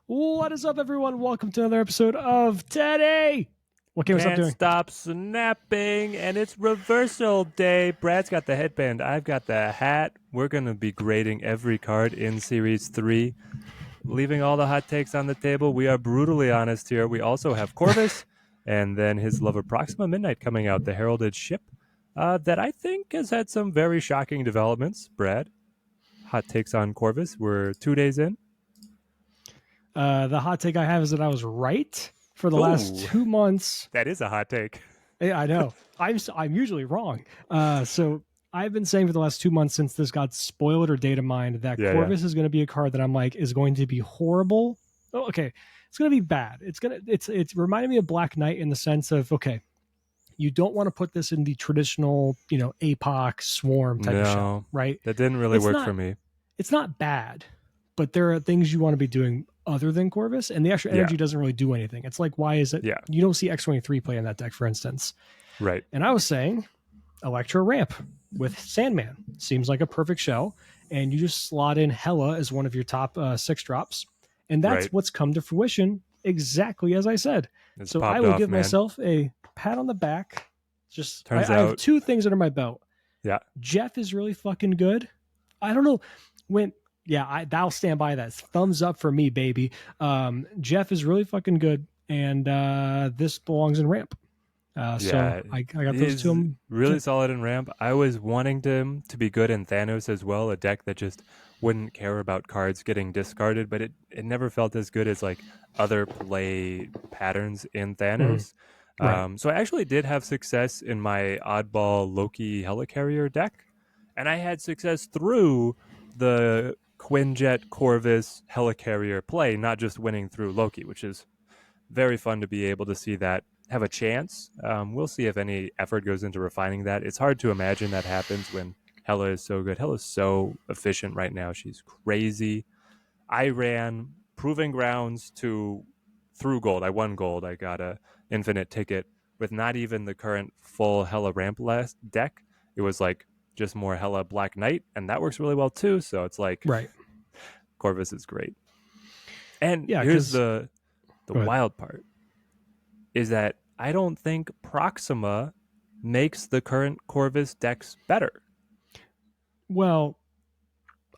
What is up, everyone? Welcome to another episode of Teddy. What game is up doing? Can't stop snapping, and it's reversal day. Brad's got the headband. I've got the hat. We're going to be grading every card in Series 3, leaving all the hot takes on the table. We are brutally honest here. We also have Corvus, and then his lover Proxima Midnight coming out, the heralded ship, that I think has had some very shocking developments. Brad, hot takes on Corvus. We're 2 days in. The hot take I have is that I was right for the last 2 months. That is a hot take. Yeah, I know. I'm usually wrong. So I've been saying for the last 2 months since this got spoiled or data mined that Corvus is going to be a card that I'm like is going to be horrible. Oh, okay, it's going to be bad. It's reminding me of Black Knight in the sense of, okay, you don't want to put this in the traditional, APOC swarm type of show, right? That didn't really work for me. It's not bad, but there are things you want to be doing other than Corvus, and the extra energy doesn't really do anything. It's like, why is it you don't see X23 play in that deck, for instance? Right. And I was saying Electro Ramp with Sandman seems like a perfect shell, and you just slot in Hela as one of your top 6 drops, and that's what's come to fruition exactly as I said. So I will give myself a pat on the back. Just I have 2 things under my belt. Yeah. Jeff is really fucking good. I don't know when. Yeah, I'll stand by that. Thumbs up for me, baby. Jeff is really fucking good, and this belongs in Ramp. So I got those 2. Really solid in Ramp. I was wanting him to be good in Thanos as well, a deck that just wouldn't care about cards getting discarded, but it never felt as good as like other play patterns in Thanos. Right. So I actually did have success in my oddball Loki Helicarrier deck, and I had success through the Quinjet Corvus Helicarrier play, not just winning through Loki, which is very fun to be able to see that have a chance. We'll see if any effort goes into refining that. It's hard to imagine that happens when Hela is so good. Hela is so efficient right now. She's crazy. I ran Proving Grounds through gold. I won gold. I got a infinite ticket with not even the current full Hela ramp last deck. It was like just more Hela Black Knight, and that works really well too. So it's like, Corvus is great. And here's the wild part is that I don't think Proxima makes the current Corvus decks better. Well,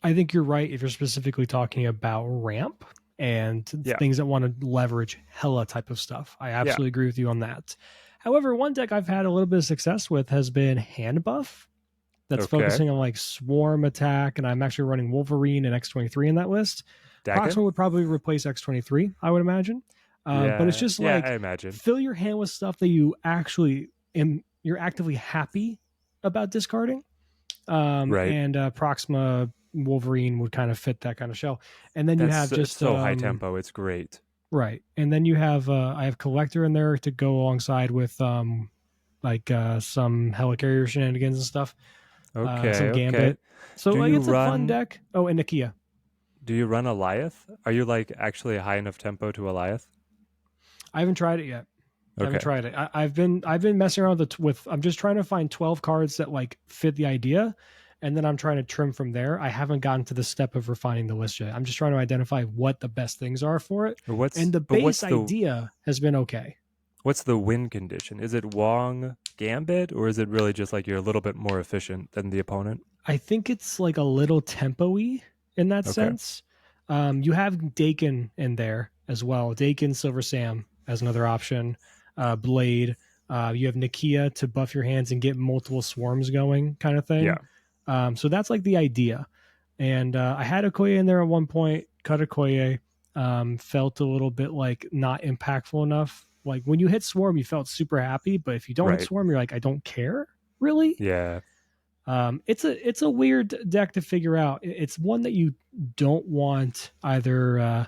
I think you're right if you're specifically talking about ramp and things that want to leverage Hela type of stuff. I absolutely agree with you on that. However, one deck I've had a little bit of success with has been Hand Buff. That's focusing on like swarm attack, and I'm actually running Wolverine and X23 in that list. Proxima would probably replace X23, I would imagine. But it's just like, I imagine. Fill your hand with stuff that you actually you're actively happy about discarding. And Proxima Wolverine would kind of fit that kind of shell. And then you have just so high tempo, it's great. Right. And then you have I have Collector in there to go alongside with some Helicarrier shenanigans and stuff. Some Gambit. So like, it's a fun deck. Oh, and Nakia. Do you run Eliath? Are you like actually a high enough tempo to Eliath? I haven't tried it yet. I haven't tried it. I've been messing around with I'm just trying to find 12 cards that like fit the idea, and then I'm trying to trim from there. I haven't gotten to the step of refining the list yet. I'm just trying to identify what the best things are for it. And the base idea has been okay. What's the win condition? Is it Wong Gambit, or is it really just like you're a little bit more efficient than the opponent? I think it's like a little tempo-y in that sense. You have Dakin in there as well. Dakin, Silver Sam as another option. Blade. You have Nakia to buff your hands and get multiple swarms going kind of thing. Yeah. So that's like the idea. And I had Okoye in there at one point. Cut Okoye. Felt a little bit like not impactful enough. Like when you hit Swarm, you felt super happy, but if you don't hit Swarm, you're like, I don't care, really. Yeah. It's a weird deck to figure out. It's one that you don't want either.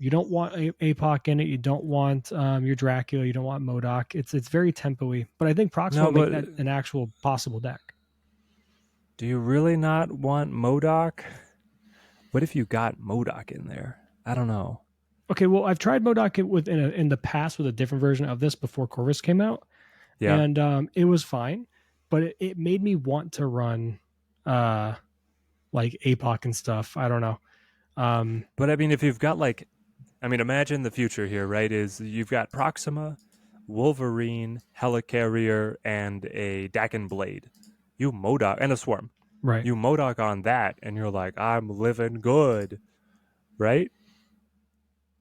You don't want APOC in it. You don't want your Dracula. You don't want MODOK. It's very tempo-y, but I think Proxima will make that an actual possible deck. Do you really not want MODOK? What if you got MODOK in there? I don't know. Okay, well, I've tried MODOK in the past with a different version of this before Corvus came out. Yeah. And it was fine. but it made me want to run uh like APOC and stuff. I don't know. But I mean, if you've got like, I mean, imagine the future here, right? Is you've got Proxima, Wolverine, Helicarrier, and a Dakin Blade. You Modoc and a Swarm. Right. You Modoc on that, and you're like, I'm living good, right?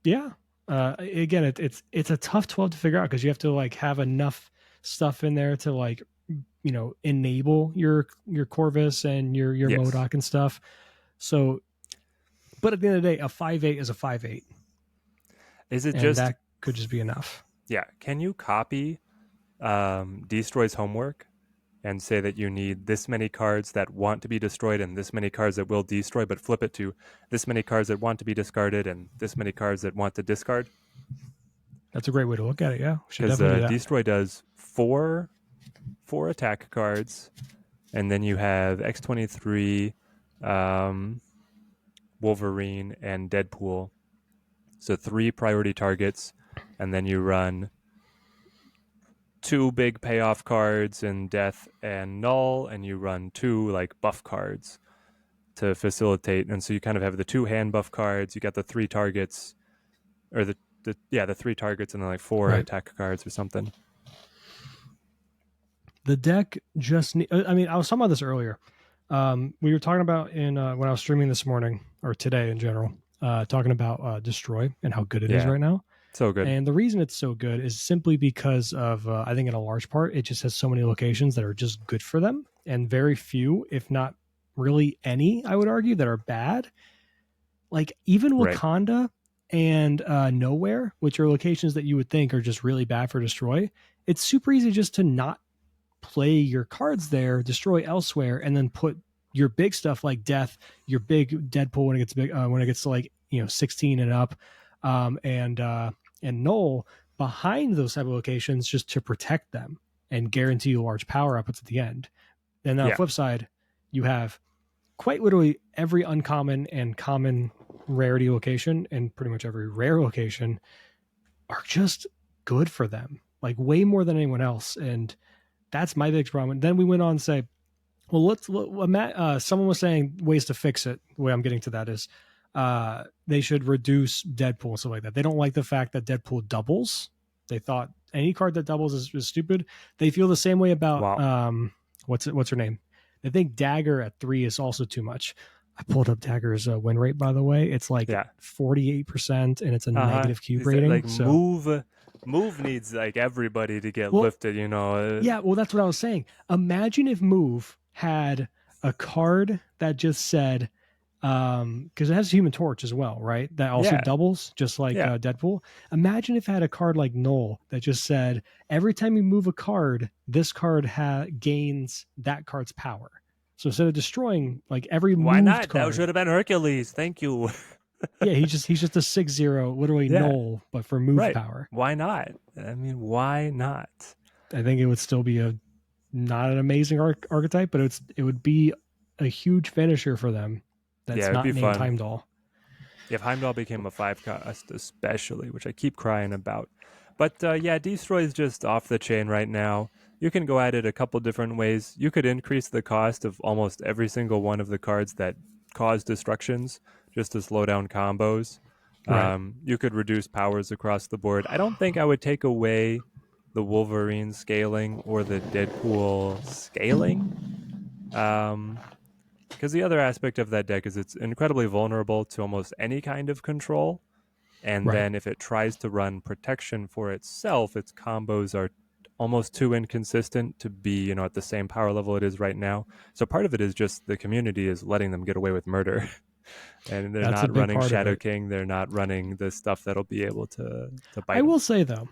Yeah. Again, it's a tough 12 to figure out because you have to like have enough stuff in there to like enable your Corvus and your Yes. Modoc and stuff. So, but at the end of the day, a 5.8 is a 5.8, Is it and just, that could just be enough. yeah, can you copy Destroy's homework and say that you need this many cards that want to be destroyed and this many cards that will destroy, but flip it to this many cards that want to be discarded and this many cards that want to discard? That's a great way to look at it. Yeah, should Because definitely do that. destroy does four attack cards, and then you have X-23, um, Wolverine, and Deadpool. So 3 priority targets, and then you run 2 big payoff cards in Death and Null, and you run 2 like buff cards to facilitate. And so you kind of have the 2 hand buff cards. You got the 3 targets, or the 3 targets, and then like 4 Right. attack cards or something. The deck just I mean, I was talking about this earlier. We were talking about in when I was streaming this morning or today in general, talking about Destroy and how good it is Yeah, right now. so good. And the reason it's so good is simply because of I think in a large part it just has so many locations that are just good for them, and very few, if not really any, I would argue, that are bad. Like even Right. Wakanda and Nowhere, which are locations that you would think are just really bad for Destroy. It's super easy just to not play your cards there, destroy elsewhere, and then put your big stuff like Death, your big Deadpool when it gets big, when it gets to like 16 and up, and Null behind those type of locations just to protect them and guarantee you large power outputs at the end. Then on the Yeah. flip side, you have quite literally every uncommon and common rarity location and pretty much every rare location are just good for them, like way more than anyone else. And that's my biggest problem. And then we went on to say, well, someone was saying ways to fix it. The way I'm getting to that is they should reduce Deadpool and stuff like that. They don't like the fact that Deadpool doubles. They thought any card that doubles is stupid. They feel the same way about Wow. what's her name? They think Dagger at 3 is also too much. I pulled up Dagger's win rate, by the way. It's like Yeah. 48%, and it's a Uh-huh. negative cube Is that, rating. like So, move needs like everybody to get well, lifted, yeah, well, that's what I was saying. Imagine if Move had a card that just said, because it has Human Torch as well, right? That also Yeah. doubles, just like Yeah. Deadpool. Imagine if it had a card like Null that just said, every time you move a card, this card gains that card's power. So instead of destroying like every Why moved not? That card, should have been Hercules. Thank you. yeah, he's just a 6/0, literally Yeah. Null, but for move Right. power. Why not? I mean, why not? I think it would still be not an amazing archetype, but it would be a huge finisher for them. Yeah, That's it'd be not named fun. Heimdall. If Heimdall became a 5 cost, especially, which I keep crying about. But yeah, Destroy is just off the chain right now. You can go at it a couple different ways. You could increase the cost of almost every single one of the cards that cause destructions just to slow down combos. Right. You could reduce powers across the board. I don't think I would take away the Wolverine scaling or the Deadpool scaling. Because the other aspect of that deck is it's incredibly vulnerable to almost any kind of control. And Right. then if it tries to run protection for itself, its combos are almost too inconsistent to be, at the same power level it is right now. So part of it is just the community is letting them get away with murder. And they're That's a not big running part of Shadow it. King. They're not running the stuff that'll be able to bite I them. will say though,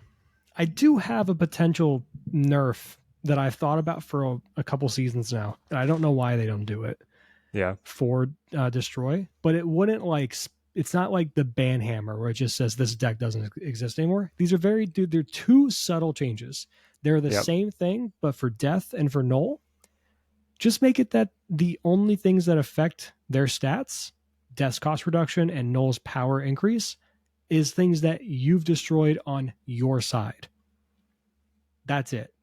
I do have a potential nerf that I've thought about for a couple seasons now, and I don't know why they don't do it Yeah. for Destroy. But it wouldn't like it's not like the ban hammer where it just says this deck doesn't exist anymore. These are they're two subtle changes. They're the Yep. same thing, but for Death and for Null, just make it that the only things that affect their stats, Death's cost reduction and Null's power increase, is things that you've destroyed on your side. That's it.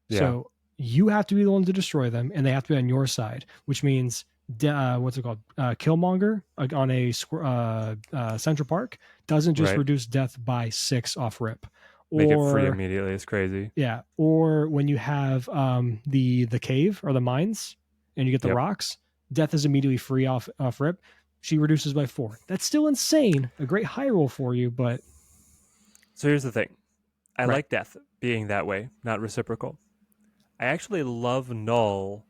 Yeah. So you have to be the one to destroy them, and they have to be on your side, which means what's it called? Killmonger on a Central Park doesn't just Right. reduce death by 6 off rip, Make it free or immediately. It's crazy. yeah, or when you have the cave or the mines, and you get the Yep. rocks, death is immediately free off rip. She reduces by 4. That's still insane. A great high roll for you, but So here's the thing. I right. like death being that way, not reciprocal. I actually love null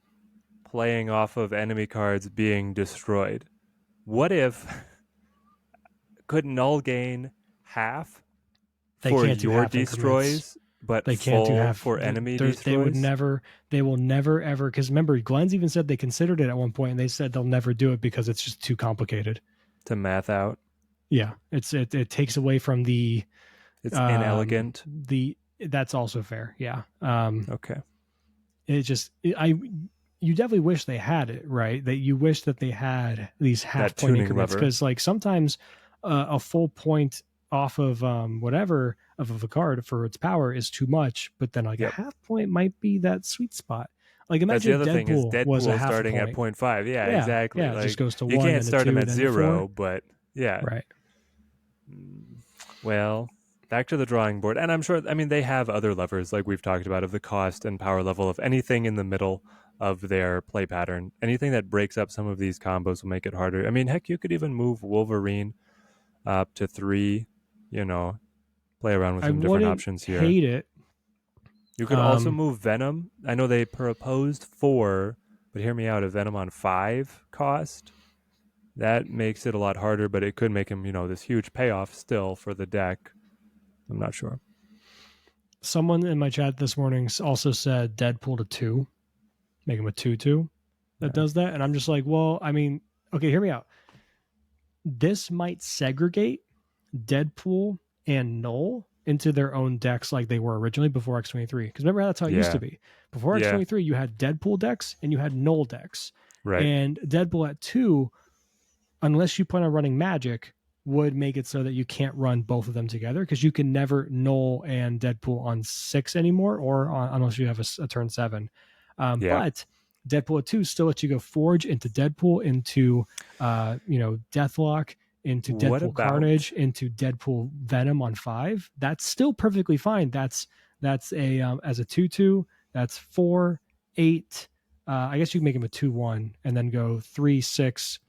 playing off of enemy cards being destroyed. What if could null gain half They for can't do your half increments. destroys, but They can't do full half. for enemy They would destroys never. They will never ever. Because remember, Glenn's even said they considered it at one point, and they said they'll never do it because it's just too complicated. to math out? Yeah, it takes away from It's inelegant. the. That's also fair. Yeah. Okay. It just I you definitely wish they had it, right? That you wish that they had these half That point tuning increments, lever. because like sometimes a full point off of whatever of a card for its power is too much, but then like a Yep. half point might be that sweet spot. Like That's imagine the if other thing is Deadpool was a Deadpool half a starting at point. point 0.5. Yeah, Yeah, exactly. yeah, it just Like goes to you 1, can't then to start him 2, at then to 4. 0, but yeah. Right. Well, back to the drawing board. And I'm sure, I mean, they have other levers like we've talked about of the cost and power level of anything in the middle of their play pattern. Anything that breaks up some of these combos will make it harder. I mean, heck, you could even move Wolverine up to 3, you know, play around with I some different wouldn't options here. hate it. You could also Um move Venom. I know they proposed 4, but hear me out. A Venom on 5 cost, that makes it a lot harder, but it could make him, this huge payoff still for the deck. I'm not sure. Someone in my chat this morning also said Deadpool to 2, make him a 2/2 that Yeah. does that, and I'm just like, well, I mean, okay, hear me out. This might segregate Deadpool and Null into their own decks like they were originally before X23. Because remember how that's how it used to Yeah. be. Before Yeah. X23, you had Deadpool decks and you had Null decks. Right. And Deadpool at 2, unless you plan on running Magic, would make it so that you can't run both of them together, because you can never Null and Deadpool on 6 anymore, or unless you have a turn 7. Yeah. But Deadpool at 2 still lets you go Forge into Deadpool, into Deathlock, into What Deadpool about Carnage, into Deadpool Venom on 5. That's still perfectly fine. That's a as a 2/2. That's 4, 8. I guess you can make him a 2/1 and then go 3, 6,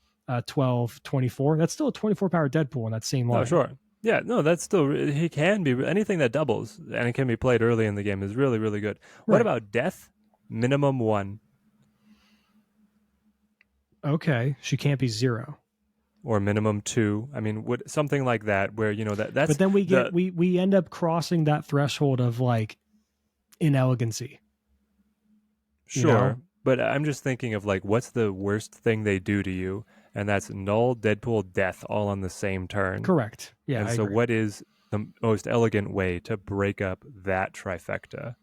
12, 24. That's still a 24 power Deadpool in that same no, line. sure. Yeah, no, that's still he can be anything that doubles and it can be played early in the game is really really good. What Right. about Death minimum 1 Okay. She can't be 0. or minimum 2? I mean, would something like that where But that's then we get the we end up crossing that threshold of like inelegancy, you sure, know? but I'm just thinking of like what's the worst thing they do to you, and that's Null, Deadpool, Death all on the same turn. Correct. Yeah, And I so, agree. what is the most elegant way to break up that trifecta?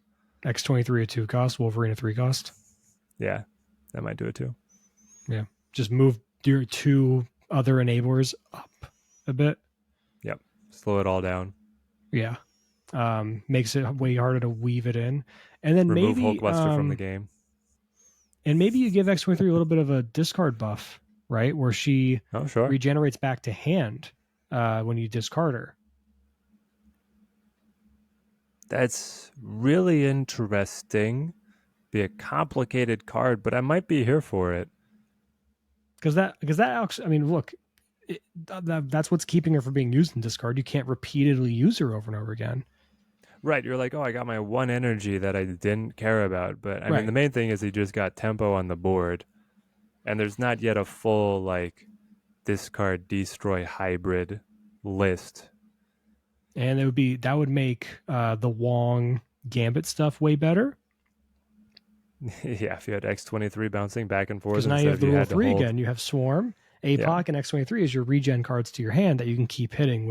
X23 a 2 cost, Wolverine a 3 cost. Yeah, that might do it too. Yeah. Just move your 2 other enablers up a bit. Yep, slow it all down. Yeah. Makes it way harder to weave it in. And then Remove maybe Hulkbuster from the game. maybe you give X23 a little bit of a discard buff, right? Where she Oh, sure. regenerates back to hand when you discard her. That's really interesting. Be a complicated card, but I might be here for it. Because that I mean, look, that's what's keeping her from being used in discard. You can't repeatedly use her over and over again. Right, you're like, oh, I got my 1 energy that I didn't care about. But I mean, Right. the main thing is he just got tempo on the board. And there's not yet a full, like, discard, destroy hybrid list. And that would make the Wong Gambit stuff way better, Yeah, if you had X23 bouncing back and forth because now you instead have of the you rule had to 3 hold. again. You have Swarm, Yeah, APOC, and X23 as your regen cards to your hand that you can keep hitting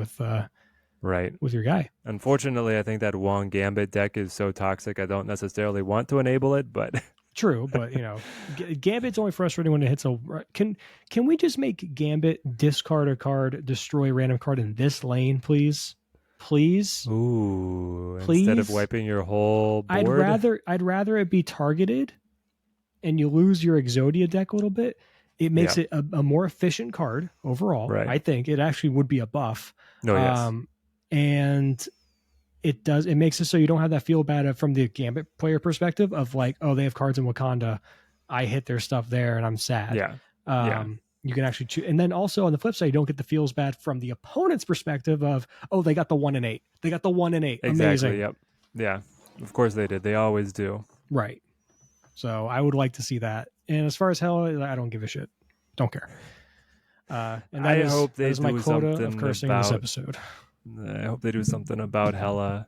right. with your guy. Unfortunately, I think that Wong Gambit deck is so toxic, I don't necessarily want to enable it, but True, but Gambit's only frustrating when it hits a. Can we just make Gambit discard a card, destroy a random card in this lane, please? please, Ooh, instead of please. wiping your whole board. I'd rather it be targeted and you lose your Exodia deck a little bit. It Yeah, makes it a more efficient card overall. right. I think it actually would be a buff. No, yes. Um, and it makes it so you don't have that feel bad from the Gambit player perspective of like, oh, they have cards in Wakanda. I hit their stuff there and I'm sad. Yeah. Yeah. You can actually choose. And then also on the flip side, you don't get the feels bad from the opponent's perspective of, oh, they got the 1 and 8. They got the 1 and 8. Exactly. Amazing. Yep. Yeah. Of course they did. They always do. Right. So I would like to see that. And as far as hell, I don't give a shit. Don't care. And I hope that they is my do quota of something cursing in this about episode. I hope they do something about Hella.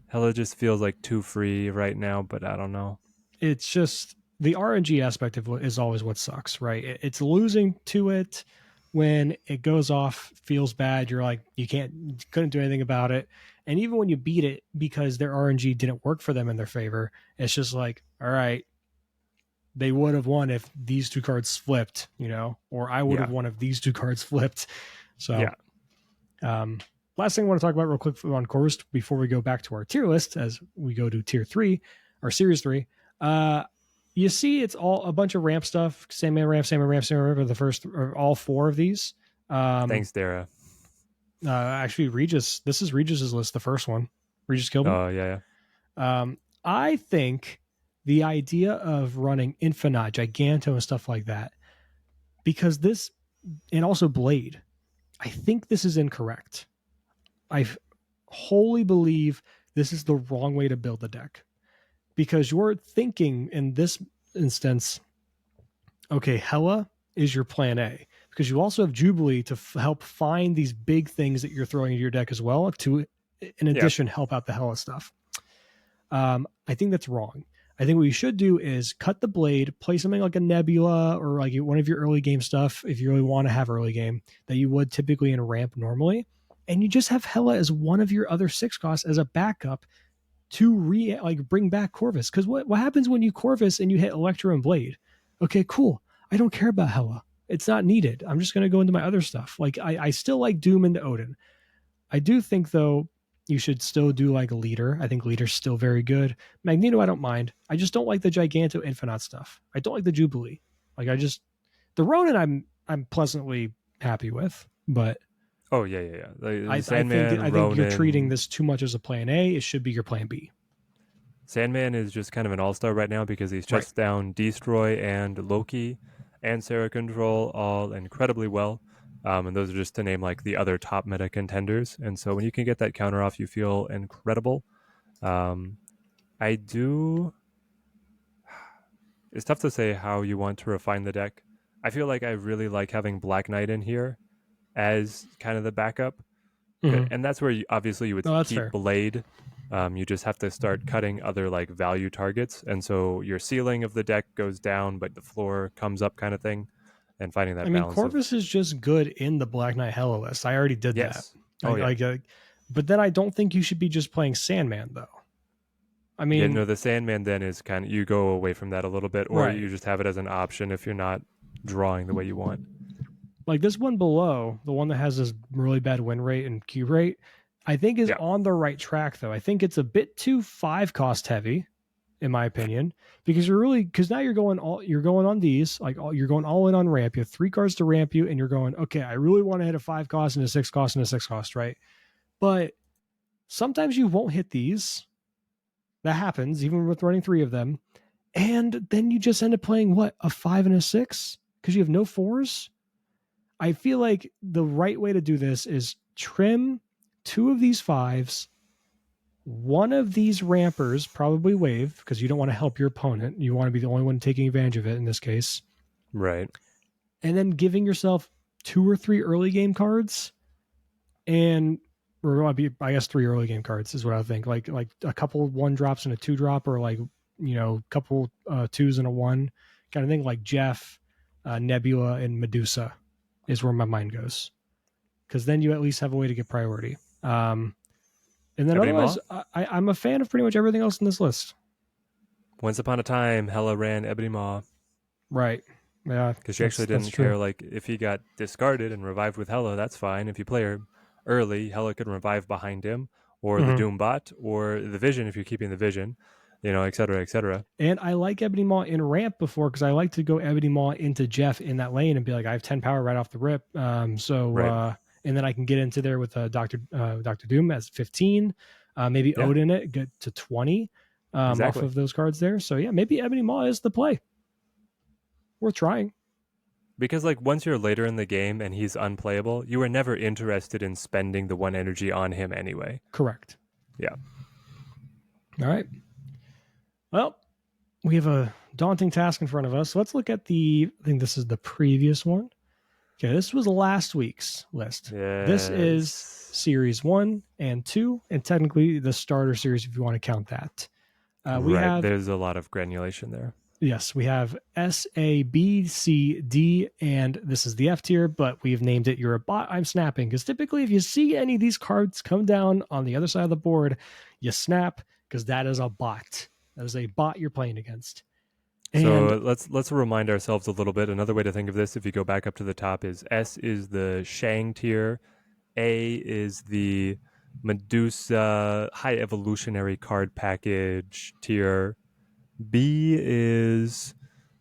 Hella just feels like too free right now, but I don't know. It's just the RNG aspect of it is always what sucks, right? It's losing to it when it goes off, feels bad. You're like, couldn't do anything about it. And even when you beat it because their RNG didn't work for them in their favor, it's just like, all right, they would have won if these two cards flipped, or I would have Yeah. won if these two cards flipped. So, Yeah. last thing I want to talk about real quick on Corvus before we go back to our tier list as we go to tier 3 or series 3. You see, it's all a bunch of ramp stuff. Sandman ramp, Sandman ramp, Sandman ramp. Or all 4 of these. Thanks, Dara. Actually, Regis. This is Regis's list. The first one, Regis Kilby. Oh, yeah, yeah. I think the idea of running Infinite, Giganto, and stuff like that, because this, and also Blade, I think this is incorrect. I wholly believe this is the wrong way to build the deck, because you're thinking in this instance, okay, Hela is your plan A, because you also have Jubilee to help find these big things that you're throwing into your deck as well to, in Yep. addition, help out the Hela stuff. I think that's wrong. I think what you should do is cut the Blade, play something like a Nebula or like one of your early game stuff if you really want to have early game that you would typically in ramp normally. And you just have Hela as one of your other 6 costs as a backup to bring back Corvus. Because what happens when you Corvus and you hit Electro and Blade? Okay, cool. I don't care about Hela. It's not needed. I'm just going to go into my other stuff. Like I still like Doom and Odin. I do think though you should still do like Leader. I think Leader's still very good. Magneto, I don't mind. I just don't like the Giganto Infinite stuff. I don't like the Jubilee. Like the Ronin I'm pleasantly happy with, but Oh, yeah, yeah, yeah. The I Sandman, think you're treating Ronin. this too much as a plan A. It should be your plan B. Sandman is just kind of an all-star right now because he Right. shuts down Destroy and Loki and Sarah Control all incredibly well. And those are just to name like the other top meta contenders. And so when you can get that counter off, you feel incredible. Um, I do. It's tough to say how you want to refine the deck. I feel like I really like having Black Knight in here as kind of the backup. Mm-hmm. And that's where obviously you would No, that's keep fair. Blade. You just have to start cutting other like value targets, and so your ceiling of the deck goes down, but the floor comes up, kind of thing, and finding I that mean, balance of Corvus is just good in the Black Knight Hela list. I already did that. yes, oh yeah, But then I don't think you should be just playing Sandman though. I yeah. mean, No, the Sandman then is kind of you go away from that a little bit, or right. you just have it as an option if you're not drawing the way you want. Like this one below, the one that has this really bad win rate and cube rate, I think is Yeah, on the right track though. I think it's a bit too 5 cost heavy, in my opinion, because now you're going on these, you're going all in on ramp. You have 3 cards to ramp you, and you're going, okay, I really want to hit a 5 cost and a 6 cost and a 6 cost, right? But sometimes you won't hit these. That happens, even with running 3 of them. And then you just end up playing what, a 5 and a 6? Because you have no 4s. I feel like the right way to do this is trim 2 of these 5s, 1 of these rampers, probably wave, because you don't want to help your opponent. You want to be the only one taking advantage of it in this case. right. And then giving yourself 2 or 3 early game cards, and or I guess 3 early game cards is what I think. Like a couple 1 drops and a 2 drop, or like couple 2s and a 1 kind of thing. Like Jeff, Nebula, and Medusa is where my mind goes, because then you at least have a way to get priority. And then Ebony otherwise, Maw. I'm a fan of pretty much everything else in this list. Once upon a time, Hella ran Ebony Maw Right. Yeah, because she actually that's didn't true. care. Like if he got discarded and revived with Hella, that's fine if you play her. early, Hela can revive behind him, or the Mhm. Doombot, or the Vision if you're keeping the Vision, et cetera, et cetera. And I like Ebony Maw in ramp before because I like to go Ebony Maw into Jeff in that lane and be like, I have 10 power right off the rip. Right. And then I can get into there with Doctor Doom as 15, maybe Yeah, Odin it get to 20 off exactly. of those cards there. So yeah, maybe Ebony Maw is the play. Worth trying. Because like once you're later in the game and he's unplayable, you were never interested in spending the one energy on him anyway. Correct. Yeah. All right. Well, we have a daunting task in front of us. So let's look at I think this is the previous one. Okay, this was last week's list. This is Yes. series 1 and 2, and technically the starter series if you want to count that. We Right. have, There's a lot of granulation there. yes, we have S, A, B, C, D, and this is the F tier, but we've named it You're a Bot, I'm Snapping. Because typically, if you see any of these cards come down on the other side of the board, you snap because that is a bot. That is a bot you're playing against. And So let's remind ourselves a little bit. Another way to think of this, if you go back up to the top, is S is the Shang tier, A is the Medusa high evolutionary card package tier, B is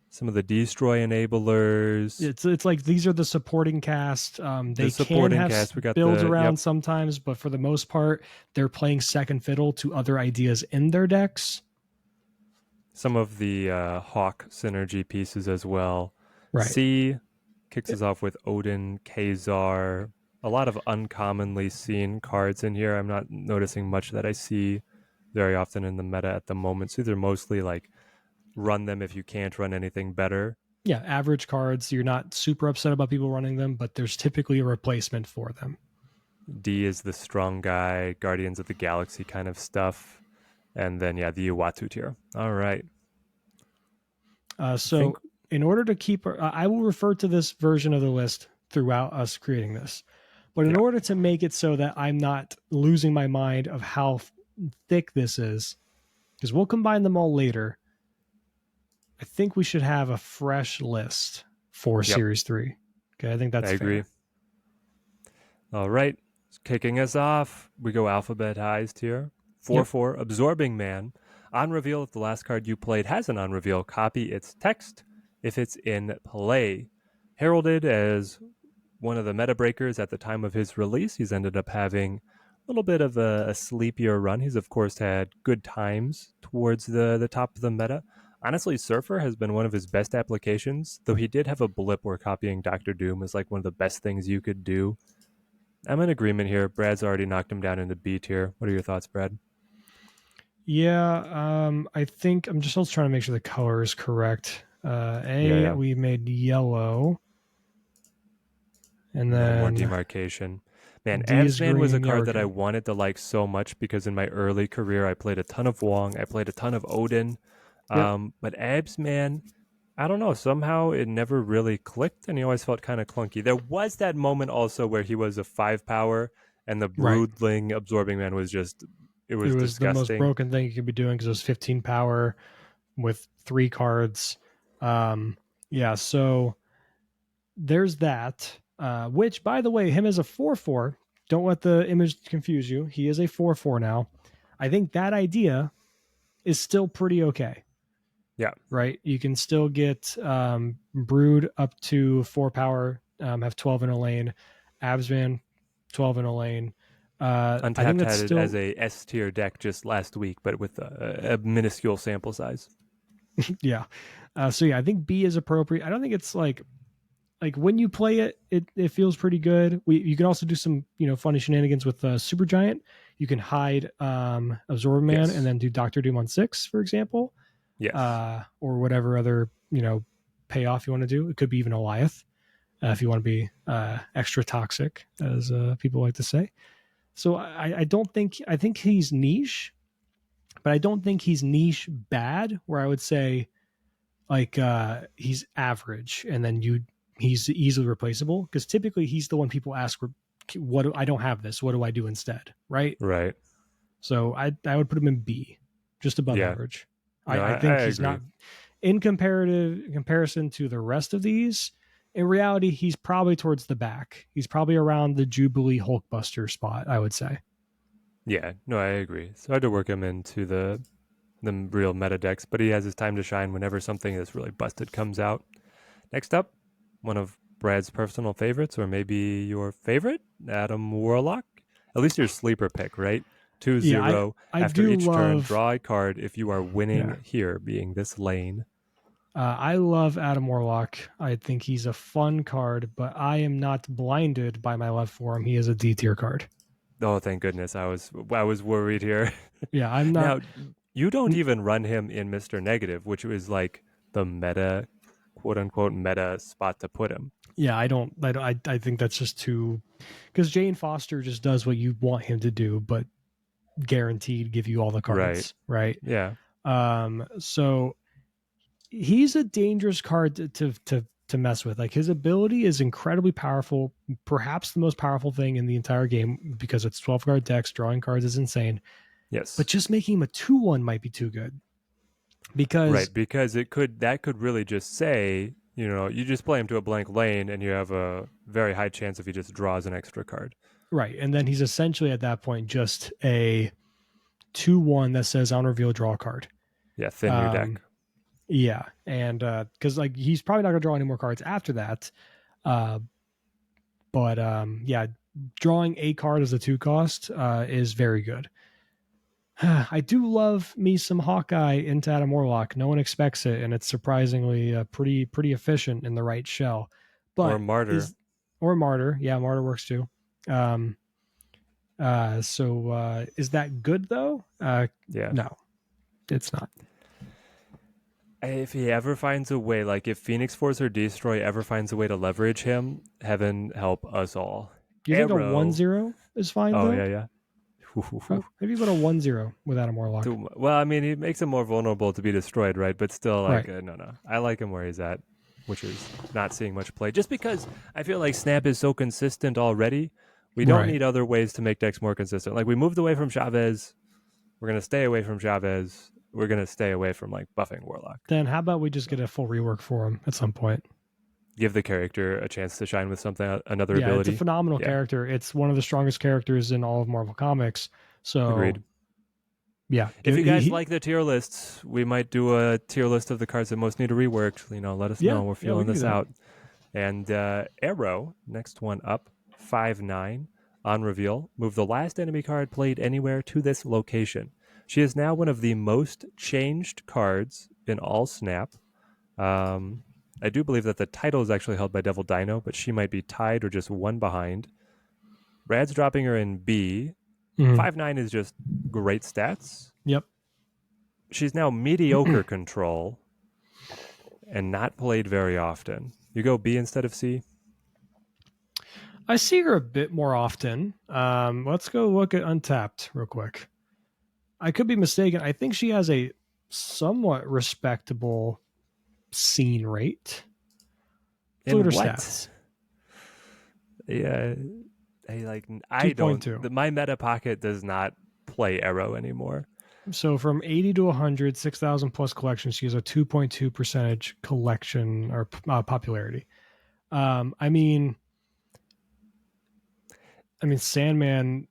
some of the destroy enablers, it's like these are the supporting cast. the They can supporting have cast. We got builds the around yep, sometimes, but for the most part, they're playing second fiddle to other ideas in their decks. some of the Hawk synergy pieces as well. Right. C kicks us off with Odin, Kazar, a lot of uncommonly seen cards in here. I'm not noticing much that I see very often in the meta at the moment. So they're mostly like run them if you can't run anything better. Yeah, average cards. You're not super upset about people running them, but there's typically a replacement for them. D is the strong guy, Guardians of the Galaxy kind of stuff. And then, yeah, the Uatu tier. All right. I think, So in order to keep, I will refer to this version of the list throughout us creating this. But in yeah, order to make it so that I'm not losing my mind of how thick this is, because we'll combine them all later, I think we should have a fresh list for yep, Series 3. Okay, I think I that's agree. fair. All right. Kicking us off, we go alphabetized here. 4 Yep. 4, Absorbing Man. On reveal, if the last card you played has an on reveal, copy its text if it's in play. Heralded as one of the meta breakers at the time of his release, he's ended up having a little bit of a sleepier run. He's, of course, had good times towards the top of the meta. Honestly, Surfer has been one of his best applications, though he did have a blip where copying Doctor Doom is like one of the best things you could do. I'm in agreement here. Brad's already knocked him down into B tier. What are your thoughts, Brad? Yeah, I think I'm just also trying to make sure the color is correct. Yeah, A, yeah. we made yellow, and A little more then demarcation. Man, D is Absman was a green. Yeah, card we're that I good. wanted to like so much because in my early career I played a ton of Wong, I played a ton of Odin. Yep. But Absman, I don't know, somehow it never really clicked and he always felt kind of clunky. There was that moment also where he was a 5 power and the Right. Broodling Absorbing Man was just, it It was was the most disgusting. broken thing you could be doing because it was 15 power with 3 cards. Yeah, so there's that. Which, by the way, him as a 4/4. Don't let the image confuse you. He is a 4/4 now. I think that idea is still pretty okay. Yeah. Right? You can still get Brood up to 4 power, have 12 in a lane, Absman 12 in a lane. I think Untapped that's had it as still, a S tier deck just last week, but with a minuscule sample size. yeah. So yeah, I think B is appropriate. I don't think it's like when you play it, it feels pretty good. You can also do some funny shenanigans with Supergiant. You can hide Absorb Man and Yes. then do Doctor Doom on 6, for example, Yes. or whatever other payoff you want to do. It could be even Goliath if you want to be extra toxic, as people like to say. So I don't think I think he's niche, but I don't think he's niche bad. Where I would say like he's average, and then he's easily replaceable because typically he's the one people ask, "What I don't have this. What do I do instead?" Right. Right. So I would put him in B, just above Yeah. average. No, I I think he's agree. not in comparison to the rest of these, in reality, he's probably towards the back. He's probably around the Jubilee Hulkbuster spot, I would say. Yeah, no, I agree. It's hard to work him into the real meta decks, but he has his time to shine whenever something that's really busted comes out. Next up, one of Brad's personal favorites, or maybe your favorite, Adam Warlock. At least your sleeper pick, right? Two Yeah, zero. I After do each turn, love. draw a card if you are Yeah, winning here, being this lane. I love Adam Warlock. I think he's a fun card, but I am not blinded by my love for him. He is a D tier card. Oh, thank goodness. I was worried here. Yeah, I'm not. Now, you don't even run him in Mr. Negative, which was like the meta, quote unquote, meta spot to put him. Yeah, I don't. I think that's just too. Because Jane Foster just does what you want him to do, but guaranteed give you all the Right. cards, right? Yeah. So he's a dangerous card to mess with. Like his ability is incredibly powerful, perhaps the most powerful thing in the entire game because it's 12 card decks. Drawing cards is insane, but Yes. just making him a 2/1 might be too good because Right. Because that could really just say, you just play him to a blank lane and you have a very high chance if he just draws an extra card. right, and then he's essentially at that point just a 2/1 that says on reveal draw a card. Yeah. Thin your deck. Yeah, and because like he's probably not gonna draw any more cards after that. Uh, but yeah, drawing a card as a 2 cost is very good. I do love me some Hawkeye into Adam Warlock. No one expects it, and it's surprisingly pretty efficient in the right shell. Or But Martyr. or Martyr, yeah, Martyr works too. So is that good though? Yeah. No, it's not. If he ever finds a way, like if Phoenix Force or Destroy ever finds a way to leverage him, heaven help us all. Do you think a Arrow. 1/0 is fine Oh, though? yeah, yeah. Maybe about a 1/0 with Adam Warlock. Well, I mean, he makes him more vulnerable to be destroyed, right? But still, like, Right. no. I like him where he's at, which is not seeing much play. Just because I feel like Snap is so consistent already, we don't Right. need other ways to make decks more consistent. Like, we moved away from Chavez. We're going to stay away from Chavez. We're going to stay away from, like, buffing Warlock. Then how about we just get a full rework for him at some point? Give the character a chance to shine with something, another Yeah, ability. it's a phenomenal character. It's one of the strongest characters in all of Marvel Comics. So Agreed. Yeah. If you guys like the tier lists, we might do a tier list of the cards that most need a rework. Let us know. We're feeling this out. And Arrow, next one up, 5/9 on reveal. Move the last enemy card played anywhere to this location. She is now one of the most changed cards in all Snap. I do believe that the title is actually held by Devil Dino, but she might be tied or just one behind. Brad's dropping her in B. 5/9 is just great stats. Yep. She's now mediocre control and not played very often. You go B instead of C? I see her a bit more often. Let's go look at Untapped real quick. I could be mistaken. I think she has a somewhat respectable scene rate. In her what? stats. Yeah, I don't. 2.2. My meta pocket does not play Arrow anymore. So from 80 to 100, 6,000 plus collections, she has a 2.2% collection or popularity. I mean, Sandman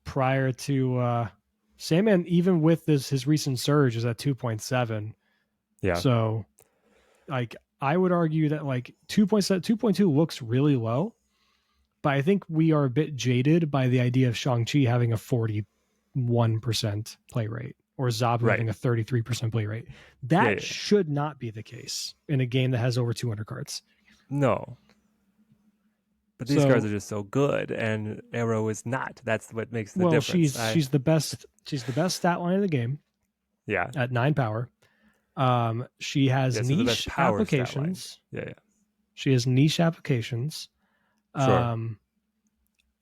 prior to Sandman, even with his recent surge, is at 2.7. Yeah. So, like, I would argue that like 2.7, 2.2 looks really low, but I think we are a bit jaded by the idea of Shang-Chi having a 41% play rate or Zabu having a 33% play rate. That should not be the case in a game that has over 200 cards. No. But these cards are just so good, and Arrow is not. That's what makes the difference. She's the best. She's the best stat line of the game. Yeah. At 9 power. She has niche applications. Yeah. She has niche applications. Sure.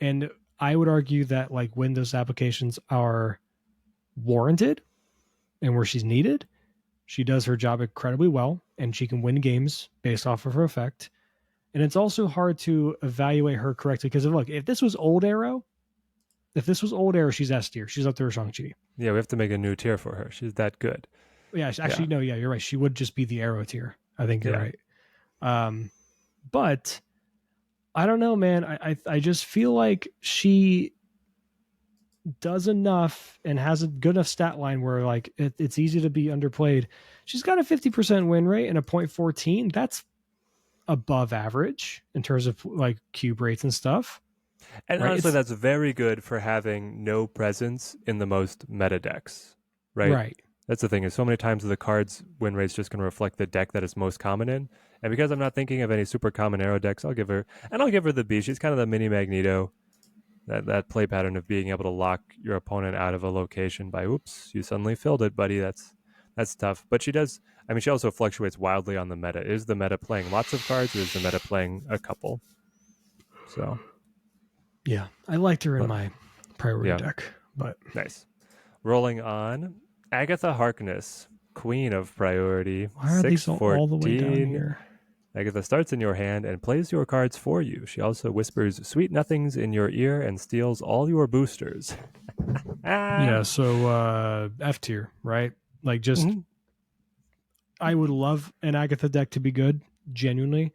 And I would argue that like when those applications are warranted and where she's needed, she does her job incredibly well, and she can win games based off of her effect. And it's also hard to evaluate her correctly because if this was old Arrow, she's S tier. She's up there with Shang-Chi. Yeah, we have to make a new tier for her. She's that good. Yeah, actually, no, yeah, you're right. She would just be the Arrow tier. I think you're right. But I don't know, man. I just feel like she does enough and has a good enough stat line where like it's easy to be underplayed. She's got a 50% win rate and a .14. That's above average in terms of like cube rates and stuff, And right? honestly, It's that's very good for having no presence in the most meta decks, right? right. That's the thing, is so many times the card's win rate's just going to reflect the deck that it's most common in. And because I'm not thinking of any super common arrow decks, I'll give her the B. She's kind of the mini Magneto, that play pattern of being able to lock your opponent out of a location by, oops, you suddenly filled it, buddy. That's tough. But she does, I mean, she also fluctuates wildly on the meta. Is the meta playing lots of cards, or is the meta playing a couple? So, Yeah, I liked her in but my priority yeah, deck, but nice. Rolling on, Agatha Harkness, Queen of Priority, why are these all the way down 614. here? Agatha starts in your hand and plays your cards for you. She also whispers sweet nothings in your ear and steals all your boosters. Ah. Yeah, so F tier, right? Like just Mm-hmm. I would love an Agatha deck to be good, genuinely.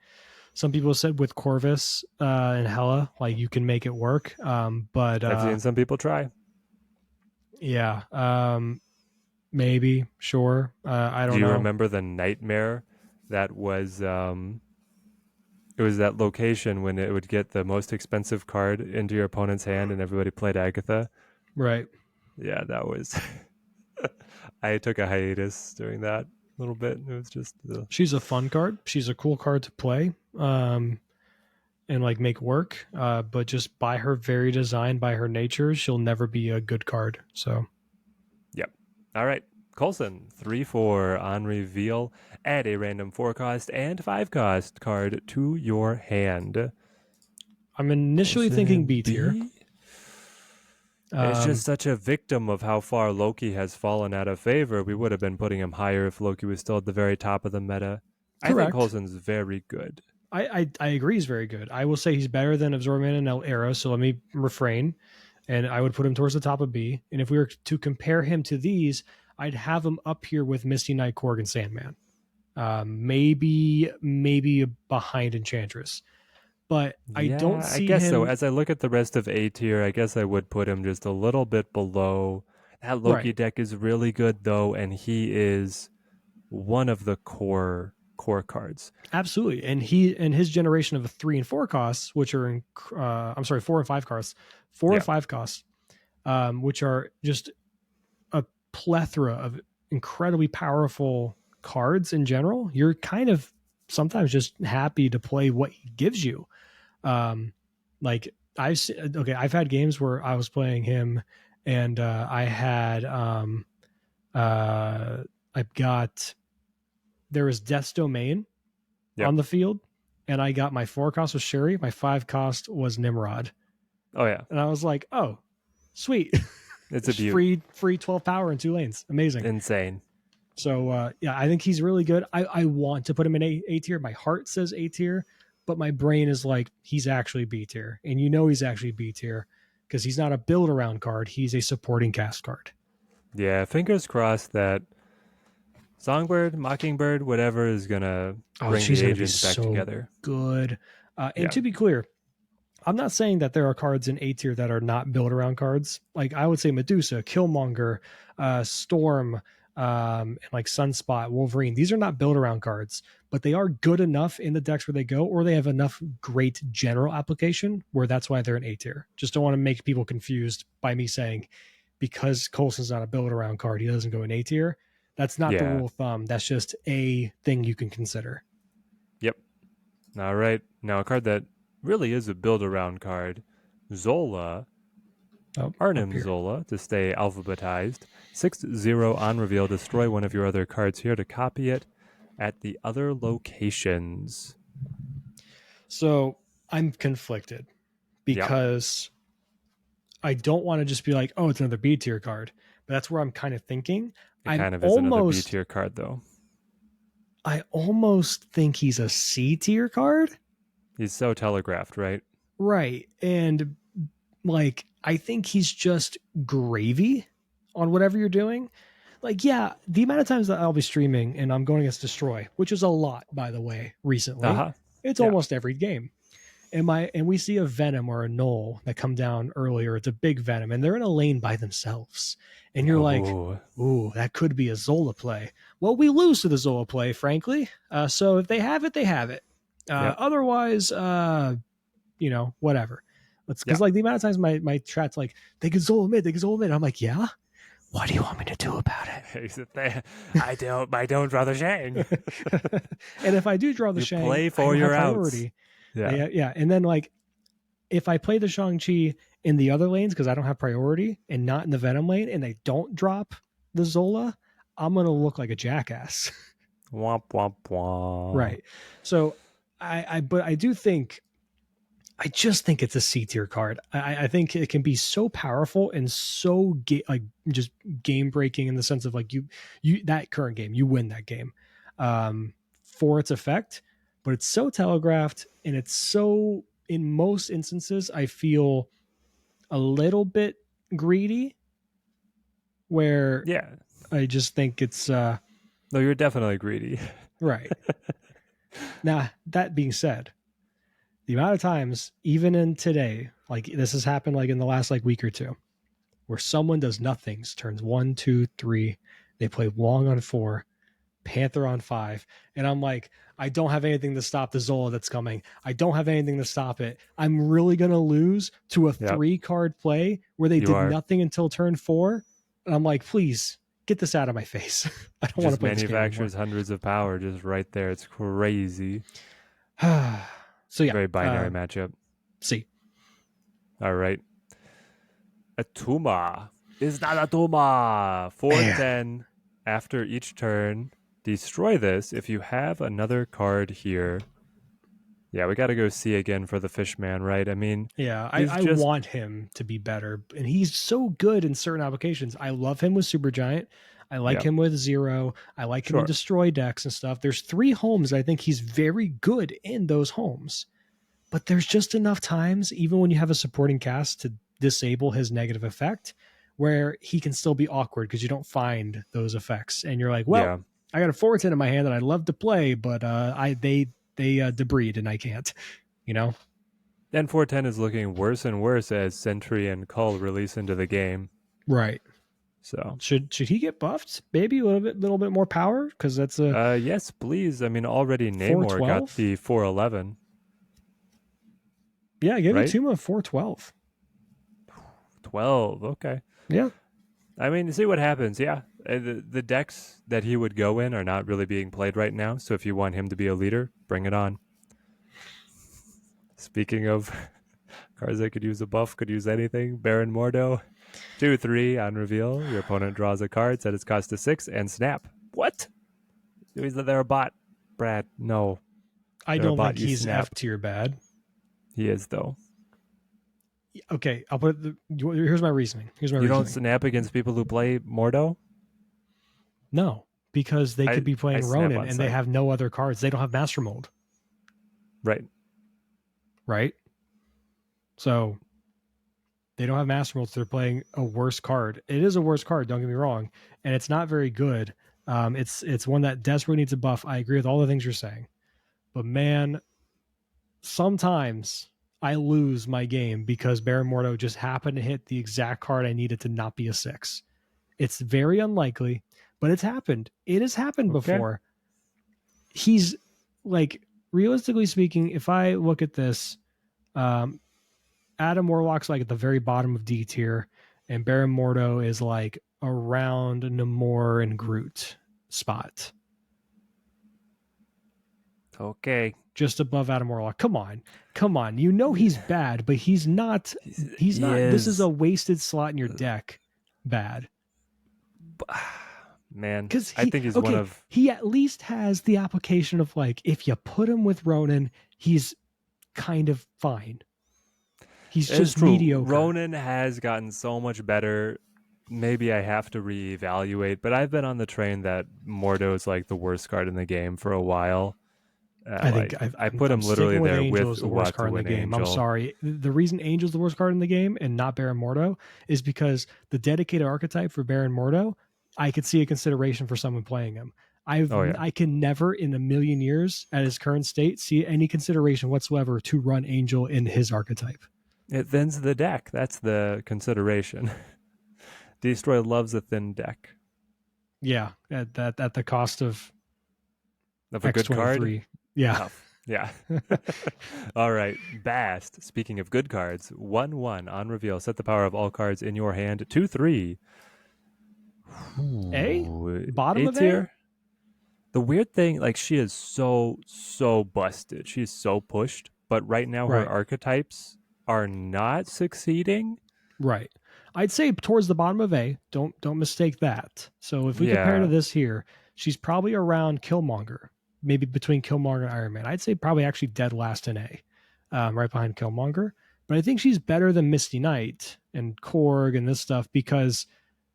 Some people said with Corvus and Hella, like you can make it work. But I've seen some people try. yeah, maybe, sure. I Do don't you know. remember the nightmare that was it was that location when it would get the most expensive card into your opponent's hand and everybody played Agatha? Right. Yeah, that was I took a hiatus during that a little bit. It was just She's a fun card. She's a cool card to play. And like make work. But just by her very design, by her nature, she'll never be a good card. So yep. All right. Colson, 3/4 on reveal. Add a random 4 cost and 5 cost card to your hand. I'm initially thinking Colson B tier. B. It's just Um, such a victim of how far Loki has fallen out of favor. We would have been putting him higher if Loki was still at the very top of the meta. I think correct. Colson's very good. I agree he's very good. I will say he's better than Absorbman and El Era, so let me refrain. And I would put him towards the top of B. And if we were to compare him to these, I'd have him up here with Misty Knight, Korg, and Sandman. Maybe behind Enchantress. But I don't Yeah, I see guess so. him As I look at the rest of A tier, I guess I would put him just a little bit below. That Loki right. deck is really good though, and he is one of the core cards. Absolutely, and he and his generation of 3 and 4 costs, which are in, I'm sorry, 4 and 5 costs, four and Yeah. five costs, which are just a plethora of incredibly powerful cards in general. You're kind of sometimes just happy to play what he gives you. Um, like I've had games where I was playing him, and I've got there was Death's Domain Yep. on the field, and I got my 4 cost was Sherry, my 5 cost was Nimrod, Oh yeah. and I was like, oh, sweet, It's a just beaut. free 12 power in 2 lanes, amazing. Insane. So yeah, I think he's really good. I want to put him in A tier. My heart says A tier, but my brain is like he's actually B tier, and he's actually B tier because he's not a build around card. He's a supporting cast card. Yeah, fingers crossed that Songbird, Mockingbird, whatever is gonna Oh, bring she's the gonna be agents back so together. good. And Yeah. to be clear, I'm not saying that there are cards in A tier that are not build around cards. Like I would say Medusa, Killmonger, Storm, and like Sunspot, Wolverine. These are not build around cards, but they are good enough in the decks where they go, or they have enough great general application where that's why they're in A tier. Just don't want to make people confused by me saying because Colson's not a build around card, he doesn't go in A tier. That's not the Yeah. rule of thumb. That's just a thing you can consider. Yep. All right. Now a card that really is a build around card. Zola, Oh, up Arnim here. Zola, to stay alphabetized. 6/0 on reveal. Destroy one of your other cards here to copy it at the other locations. So I'm conflicted Yep. because I don't want to just be like, oh, it's another B tier card. But that's where I'm kind of thinking. It kind of is another B tier card though. I almost think he's a C tier card. He's so telegraphed, right? Right. And like, I think he's just gravy on whatever you're doing. Like, yeah, the amount of times that I'll be streaming and I'm going against Destroy, which is a lot, by the way, recently. Uh-huh. It's Yeah. almost every game. And we see a Venom or a Knoll that come down earlier. It's a big Venom, and they're in a lane by themselves. And you're like, Oh, ooh, that could be a Zola play. Well, we lose to the Zola play, frankly. So if they have it, they have it. yep. Otherwise, whatever. Yeah. Because like the amount of times my chat's like, they can Zola mid, they can Zola mid. I'm like, yeah. What do you want me to do about I don't draw the Shang. it? And if I do draw the You Shang, play I for don't have your outs. priority. Yeah. Yeah. And then like if I play the Shang-Chi in the other lanes because I don't have priority and not in the Venom lane and they don't drop the Zola, I'm going to look like a jackass. Womp womp womp. Right. So but I do think, I just think it's a C tier card. I think it can be so powerful and so like just game breaking in the sense of like you that current game, you win that game for its effect, but it's so telegraphed and it's so, in most instances, I feel a little bit greedy where Yeah. I just think it's No, you're definitely greedy. right. Now, that being said, the amount of times, even in today, like this has happened like in the last like week or two, where someone does nothings, turns 1, 2, 3, they play Wong on 4, Panther on 5, and I'm like, I don't have anything to stop the Zola that's coming. I don't have anything to stop it. I'm really gonna lose to a Yep. 3-card play where they You did are. nothing until turn 4. And I'm like, please get this out of my face. I don't want to Just play this game anymore. manufactures hundreds of power just right there. It's crazy. So yeah, Very binary matchup. see. All right. Atuma is not Atuma. 4/10 after each turn. Destroy this if you have another card here. Yeah, we got to go C again for the Fishman, right? I mean, Yeah, I just want him to be better, and he's so good in certain applications. I love him with Supergiant. I like yeah, him with Zero. I like him in sure. Destroy decks and stuff. There's 3 homes I think he's very good in those homes. But there's just enough times, even when you have a supporting cast, to disable his negative effect, where he can still be awkward because you don't find those effects, and you're like, well, Yeah. I got a 4/10 in my hand that I'd love to play, but they debreed and I can't, you know. And 410 is looking worse and worse as Sentry and Cull release into the game. Right. So Should he get buffed? Maybe a little bit more power because that's a yes, please. I mean, already Namor got 412. the 411, Yeah, give right? Atuma a 412. 12. Okay. Yeah. I mean, see what happens. Yeah. The decks that he would go in are not really being played right now. So if you want him to be a leader, bring it on. Speaking of cards that could use a buff, could use anything, Baron Mordo. 2/3 on reveal. Your opponent draws a card, set its cost to 6, and snap. What? Means that they're a bot. Brad, no. I They're a don't bot, think you he's snap. F tier bad. He is, though. Okay, I'll put here's my reasoning. Here's my You don't reasoning. snap against people who play Mordo? No, because they could be I playing snap Ronin on and they sight. have no other cards. They don't have Master Mold, Right. right? So they don't have Master Mold, so they're playing a worse card. It is a worse card, don't get me wrong, and it's not very good. It's one that desperately needs a buff. I agree with all the things you're saying, but man, sometimes I lose my game because Baron Mordo just happened to hit the exact card I needed to not be a 6. It's very unlikely, but it's happened. It has happened Okay. before. He's like, realistically speaking, if I look at this, Adam Warlock's like at the very bottom of D tier, and Baron Mordo is like around Namor and Groot spot. Okay. Just above Adam Warlock. Come on. You know he's bad, but he's not. He's He not. This is is. a wasted slot in your deck. Bad. Man, Because I think he's one of. he at least has the application of like, if you put him with Ronan, he's kind of fine. He's It's just true. mediocre. Ronan has gotten so much better. Maybe I have to reevaluate, but I've been on the train that Mordo is like the worst card in the game for a while. I think I put him I'm literally sticking with there Angel with as the worst card in Uatu the and game. I'm Angel. sorry. The reason Angel's the worst card in the game and not Baron Mordo is because the dedicated archetype for Baron Mordo, I could see a consideration for someone playing him. Oh yeah, I can never in a million years at his current state see any consideration whatsoever to run Angel in his archetype. it thins the deck. That's the consideration. Destroy loves a thin deck. Yeah, at the cost of Of a good card? X-23. Yeah. Tough. Yeah. All right. Bast. Speaking of good cards, 1/1 on reveal. Set the power of all cards in your hand to 3. A? Ooh, Bottom A of A? tier. The weird thing, like she is so busted. She's so pushed, but right now her Right. archetypes are not succeeding. Right. I'd say towards the bottom of A. Don't mistake that. So if we compare to Yeah. this here, she's probably around Killmonger, maybe between Killmonger and Iron Man. I'd say probably actually dead last in A, right behind Killmonger. But I think she's better than Misty Knight and Korg and this stuff because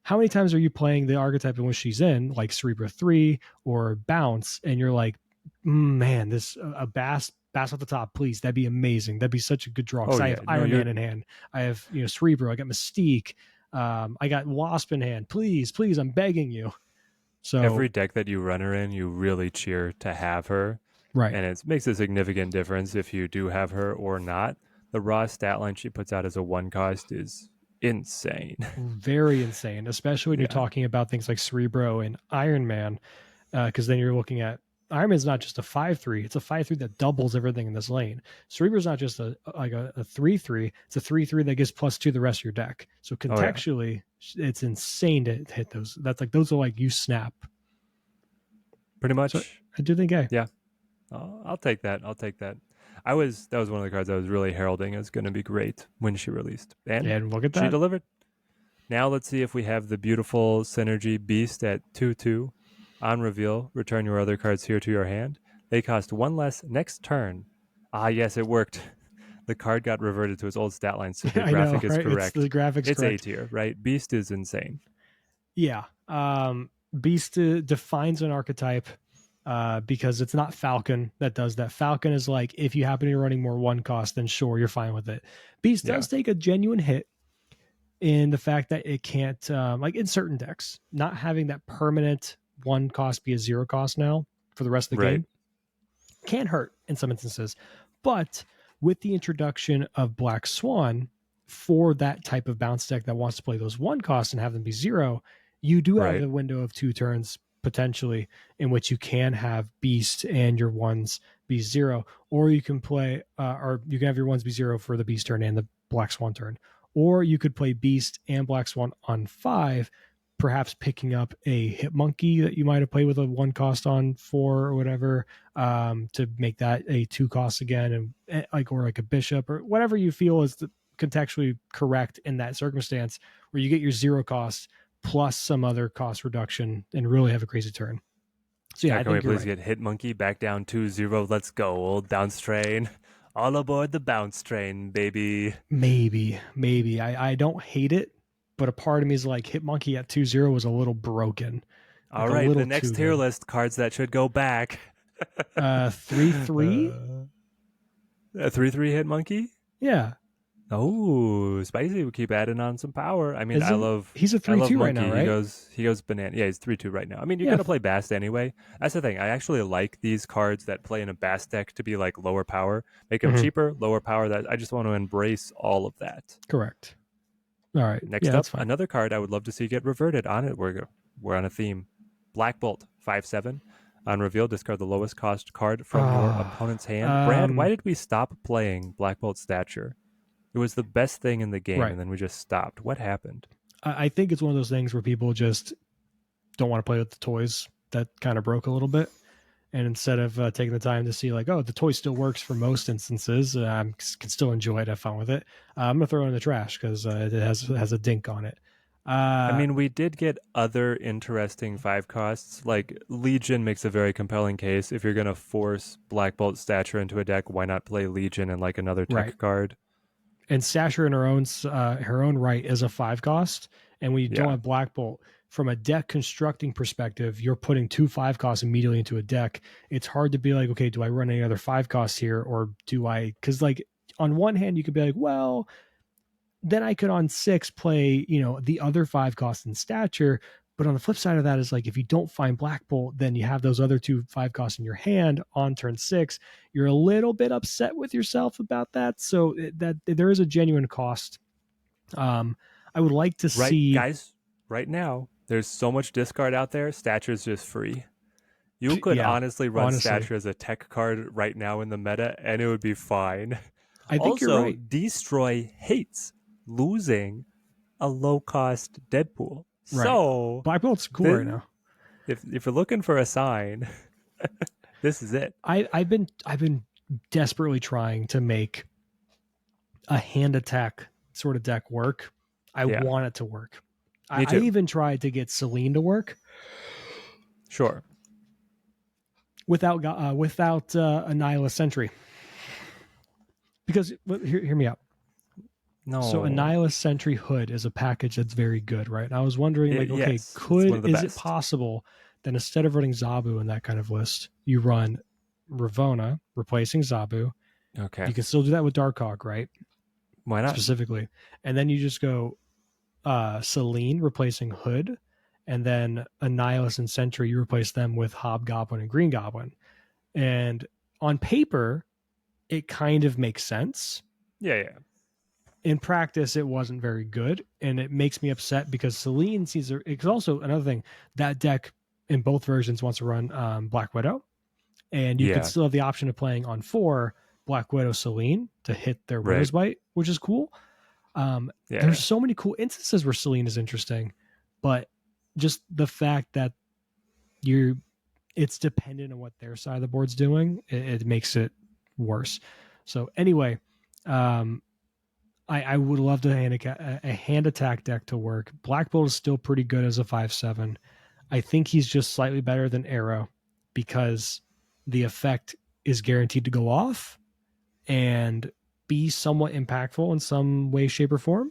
how many times are you playing the archetype in which she's in, like Cerebra 3 or Bounce, and you're like, man, this a Bass at the top, please. That'd be amazing. That'd be such a good draw Oh because I yeah. have No, Iron you're Man in hand. I have Cerebro. I got Mystique. I got Wasp in hand. Please, please, I'm begging you. So every deck that you run her in, you really cheer to have her. right, And it makes a significant difference if you do have her or not. The raw stat line she puts out as a 1 cost is insane. very insane, especially when you're Yeah. talking about things like Cerebro and Iron Man, because then you're looking at Iron Man's not just a 5/3; it's a 5/3 that doubles everything in this lane. Cerebro's not just a 3/3; it's a 3/3 that gives +2 the rest of your deck. So Oh yeah. contextually, it's insane to hit those. That's like those are like you snap. Pretty So much. I do think A. Yeah. I'll take that. I'll take that. That was one of the cards I was really heralding as going to be great when she released, and And look at she that. delivered. Now let's see if we have the beautiful synergy beast at 2/2. On reveal, return your other cards here to your hand. They cost 1 less next turn. Ah, yes, it worked. The card got reverted to its old stat line, so the I know, graphic is right? It's the correct. graphics It's A correct. tier, right? Beast is insane. Yeah. Beast defines an archetype because it's not Falcon that does that. Falcon is like, if you happen to be running more 1 cost, then sure, you're fine with it. Beast Yeah, does take a genuine hit in the fact that it can't, like in certain decks, not having that permanent 1 cost be a 0 cost now for the rest of the right, game can hurt in some instances. But with the introduction of Black Swan for that type of bounce deck that wants to play those 1 costs and have them be 0, you do have right, the window of 2 turns potentially in which you can have Beast and your ones be 0, or you can play, or you can have your ones be 0 for the Beast turn and the Black Swan turn, or you could play Beast and Black Swan on 5, perhaps picking up a Hit Monkey that you might have played with a 1 cost on 4 or whatever, to make that a 2 cost again, and like, or like a bishop or whatever you feel is contextually correct in that circumstance, where you get your 0 cost plus some other cost reduction and really have a crazy turn. So yeah, Yeah, I can we think you're please right. get Hit Monkey back down 2-0? Let's go, old bounce train. All aboard the bounce train, baby. Maybe I don't hate it, but a part of me is like, Hit Monkey at 2-0 was a little broken, All like a right, the little next too tier good. list cards that should go back. 3/3. A 3/3 Hit Monkey? Yeah, Oh, spicy. We keep adding on some power. I mean, isn't he's a I three love two right now, Monkey. right? He goes banana. Yeah, he's 3/2 right now. I mean, you're Yeah, gonna play Bast anyway. That's the thing. I actually like these cards that play in a Bast deck to be like lower power. Make them mhm, cheaper, lower power. That I just want to embrace all of that. correct. All right, yeah, Next that's up, fine. another card I would love to see get reverted on it. We're on a theme. Black Bolt, 5/7. On reveal, discard the lowest cost card from your Ah, opponent's hand. Brad, why did we stop playing Black Bolt Stature? It was the best thing in the game, right. and then we just stopped. What happened? I think it's one of those things where people just don't want to play with the toys that kind of broke a little bit. And instead of taking the time to see, like, oh, the toy still works for most instances, I can still enjoy it, have fun with it, I'm going to throw it in the trash because it has a dink on it. I Uh, mean, we did get other interesting 5 costs. Like, Legion makes a very compelling case. If you're going to force Black Bolt Stature into a deck, why not play Legion and like another right. tech card? And Sasher in her own right is a 5 cost. And when you don't Yeah, have Black Bolt, from a deck constructing perspective, you're putting 2 5 costs immediately into a deck. It's hard to be like, okay, do I run any other 5 costs here, or do I? Because like on one hand, you could be like, well, then I could on 6 play the other 5 costs in Stature. But on the flip side of that is like if you don't find Black Bolt, then you have those other 2 5 costs in your hand on turn 6. You're a little bit upset with yourself about that. So that there is a genuine cost. I would like to Right, see. guys, right now, there's so much discard out there. Stature's just free. You could Yeah, honestly run honestly, Stature as a tech card right now in the meta, and it would be fine. I think you're Also, right. Destroy hates losing a low cost Deadpool. Right. So, Black Bolt's cool right this, now. if you're looking for a sign, this is it. I've been desperately trying to make a hand attack sort of deck work. I Yeah, want it to work. me I too. even tried to get Celine to work Sure. without Annihilus Sentry. Because hear me out. So No. Annihilus Sentry Hood is a package that's very good, right? And I was wondering, like, okay, Yes, it's one of the is it best. possible that instead of running Zabu in that kind of list, you run Ravona replacing Zabu? Okay. You can still do that with Darkhawk, right? Why not? Specifically. And then you just go Celine replacing Hood, and then Annihilus and Sentry, you replace them with Hobgoblin and Green Goblin. And on paper, it kind of makes sense. Yeah. In practice, it wasn't very good, and it makes me upset because Celine sees it's also another thing. That deck in both versions wants to run Black Widow, and you could Yeah. still have the option of playing on 4 Black Widow Celine to hit their Right. Widow's Bite, which is cool. There's Yeah. so many cool instances where Celine is interesting, but just the fact that it's dependent on what their side of the board's doing, it makes it worse. So anyway, I would love to a hand attack deck to work. Black Bolt is still pretty good as a 5/7. I think he's just slightly better than Arrow because the effect is guaranteed to go off and be somewhat impactful in some way, shape, or form.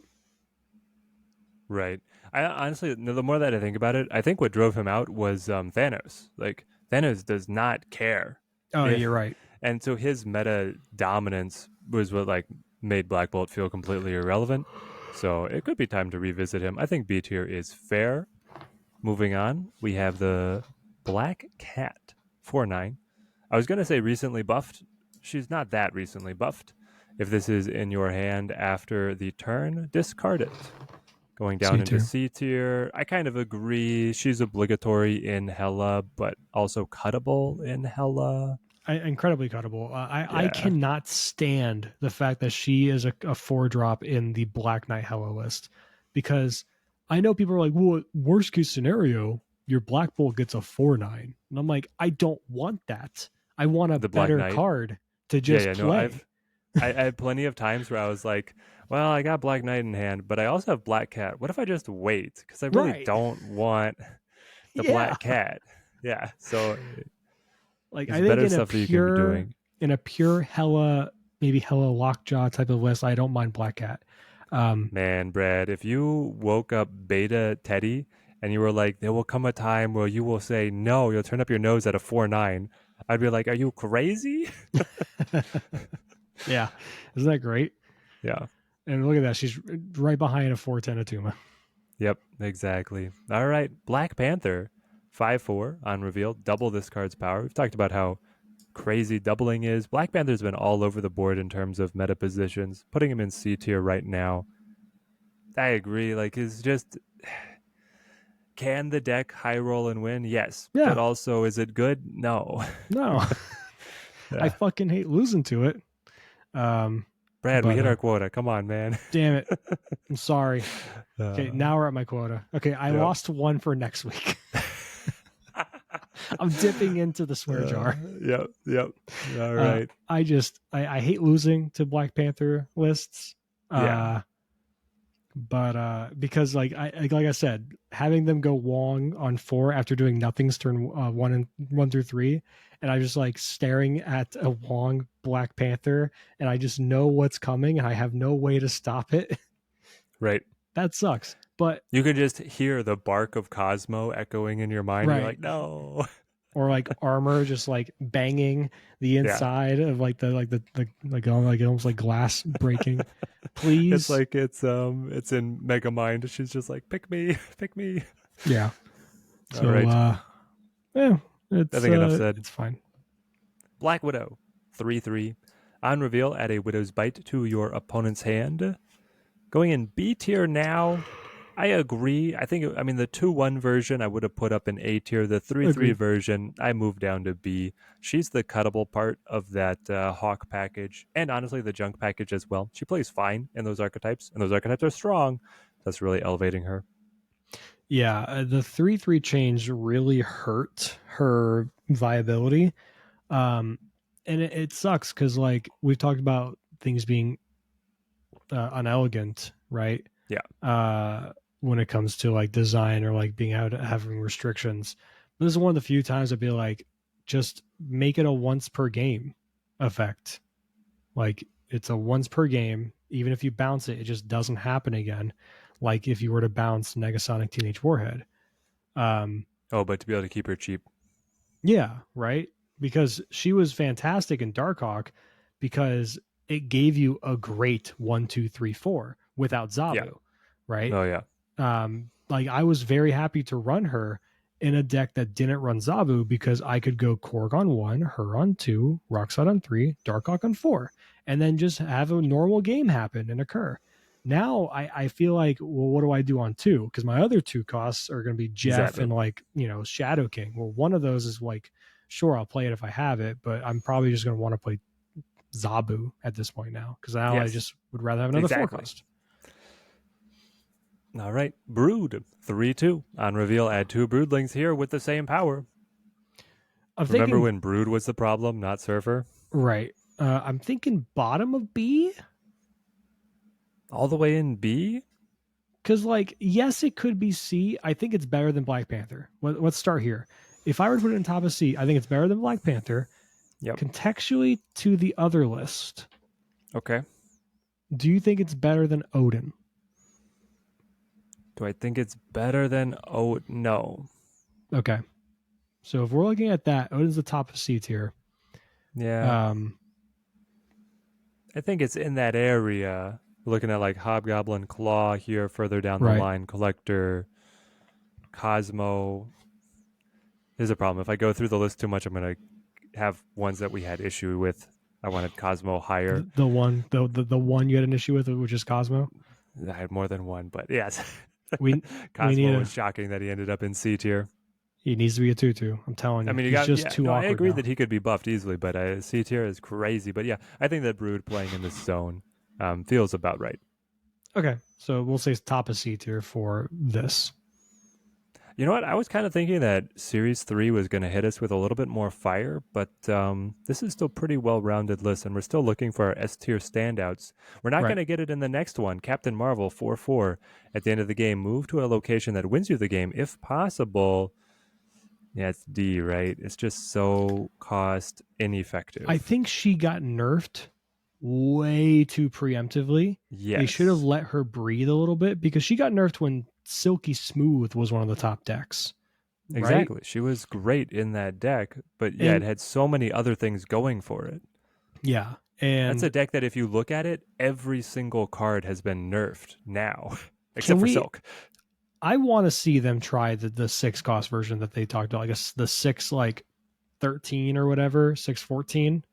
Right. I honestly, the more that I think about it, I think what drove him out was Thanos. Like Thanos does not care Oh, if, you're right. and so his meta dominance was what like made Black Bolt feel completely irrelevant. So it could be time to revisit him. I think B tier is fair. Moving on, we have the Black Cat 4/9. I was gonna say recently buffed. She's not that recently buffed. If this is in your hand after the turn, discard it. Going down C into tier. C tier, I kind of agree. She's obligatory in Hella, but also cuttable in Hella. Incredibly cuttable. I Yeah, cannot stand the fact that she is a 4 drop in the Black Knight Hello list because I know people are like, well, worst case scenario, your Black Bolt gets a 4/9. And I'm like, I don't want that. I want a the Black better Knight. card to Yeah, just yeah. No, play. I had plenty of times where I was like, well, I got Black Knight in hand, but I also have Black Cat. What if I just wait? Because I really Right. don't want the Yeah. Black Cat. Yeah, so Like there's I think better stuff that you can be doing. in a pure Hella, maybe Hella Lockjaw type of list, I don't mind Black Cat. Man, Brad, if you woke up Beta Teddy and you were like, there will come a time where you will say no, you'll turn up your nose at a 4/9, I'd be like, are you crazy? Yeah. Isn't that great? Yeah. And look at that. She's right behind a 4/10 Atuma. Yep, exactly. All right. Black Panther, 5/4 on reveal, double this card's power. We've talked about how crazy doubling is. Black Panther's been all over the board in terms of meta positions, putting him in C tier right now. I agree. Like, it's just, can the deck high roll and win? Yes. Yeah. But also, is it good? No. No. I Yeah. fucking hate losing to it. Brad, we But hit our quota. Come on, man. damn it. I'm sorry. Okay, Uh, now we're at my quota. Okay, I yep. lost 1 for next week. I'm dipping into the swear jar. Yep. All right. I hate losing to Black Panther lists. Yeah. But because like I said, having them go Wong on 4 after doing nothing's turn 1 through 3, and I just like staring at a Wong Black Panther, and I just know what's coming, and I have no way to stop it. Right. That sucks. But You can just hear the bark of Cosmo echoing in your mind. right. You're like, no. Or like armor just like banging the Yeah. inside of like almost like glass breaking. Please. It's like it's in Megamind. She's just like, pick me. Yeah. All So, right. yeah, I think enough said. it's fine. Black Widow, 3/3. On reveal, add a Widow's Bite to your opponent's hand. Going in B tier now. I agree. I mean, the 2-1 version I would have put up in A tier. The 3/3 Agreed. version, I moved down to B. She's the cuttable part of that Hawk package, and honestly, the Junk package as well. She plays fine in those archetypes, and those archetypes are strong. That's really elevating her. Yeah, the 3/3 change really hurt her viability. Um, and it sucks because like we've talked about things being unelegant, right? Yeah. When it comes to like design or like being out having restrictions. But this is one of the few times I'd be like, just make it a once per game effect. Like it's a once per game. Even if you bounce it, it just doesn't happen again. Like if you were to bounce Negasonic Teenage Warhead. Um, Oh, but to be able to keep her cheap. Yeah, right. Because she was fantastic in Darkhawk because it gave you a great 1, 2, 3, 4 without Yeah. Zabu, right? Oh, yeah. Like I was very happy to run her in a deck that didn't run Zabu because I could go Korg on 1, her on 2, Rockslide on 3, Darkhawk on 4, and then just have a normal game happen and occur. Now I feel like, well, what do I do on 2? Because my other 2 costs are going to be Jeff Zabu. and like, Shadow King. Well, one of those is like, sure, I'll play it if I have it, but I'm probably just going to want to play Zabu at this point now because now I Yes, just would rather have another 4 exactly. cost. All right. Brood, 3/2. On reveal, add 2 broodlings here with the same power. I'm Remember thinking, when Brood was the problem, not Surfer? right. I'm thinking bottom of B All the way in B? because, like, yes, it could be C. I think it's better than Black Panther. Let's start here. If I were to put it in top of C, I think it's better than Black Panther. Yep. Contextually to the other list, Okay. do you think it's better than Odin? Do I think it's better than Oh no. Okay. So if we're looking at that, Odin's the top of C tier. Yeah. Um, I think it's in that area. Looking at like Hobgoblin Claw here further down the right. line, Collector, Cosmo. Here's a problem. If I go through the list too much, I'm gonna have ones that we had issue with. I wanted Cosmo higher. The one you had an issue with, which is Cosmo. I had more than one, but yes. We we need Cosmo a was shocking that he ended up in C tier. he needs to be a tutu. I'm telling I you, mean, you he's got just yeah. too No, I awkward agree now. that he could be buffed easily, but C tier is crazy. But yeah, I think that Brood playing in this zone feels about right. Okay, so we'll say top of C tier for this. You know what? I was kind of thinking that Series 3 was going to hit us with a little bit more fire, but this is still pretty well-rounded list, and we're still looking for our S-tier standouts. We're not going Right. to get it in the next one. Captain Marvel, 4/4. At the end of the game, move to a location that wins you the game, if possible. Yeah, it's D, right? It's just so cost I ineffective. think she got nerfed way too preemptively. They should have Yes, let her breathe a little bit because she got nerfed when Silky Smooth was one of the top decks, right? exactly. She was great in that deck, but yeah, it And had so many other things going for it. yeah, That's a and deck that if you look at it, every single card has been nerfed now, can except for we? Silk. I want to see them try the 6 cost version that they talked about. I guess the 6 13 or whatever, 6 14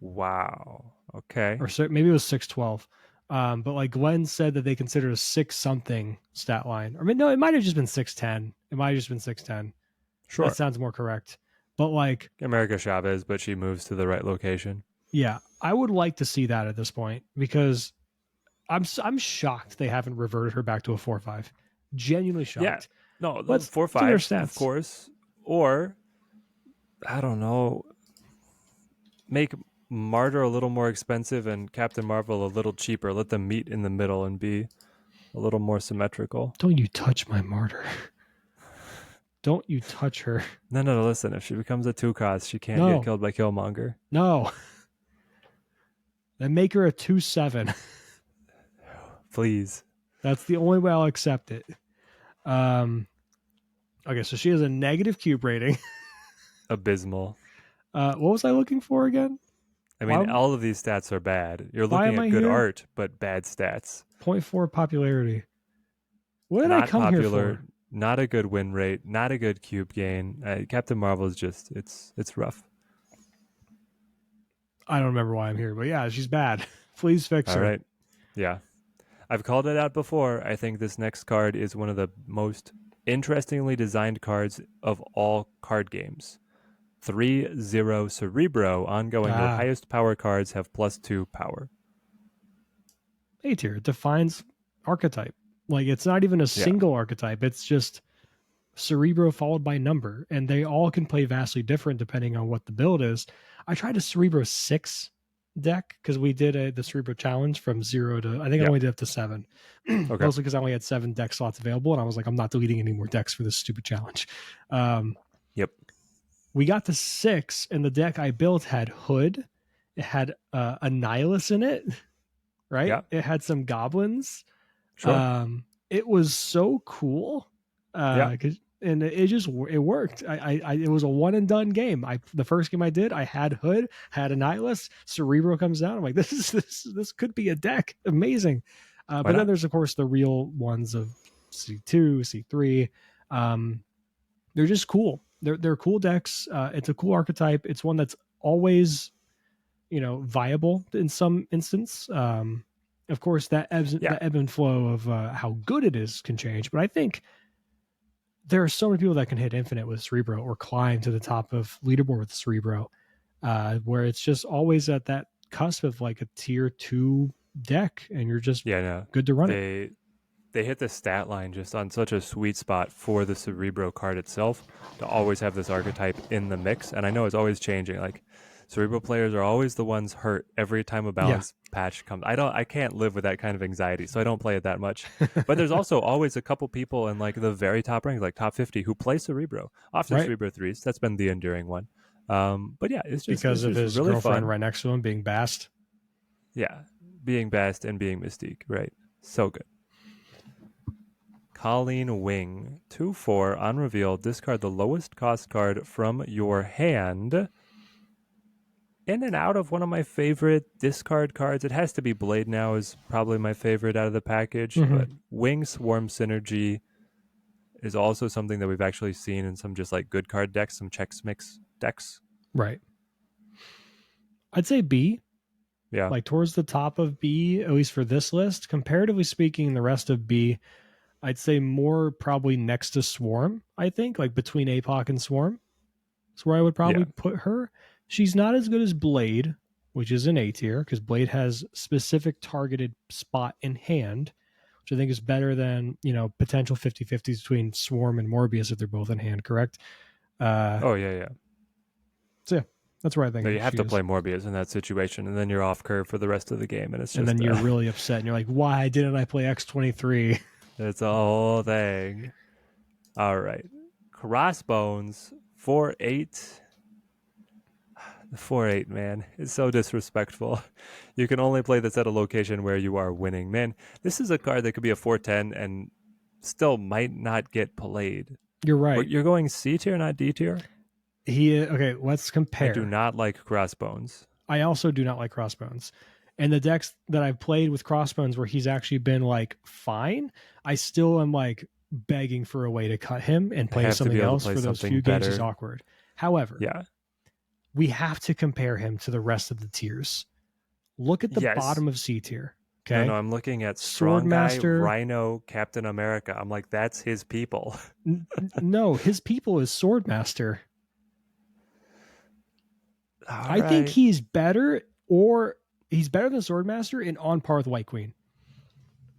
Wow. Okay. or maybe it was 6 12. But like Glenn said that they considered a 6 something stat line. Or I mean, no, it might have just been 6 10. It might have just been 6 10. That Sure. sounds more correct. But like, America Chavez, but she moves to the right location. yeah, I would like to see that at this point because I'm shocked they haven't reverted her back to a 4 5. Genuinely Yeah. shocked. No, But the four it's in their five, of stats. course. Or I don't know, make Martyr a little more expensive and Captain Marvel a little cheaper. Let them meet in the middle and be a little more symmetrical. Don't you touch my martyr. Don't you touch her. No, no, no. Listen, if she becomes a 2 cost, she can't get No, killed by Killmonger. no. Then make her a 2 7. Please. That's the only way I'll accept it. Um, okay, so she has a negative cube rating. Abysmal. What was I looking for again? I Why, mean, all of these stats are bad. You're why looking am at I good here? art, but bad stats. Point 0.4 popularity. What did I Not come here popular. for? Not a good win rate, not a good cube gain. Captain Marvel is just it's rough. I don't remember why I'm here, but yeah, she's bad. Please fix All her. right. Yeah. I've called it out before. I think this next card is one of the most interestingly designed cards of all card games. 3-0 Cerebro ongoing. Your Ah, highest power cards have +2 power. A tier. It defines archetype. Like it's not even a Yeah. single archetype. It's just Cerebro followed by number, and they all can play vastly different depending on what the build is. I tried a Cerebro 6 deck because we did the Cerebro challenge from 0 to, I think I Yeah. only did up to 7. Okay. Mostly because I only had 7 deck slots available, and I was like, I'm not deleting any more decks for this stupid challenge. Yep. We got to 6, and the deck I built had Hood. It had a Nihilus in it, right? Yeah. It had some goblins. Sure. It was so cool. Yeah. And it just it worked. It was a one and done game. The first game I did, I had Hood, had a Nihilus, Cerebro comes down. I'm like, this could be a deck, amazing. Why But then not? there's of course the real ones of C2, C3. They're just cool. They're cool decks. It's a cool archetype. It's one that's always viable in some instance. Of course, Yeah. the ebb and flow of how good it is can change, but I think there are so many people that can hit infinite with Cerebro or climb to the top of leaderboard with Cerebro, where it's just always at that cusp of like a tier 2 deck, and you're just Yeah, no. good to run it. They hit the stat line just on such a sweet spot for the Cerebro card itself to always have this archetype in the mix. And I know it's always changing. Like Cerebro players are always the ones hurt every time a Yeah. balance patch comes. I can't live with that kind of anxiety, so I don't play it that much. But there's also always a couple people in like the very top ranks, like top 50, who play Cerebro. Often Right. Cerebro threes. That's been the enduring one. But yeah, it's Because of just his really girlfriend fun. right next to him being Bast. Yeah, being Bast and being Mystique, right? So good. Colleen Wing. 2/4 on reveal. Discard the lowest cost card from your hand. In and out of one of my favorite discard cards. It has to be Blade now, is probably my favorite out of the package. Mm-hmm. But Wing Swarm Synergy is also something that we've actually seen in some just like good card decks, some Chex Mix decks. Right. I'd say B. Yeah. Like towards the top of B, at least for this list. Comparatively speaking, the rest of B, I'd say more probably next to Swarm, I think, like between APOC and Swarm. That's where I would probably Yeah. put her. She's not as good as Blade, which is an A tier, because Blade has specific targeted spot in hand, which I think is better than, potential 50-50s between Swarm and Morbius if they're both in hand, correct? Oh, yeah. So yeah, that's where I No, think you have she to is. play Morbius in that situation, and then you're off curve for the rest of the game, and it's just And then you're really upset, and you're like, why didn't I play X23? it's a whole thing. All right. Crossbones 4/8. The 4/8, man. It's so disrespectful. You can only play this at a location where you are winning. Man, this is a card that could be a 4/10 and still might not get played. You're right. You're going C tier, not D tier? Okay, let's I compare. do not like Crossbones. I also do not like Crossbones. And the decks that I've played with Crossbones where he's actually been like fine, I still am like begging for a way to cut him and I play have to be something able to else play for those something few games he's better. awkward. However, Yeah. we have to compare him to the rest of the tiers. Look at the Yes. bottom of C tier. Okay. No, I'm looking at Strong Guy, Swordmaster. Rhino, Captain America. I'm like, that's his people. No, his people is Swordmaster. I think right. he's better, or he's better than Swordmaster and on par with White Queen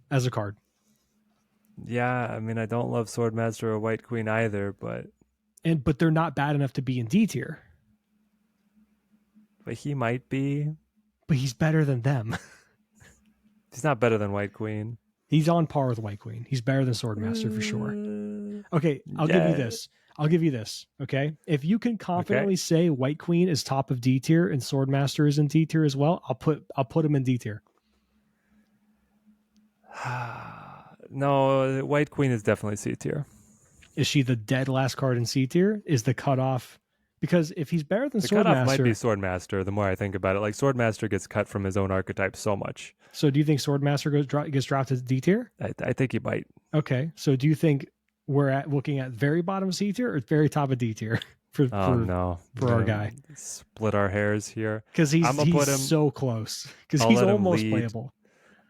as a card. Yeah, I mean, I don't love Swordmaster or White Queen either, but But they're not bad enough to be in D tier. he might be. But he's better than them. He's not better than White Queen. He's on par with White Queen. He's better than Swordmaster for sure. Okay, I'll give you this. Okay, if you can confidently say White Queen is top of D tier and Swordmaster is in D tier as well, I'll put him in D tier. No, White Queen is definitely C tier. Is she the dead last card in C tier? Is the cutoff? Because if he's better than The Swordmaster, cutoff might be Swordmaster. The more I think about it, like Swordmaster gets cut from his own archetype so much. So do you think Swordmaster gets dropped to D tier? I think he might. Okay, so do you think we're at looking at very bottom C tier or very top of D tier for Oh no, for our guy, split our hairs here. because I'm gonna he's put him. so close, because I'll he's let him almost lead. playable.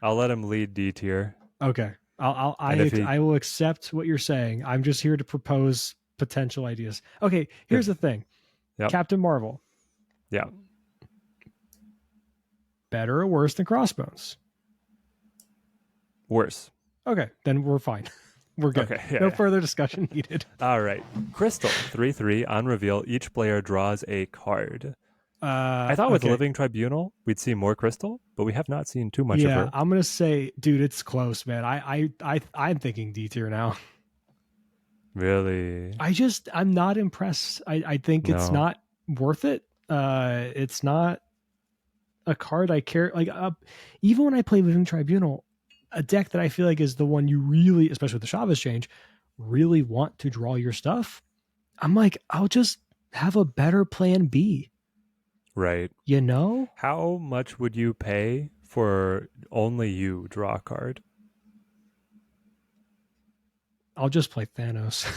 I'll let him lead D tier. Okay, And if he, I will accept what you're saying. I'm just here to propose potential ideas. Okay, here's if the thing. yep, Captain Marvel, yeah, better or worse than Crossbones? worse. Okay, then we're fine. We're good. Okay, yeah, No yeah. further discussion needed. All right. Crystal 3/3 on reveal. Each player draws a card. I thought with Okay. Living Tribunal we'd see more Crystal, but we have not seen too much of Yeah, her. I'm gonna say, dude, it's close, man. I'm thinking D tier now. Really? I'm not impressed. I think it's No. not worth it. It's not a card I care. Like, even when I play Living Tribunal, a deck that I feel like is the one you really, especially with the Chavez change, really want to draw your stuff. I'm like, I'll just have a better plan B. Right. You know? How much would you pay for only you draw a card? I'll just play Thanos.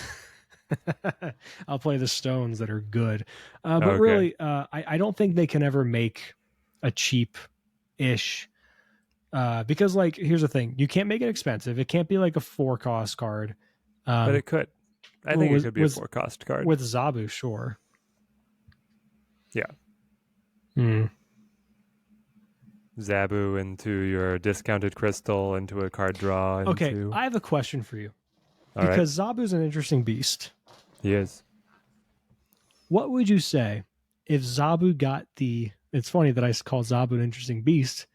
I'll play the stones that are good. But Okay. really, I don't think they can ever make a cheap ish. Because, like, here's the thing: you can't make it expensive. It can't be like a 4 cost card. But it could. I Well, think it could be a 4 cost card. with Zabu, sure. Yeah. Hmm. Zabu into your discounted crystal, into a card draw. Okay, Into... I have a question for you, All right. because Zabu's an interesting beast. He is. What would you say if Zabu got the? It's funny that I call Zabu an interesting beast.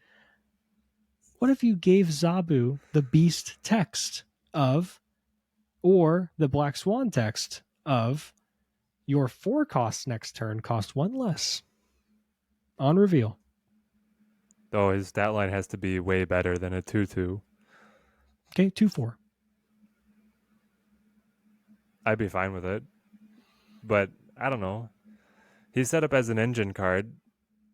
What if you gave Zabu the beast text of, or the Black Swan text of, your 4 costs next turn cost 1 less on reveal? Oh, his stat line has to be way better than a 2/2. Okay, 2/4. I'd be fine with it. But I don't know. He's set up as an engine card.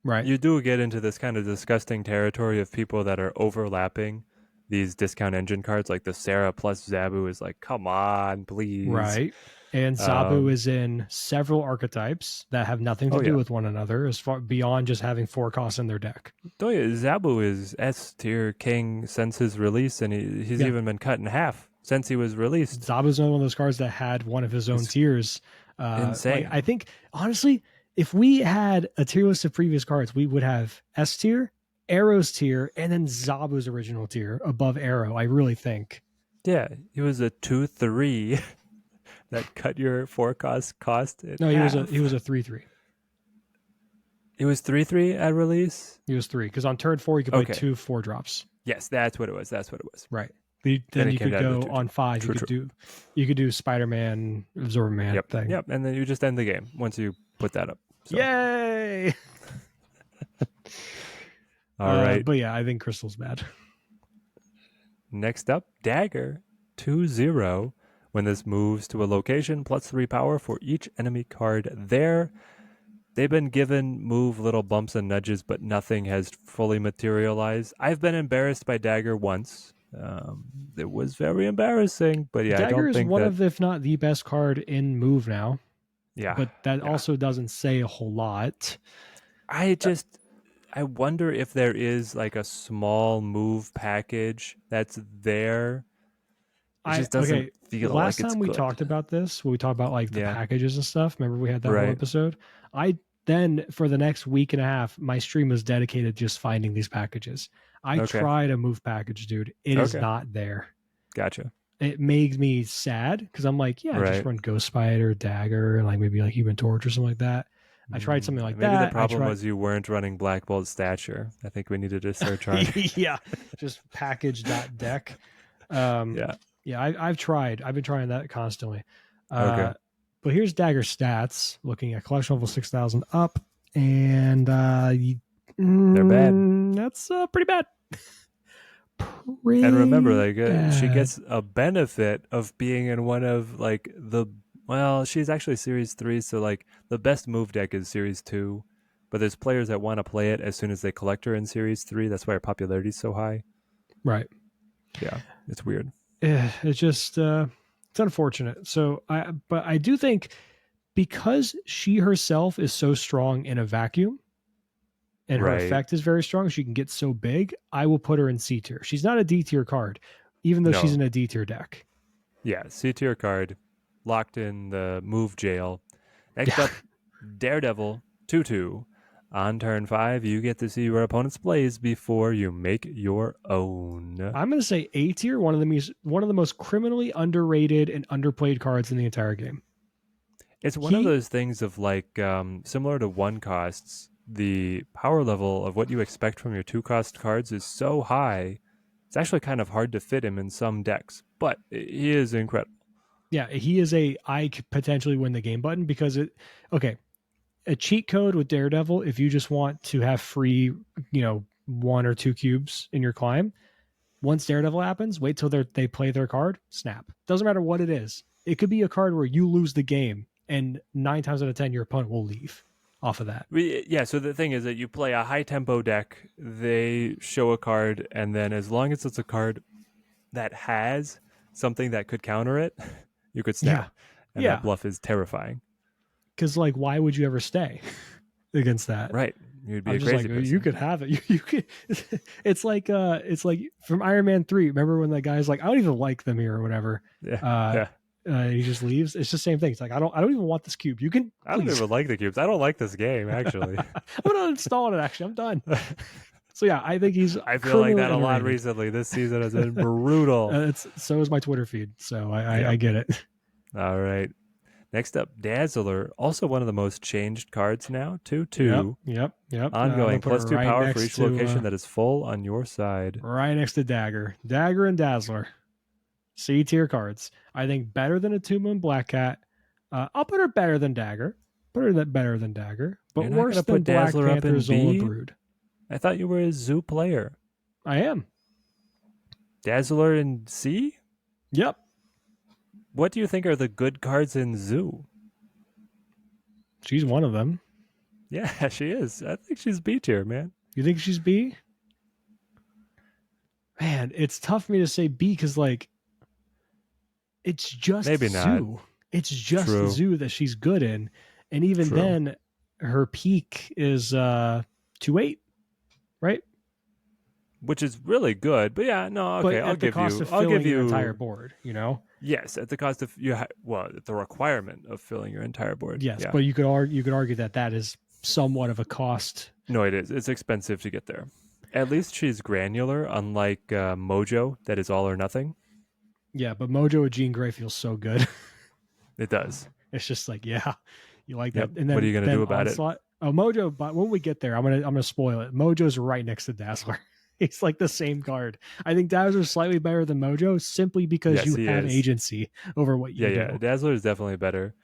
Right. You do get into this kind of disgusting territory of people that are overlapping these discount engine cards. Like the Sarah plus Zabu is like, come on, please. Right. And Zabu is in several archetypes that have nothing to do with one another, as far beyond just having 4 costs in their deck. Oh yeah, Zabu is S tier king since his release, and he's even been cut in half since he was released. Zabu's one of those cards that had one of his own tiers. Insane. Like, I think, honestly, if we had a tier list of previous cards, we would have S tier, Arrow's tier, and then Zabu's original tier above Arrow, I really think. Yeah, he was a 2/3 that cut your 4 cost in No, he half. was a 3/3. He was 3/3 at release? He was 3, because on turn 4 you could play 2 4-drops. Yes, that's what it was. Right. Then you could go on 5. True. You could do Spider-Man, Absorber Man thing. Yep, and then you just end the game once you put that up. So. Yay! All right. But yeah, I think Crystal's bad. Next up, Dagger 2/0. When this moves to a location, +3 power for each enemy card there. They've been given move little bumps and nudges, but nothing has fully materialized. I've been embarrassed by Dagger once. It was very embarrassing, but yeah, Dagger I don't think is one that... of, if not the best card in move now. Yeah. But that also doesn't say a whole lot. I wonder if there is like a small move package that's there. It just doesn't feel like it's good. Last time we talked about this, when we talked about like the packages and stuff, remember we had that whole episode? Then for the next week and a half, my stream was dedicated just finding these packages. I tried a move package, dude. It is not there. Gotcha. It makes me sad because I'm like, just run Ghost Spider, Dagger, and like maybe like Human Torch or something like that. I tried something like that. Maybe the problem was you weren't running Black Bolt Stature. I think we needed to search on. Yeah, just package.deck. I've tried. I've been trying that constantly. But here's Dagger stats. Looking at collection level 6,000 up, and they're bad. That's pretty bad. And remember, like she gets a benefit of being in one of like she's actually Series 3, so like the best move deck is Series 2. But there's players that want to play it as soon as they collect her in Series 3. That's why her popularity is so high. Right. Yeah, it's weird. It's just It's unfortunate. But I do think because she herself is so strong in a vacuum and her Right. effect is very strong, she can get so big. I will put her in C tier. She's not a D tier card, even though she's No. in a D tier deck. Yeah. C tier card, locked in the move jail. Next Yeah, up, Daredevil 2/2. On turn 5, you get to see your opponent's plays before you make your own. I'm gonna say A tier. One of the most criminally underrated and underplayed cards in the entire game. It's one of He, those things of like similar to one costs. The power level of what you expect from your 2 cost cards is so high. It's actually kind of hard to fit him in some decks, but he is incredible. yeah, he is a I could potentially win the game button because it. Okay, a cheat code with Daredevil. If you just want to have free, 1 or 2 cubes in your climb, once Daredevil happens, wait till they play their card, snap. Doesn't matter what it is. It could be a card where you lose the game, and 9 times out of 10, your opponent will leave off of that. Yeah, so the thing is that you play a high tempo deck, they show a card, and then as long as it's a card that has something that could counter it, you could Yeah, snap. And that yeah. bluff is terrifying. Because like, why would you ever stay against that? Right. You'd be I'm a just like, crazy you person. could have it. You could. It's like from Iron Man 3. Remember when that guy's like, I don't even like them here or whatever. Yeah. Uh, Yeah. he just leaves. It's the same thing. It's like I don't even want this cube. You can I don't please. even like the cubes. I don't like this game, actually. I'm gonna install it. Actually, I'm done. So yeah, I think he's I feel like criminally that a lot underrated. recently. This season has been brutal. It's so is my Twitter feed. So I Yep. get it. All right. Next up, Dazzler, also one of the most changed cards now. 2 Yep, 2. yep, yep. I'm gonna Ongoing. put it +2 right power for next each to location that is full on your side. right next to Dagger and Dazzler. C tier cards. I think better than a Two Moon Black Cat. I'll put her better than Dagger. Put her better than Dagger, but You're not going worse to than put Black Dazzler up Panther in Zola B? Brood. I thought you were a Zoo player. I am. Dazzler in C? Yep. What do you think are the good cards in Zoo? She's one of them. Yeah, she is. I think she's B tier, man. You think she's B? Man, it's tough for me to say B because like it's just Maybe not. Zoo. It's just True. Zoo that she's good in. And even True. then, her peak is 2/8, right? Which is really good. But yeah, no, okay, But I'll at the give cost you. of I'll filling give your you. entire board, Yes, at the cost of at the requirement of filling your entire board. Yes, Yeah. but you could argue that is somewhat of a cost. No, it is. It's expensive to get there. At least she's granular, unlike Mojo, that is all or nothing. Yeah, but Mojo with Jean Grey feels so good. It does. It's just like, yeah, you like Yep. that. And then What are you gonna do about it? Onslaught. Oh, Mojo. But when we get there, I'm gonna spoil it. Mojo's right next to Dazzler. It's like the same card. I think Dazzler's slightly better than Mojo simply because Yes, you he have is. agency over what you Yeah. do. Dazzler is definitely better.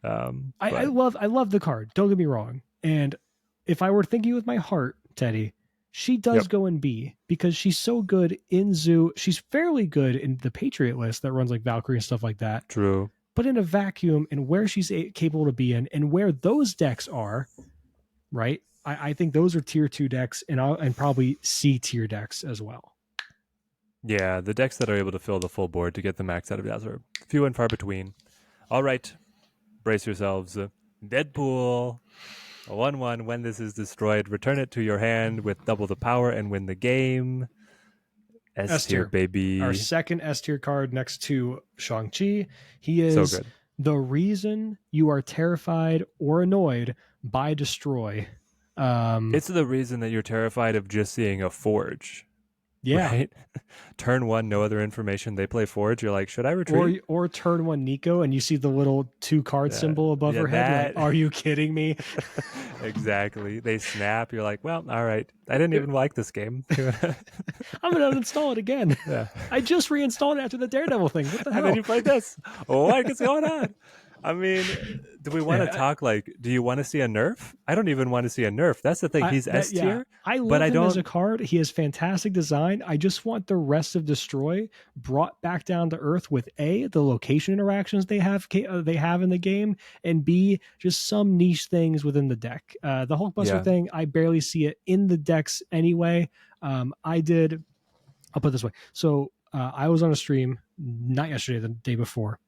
I love the card. Don't get me wrong. And if I were thinking with my heart, Teddy, she does Yep. go in B because she's so good in Zoo. She's fairly good in the Patriot list that runs like Valkyrie and stuff like that. True. But in a vacuum and where she's capable to be in and where those decks are, right? I think those are tier 2 decks and probably C tier decks as well. Yeah, the decks that are able to fill the full board to get the max out of Dazzler, few and far between. All right, brace yourselves. Deadpool. A 1/1. When this is destroyed, return it to your hand with double the power and win the game. S tier, baby. Our second S tier card next to Shang-Chi. He is So good. the reason you are terrified or annoyed by Destroy. It's the reason that you're terrified of just seeing a Forge. Yeah. Right? Turn 1, no other information. They play Forge. You're like, should I retreat? Or turn 1 Nico and you see the little 2 card symbol above her head. Like, are you kidding me? Exactly. They snap. You're like, well, all right. I didn't even like this game. I'm going to uninstall it again. Yeah. I just reinstalled it after the Daredevil thing. What the hell? And then you play this. What is going on? I mean, do we want to talk like, do you want to see a nerf? I don't even want to see a nerf. That's the thing. He's S tier. Yeah. I love but him as a card. He has fantastic design. I just want the rest of Destroy brought back down to earth with A, the location interactions they have in the game, and B, just some niche things within the deck. The Hulkbuster thing, I barely see it in the decks anyway. I'll put it this way. So I was on a stream, not yesterday, the day before.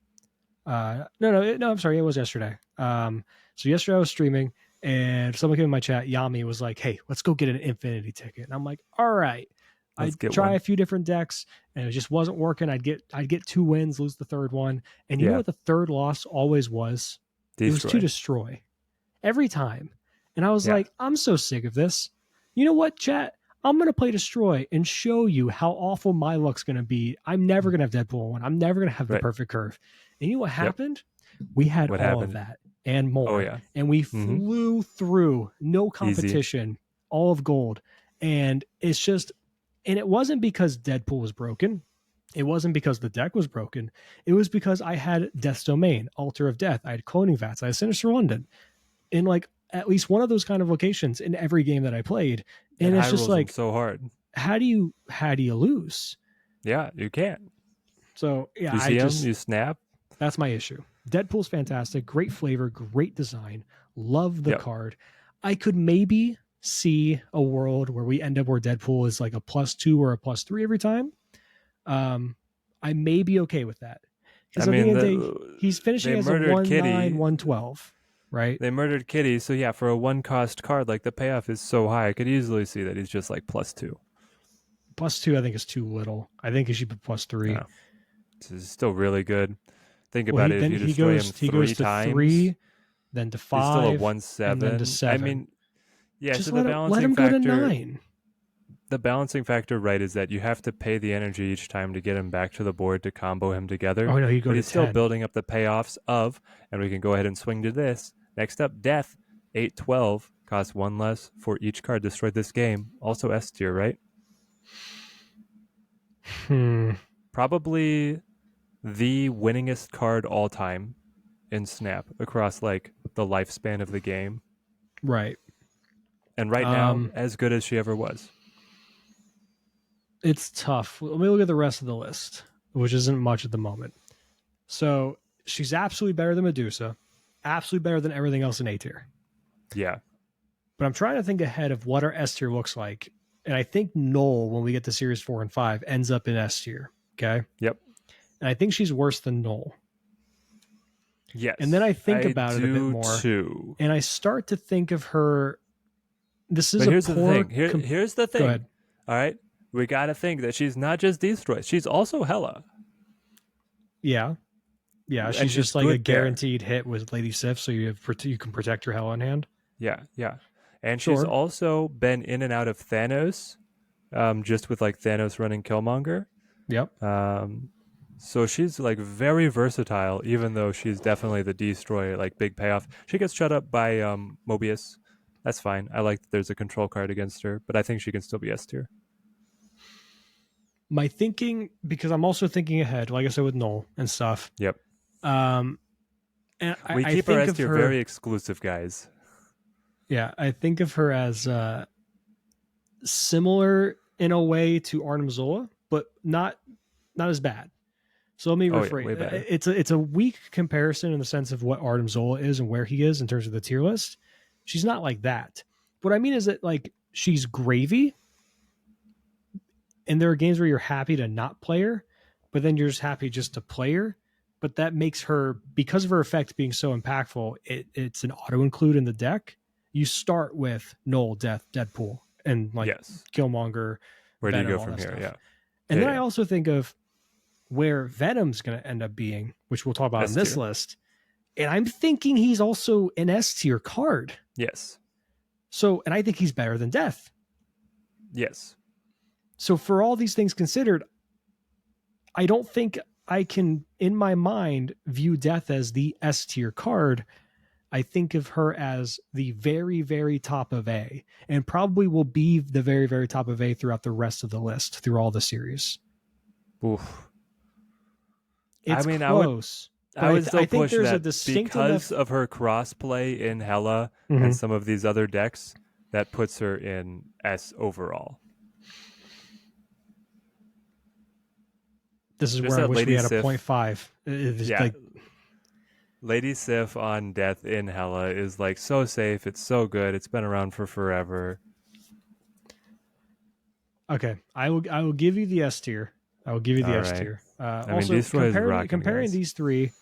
No, I'm sorry, it was yesterday. So yesterday I was streaming, and someone came in my chat. Yami was like, "Hey, let's go get an infinity ticket." And I'm like, "All right." Let's I'd get try one. a few different decks, and it just wasn't working. I'd get 2 wins, lose the third one, and you know Yeah, what the third loss always was? It was to destroy. destroy every time. And I was Yeah, like, I'm so sick of this. You know what, chat? I'm going to play Destroy and show you how awful my luck's going to be. I'm never going to have Deadpool 1. I'm never going to have the right. perfect curve. And you know what Yep. happened? We had What all of happened? that and Oh more. yeah. And we Mm-hmm. flew through, no Easy. competition, all of gold. And it's just, and it wasn't because Deadpool was broken. It wasn't because the deck was broken. It was because I had Death's Domain, Altar of Death. I had Cloning Vats. I had Sinister London in like at least one of those kind of locations in every game that I played. It And it's high just rolls them like, so hard. how do you lose? Yeah, you can't. So yeah, You see them, you snap. that's my issue. Deadpool's fantastic, great flavor, great design, love the Yep. card. I could maybe see a world where we end up where Deadpool is like a +2 or a +3 every time. Um, I may be okay with that I because at the mean, end of the day, he's finishing they as a murdered 1/9, Kitty. 1/12, right? They murdered Kitty. So yeah, for a one cost card, like the payoff is so high, I could easily see that he's just like +2. +2, I think, is too little. I think it should be +3. Yeah, this is still really good. Think Well, about he it. If then you destroy him he goes three to times, 3, then to he's still a 5, one and then to seven. I 7. mean, yeah. So Just let balancing him go to factor, 9. right, is that you have to pay the energy each time to get him back to the board to combo him together. Oh no, he go But to he's still 10. building up the payoffs of, and we can go ahead and swing to this. Next up, Death, 8/12, costs one less for each card destroyed this game. Also S tier, right? Hmm. Probably the winningest card all time in Snap across like the lifespan of the game. Right. And right now, Um. as good as she ever was. It's tough. Let me look at the rest of the list, which isn't much at the moment. So she's absolutely better than Medusa, absolutely better than everything else in A tier. Yeah. But I'm trying to think ahead of what our S tier looks like. And I think Null, when we get to series 4 and 5, ends up in S tier. Okay. Yep. And I think she's worse than Null. And then Yes. I think I about it a bit do more, too. and I start to think of her. This is But a here's the poor. thing. Here's the Go thing. ahead. All right. We got to think that she's not just destroyed. She's also Hella. Yeah, yeah. And She's she's just like a good there. guaranteed hit with Lady Sif, so you can protect your hell in hand. Yeah. Yeah. And she's Sure. also been in and out of Thanos, just with like Thanos running Killmonger. Yep. Um, so she's like very versatile, even though she's definitely the destroyer, like big payoff. She gets shut up by Mobius. That's fine. I like that there's a control card against her, but I think she can still be S tier. My thinking, because I'm also thinking ahead, like I said with Null and stuff. Yep. Um, and We I keep our think S of tier her. very exclusive, guys. Yeah, I think of her as similar in a way to Arnim Zola, but not as bad. So let me Oh yeah, rephrase. way better. It's a weak comparison in the sense of what Artem Zola is and where he is in terms of the tier list. She's not like that. What I mean is that like she's gravy, and there are games where you're happy to not play her, but then you're just happy just to play her. But that makes her, because of her effect being so impactful, it's an auto include in the deck. You start with Null, Death, Deadpool, and like Yes. Killmonger, Where do you Venom, go all from that here? stuff. Yeah. And Yeah, then I yeah. also think of where Venom's going to end up being, which we'll talk about in S this tier. list. And I'm thinking he's also an S tier card. Yes. So, and I think he's better than Death. Yes. So, for all these things considered, I don't think I can, in my mind, view Death as the S tier card. I think of her as the very, very top of A, and probably will be the very, very top of A throughout the rest of the list through all the series. Oof. I It's mean, close, but I would I still think push there's a that distinct because enough. of her crossplay in Hela and Mhm. some of these other decks, that puts her in S overall. This is Just where I that wish we Lady had a Sif, point five. It's yeah, like, Lady Sif on Death in Hela is like so safe. It's so good. It's been around for forever. okay, I will give you the S tier. I will give you the All S right. tier. I mean, Also Destroy is rocking, comparing guys. these three,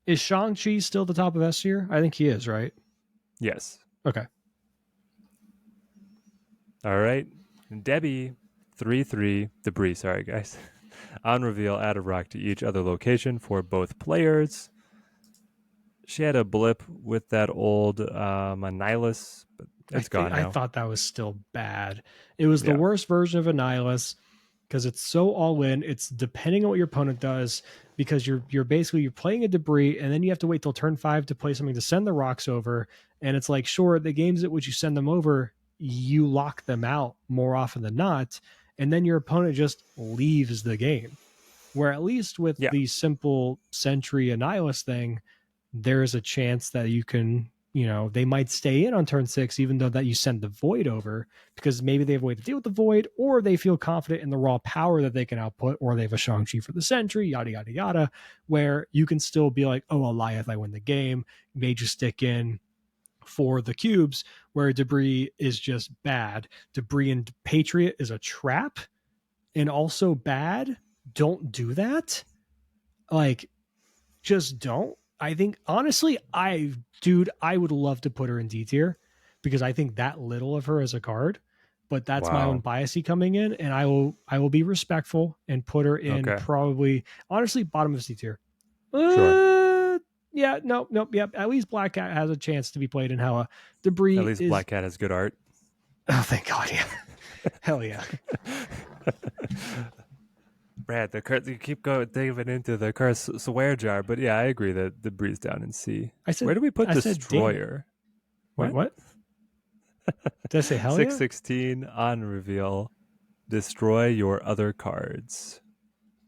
Is Shang-Chi still the top of S tier? I think he is, right? Yes. Okay. All right. Debbie, 3-3. Debris, sorry, guys. On reveal, add a rock to each other location for both players. She had a blip with that old Annihilus, but it's gone I now. thought that was still bad. It was the Yeah. worst version of Annihilus because it's so all in. It's depending on what your opponent does, because you're basically you're playing a debris and then you have to wait till turn 5 to play something to send the rocks over. And it's like, sure, the games at which you send them over, you lock them out more often than not, and then your opponent just leaves the game. Where at least with Yeah. the simple Sentry Annihilus thing, there's a chance that you can, they might stay in on turn 6, even though that you send the void over, because maybe they have a way to deal with the void, or they feel confident in the raw power that they can output, or they have a Shang-Chi for the Sentry, yada, yada, yada, where you can still be like, oh, Alioth, I win the game. Mage stick in for the cubes, where Debris is just bad. Debris and Patriot is a trap and also bad. Don't do that. Like, just don't. I think honestly, I would love to put her in D tier because I think that little of her as a card, but that's my own Wow. biasy coming in, and I will be respectful and put her in Okay. probably honestly bottom of C tier. Sure. Yeah, nope, yep. At least Black Cat has a chance to be played in Hella. At Debris least is, Black Cat has good art. oh thank God, yeah. Hell yeah. Brad, you keep going diving into the curse swear jar, but yeah, I agree that the breeze down in C. I Where said do we put I said damn it. Destroyer? Wait, What? what? Did I say hell yeah? 616 on reveal. Destroy your other cards.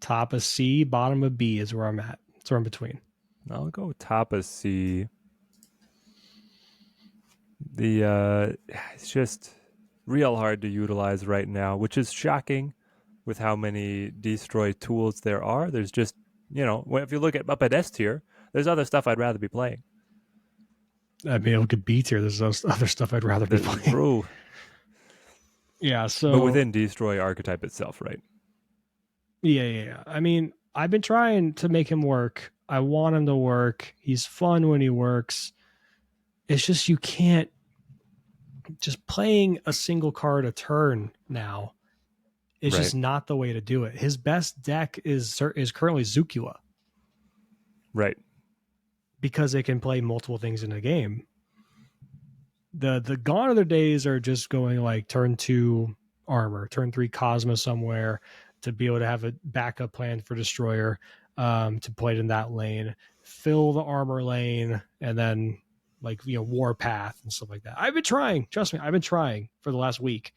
Top of C, bottom of B is where I'm at. It's where I'm between. I'll go top of C. It's just real hard to utilize right now, which is shocking with how many destroy tools there are. There's just, if you look up at S tier, there's other stuff I'd rather be playing. I mean, look at B tier. There's other stuff I'd rather be playing. True. Yeah, But so within destroy archetype itself, right? yeah. I mean, I've been trying to make him work. I want him to work. He's fun when he works. It's just you can't just playing a single card a turn now. It's Right. just not the way to do it. His best deck is currently Zukula Right. because it can play multiple things in a game. The gone other days are just going like turn 2 armor, turn 3 Cosmo somewhere to be able to have a backup plan for Destroyer, to play it in that lane, fill the armor lane, and then Warpath and stuff like that. I've been trying, trust me, I've been trying for the last week.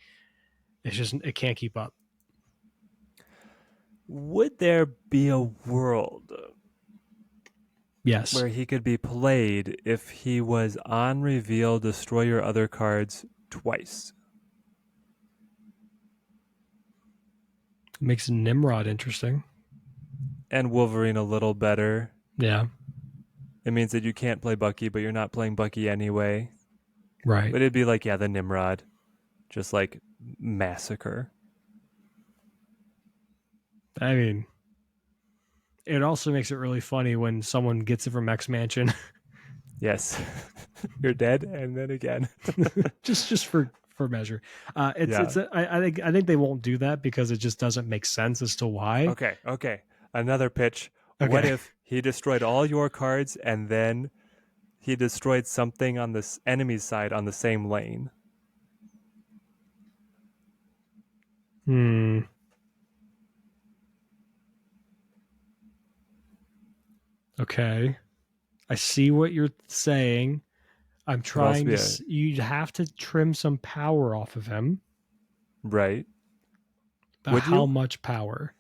It's just it can't keep up. Would there be a world Yes, where he could be played if he was on reveal, destroy your other cards twice? makes Nimrod interesting. And Wolverine a little better. Yeah, It means that you can't play Bucky, but you're not playing Bucky anyway. right. But it'd be like, the Nimrod. Just like massacre. I mean, it also makes it really funny when someone gets it from X Mansion. Yes. You're dead, and then again. just for measure. It's Yeah. I think they won't do that because it just doesn't make sense as to why. Okay. Another pitch. Okay. What if he destroyed all your cards and then he destroyed something on this enemy's side on the same lane? Okay. I see what you're saying. I'm Could also trying be to. You'd have to trim some power off of him. right. But Would how you? much power?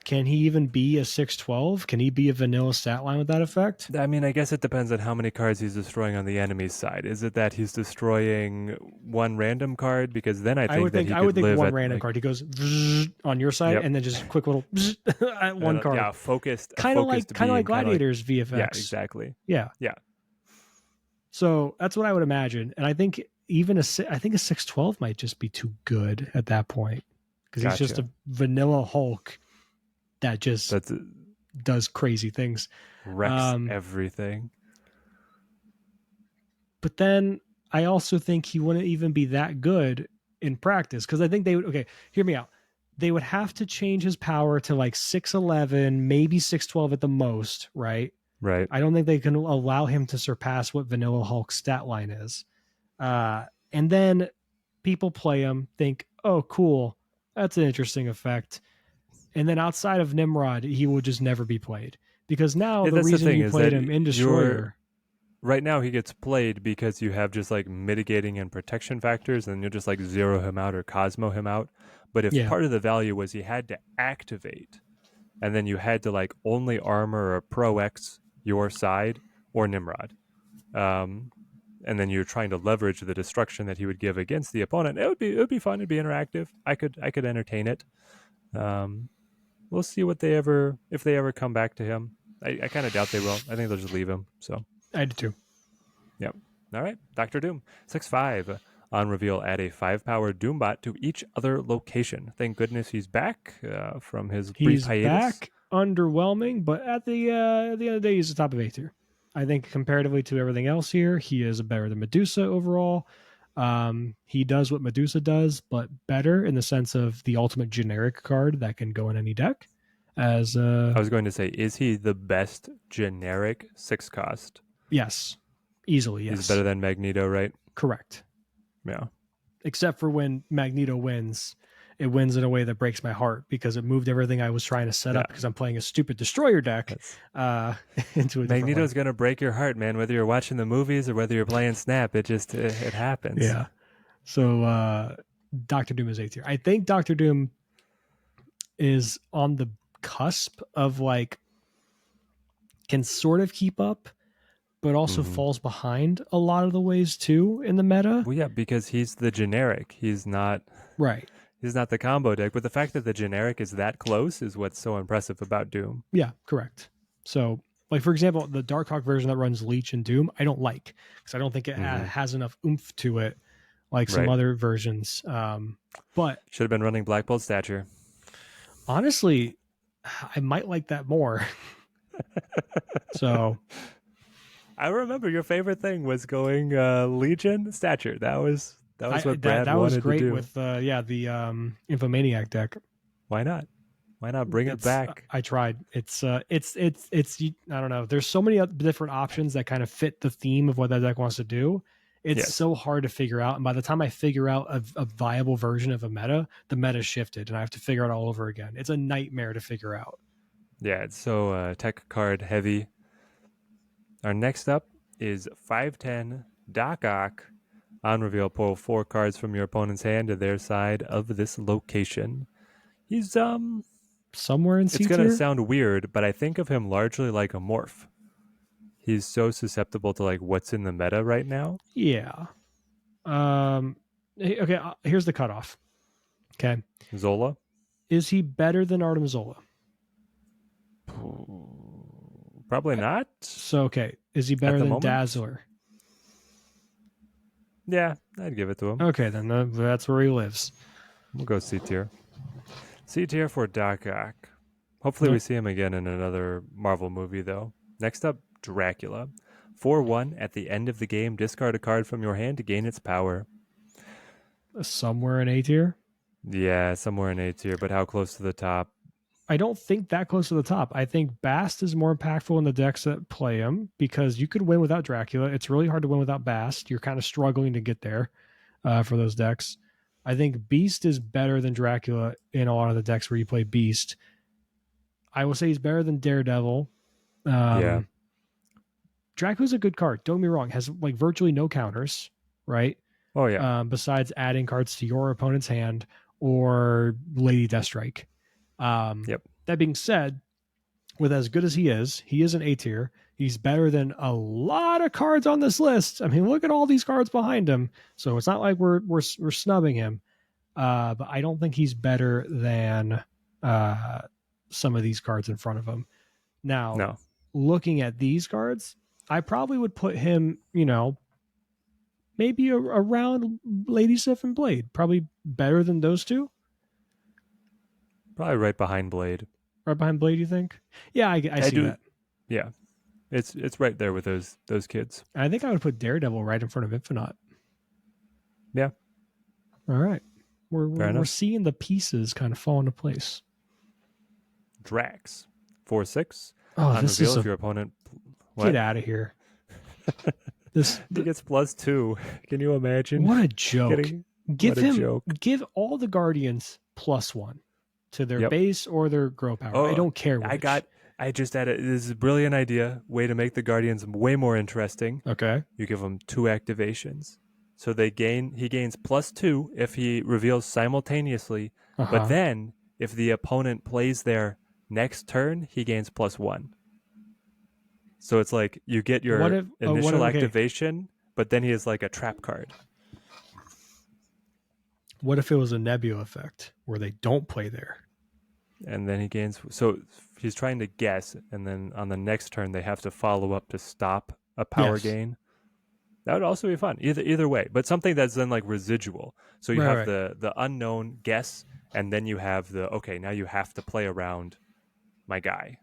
Can he even be a 612? Can he be a vanilla stat line with that effect? I mean, I guess it depends on how many cards he's destroying on the enemy's side. Is it that he's destroying one random card? Because then I would that think he I could would think live one at random like, card. He goes on your side, yep, and then just quick little at one card. yeah, focused, Kind of like beam, Gladiators VFX. Yeah, exactly. Yeah. Yeah. So that's what I would imagine, and I think I think a 612 might just be too good at that point because he's just a vanilla Hulk that just does crazy things. Wrecks Um, everything. but then I also think he wouldn't even be that good in practice because I think they would. Okay, hear me out. They would have to change his power to like 6'11, maybe 6'12 at the most, right? Right. I don't think they can allow him to surpass what Vanilla Hulk's stat line is. And then people play him, think, oh, cool, that's an interesting effect. And then outside of Nimrod, he will just never be played because now Yeah, the that's the reason thing you is played that him in you're Destroyer, right now he gets played because you have just like mitigating and protection factors, and you'll just like zero him out or Cosmo him out. But if yeah, part of the value was he had to activate, and then you had to like only armor or Pro X your side or Nimrod, um, and then you're trying to leverage the destruction that he would give against the opponent, it would be fun. It'd be interactive. I could entertain it. Um, we'll see what they ever if they ever come back to him. I kind of doubt they will. I think they'll just leave him. So I do too. yep. All right, Doctor Doom 6/5 on reveal. Add a 5 power Doombot to each other location. Thank goodness he's back from his brief He's hiatus. back, underwhelming, but at the end of the day, he's the top of A tier. I think comparatively to everything else here, he is better than Medusa overall. He does what Medusa does, but better in the sense of the ultimate generic card that can go in any deck. As I was going to say, is he the best generic 6 cost? yes, easily He's yes, better than Magneto, right? correct. Yeah. Except for when Magneto wins, it wins in a way that breaks my heart because it moved everything I was trying to set Yeah. up because I'm playing a stupid destroyer deck That's uh, into a different way. Magneto's gonna break your heart, man. Whether you're watching the movies or whether you're playing Snap, it happens. Yeah. So Doctor Doom is A tier. I think Doctor Doom is on the cusp of like can sort of keep up, but also Mm-hmm. falls behind a lot of the ways too in the meta. Well, yeah, because he's the generic. He's not. Right. He's not the combo deck. But the fact that the generic is that close is what's so impressive about Doom. Yeah, correct. So, like for example, the Darkhawk version that runs Leech and Doom, I don't like because I don't think it Mm-hmm. has enough oomph to it like some Right. other versions. But Should have been running Black Bolt Stature. honestly, I might like that more. So I remember your favorite thing was going Legion Stature. That was what Brad that was wanted to great do. with the Infomaniac deck. Why not? Why not bring it It's back? I tried. It's I don't know. There's so many different options that kind of fit the theme of what that deck wants to do. It's Yes. so hard to figure out, and by the time I figure out a viable version of a meta, the meta shifted, and I have to figure it all over again. It's a nightmare to figure out. Yeah, it's so tech card heavy. Our next up is 510 Doc Ock. On reveal, pull 4 cards from your opponent's hand to their side of this location. He's Somewhere in it's C gonna tier. sound weird, but I think of him largely like a morph. He's so susceptible to like what's in the meta right now. Yeah. Um. Okay. Here's the cutoff. Okay. Zola, Is he better than Artem Zola? probably not So okay. Is he at better the than moment. Dazzler? Yeah, I'd give it to him. Okay, then that's where he lives. We'll go C tier. C tier for Doc Ock. Hopefully, we see him again in another Marvel movie, though. Next up, Dracula. 4/1 at the end of the game, discard a card from your hand to gain its power. Somewhere in A tier. Yeah, somewhere in A tier, but how close to the top? I don't think that close to the top. I think Bast is more impactful in the decks that play him because you could win without Dracula. It's really hard to win without Bast. You're kind of struggling to get there for those decks. I think Beast is better than Dracula in a lot of the decks where you play Beast. I will say he's better than Daredevil. Yeah. Um, Dracula's a good card. Don't get me wrong. Has like virtually no counters, right? Oh, yeah. Besides adding cards to your opponent's hand or Lady Deathstrike. Yep. That being said, with as good as he is an A tier. He's better than a lot of cards on this list. I mean, look at all these cards behind him. So it's not like we're snubbing him. But I don't think he's better than some of these cards in front of him. Now, No. looking at these cards, I probably would put him, you know, maybe around Lady Sif and Blade. Probably better than those two. Probably right behind Blade. right behind Blade. You think? Yeah, I I see do. that. Yeah, it's right there with those kids. I think I would put Daredevil right in front of Infinite. Yeah, All right, fair we're enough. seeing the pieces kind of fall into place. Drax, 4/6 Oh, on this reveal is if a your opponent. get What? out of here. This He gets +2. Can you imagine what a joke. getting? What a joke. Give all the Guardians +1 to their Yep. base or their grow power. I Oh, don't care I which. got. I just had this is a brilliant idea. Way to make the Guardians way more interesting. Okay. You give them 2 activations, so they gain. He gains +2 if he reveals simultaneously. Uh But huh. then, if the opponent plays their next turn, he gains +1. So it's like you get What your if? What initial if? Okay. activation, but then he is like a trap card. What if it was a Nebula effect where they don't play there? And then he gains. So he's trying to guess, and then on the next turn they have to follow up to stop a power Yes. gain. That would also be fun. Either way, but something that's then like residual. So you Right. have Right. the unknown guess, and then you have the okay. Now you have to play around my guy,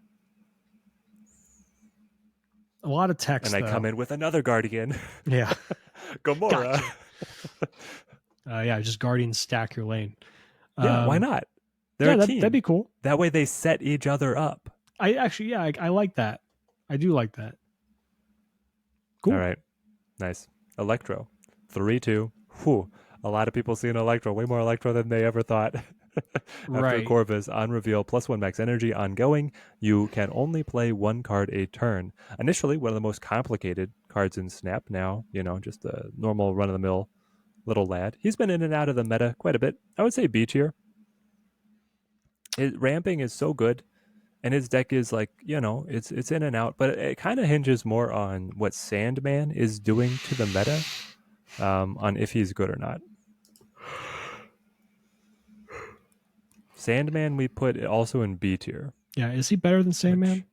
A lot of and text I come though. in with another guardian, Yeah. Gamora. Gotcha. Yeah. Just Guardians stack your lane. Yeah, why Um. not? They're Yeah. a That'd team. be cool. That way they set each other up. I actually. Yeah. I like that. I do like that. All Cool. right, nice. Electro, 3/2. Whew. A lot of people seeing Electro, way more Electro than they ever thought. After Right. Corvus on reveal, +1 max energy ongoing, you can only play one card a turn. Initially, one of the most complicated cards in Snap. Now, just a normal run of the mill little lad. He's been in and out of the meta quite a bit. I would say B tier. His ramping is so good, and his deck is like, it's in and out, but it kind of hinges more on what Sandman is doing to the meta, on if he's good or not. Sandman we put also in B tier, Yeah. Is he better than which Sandman?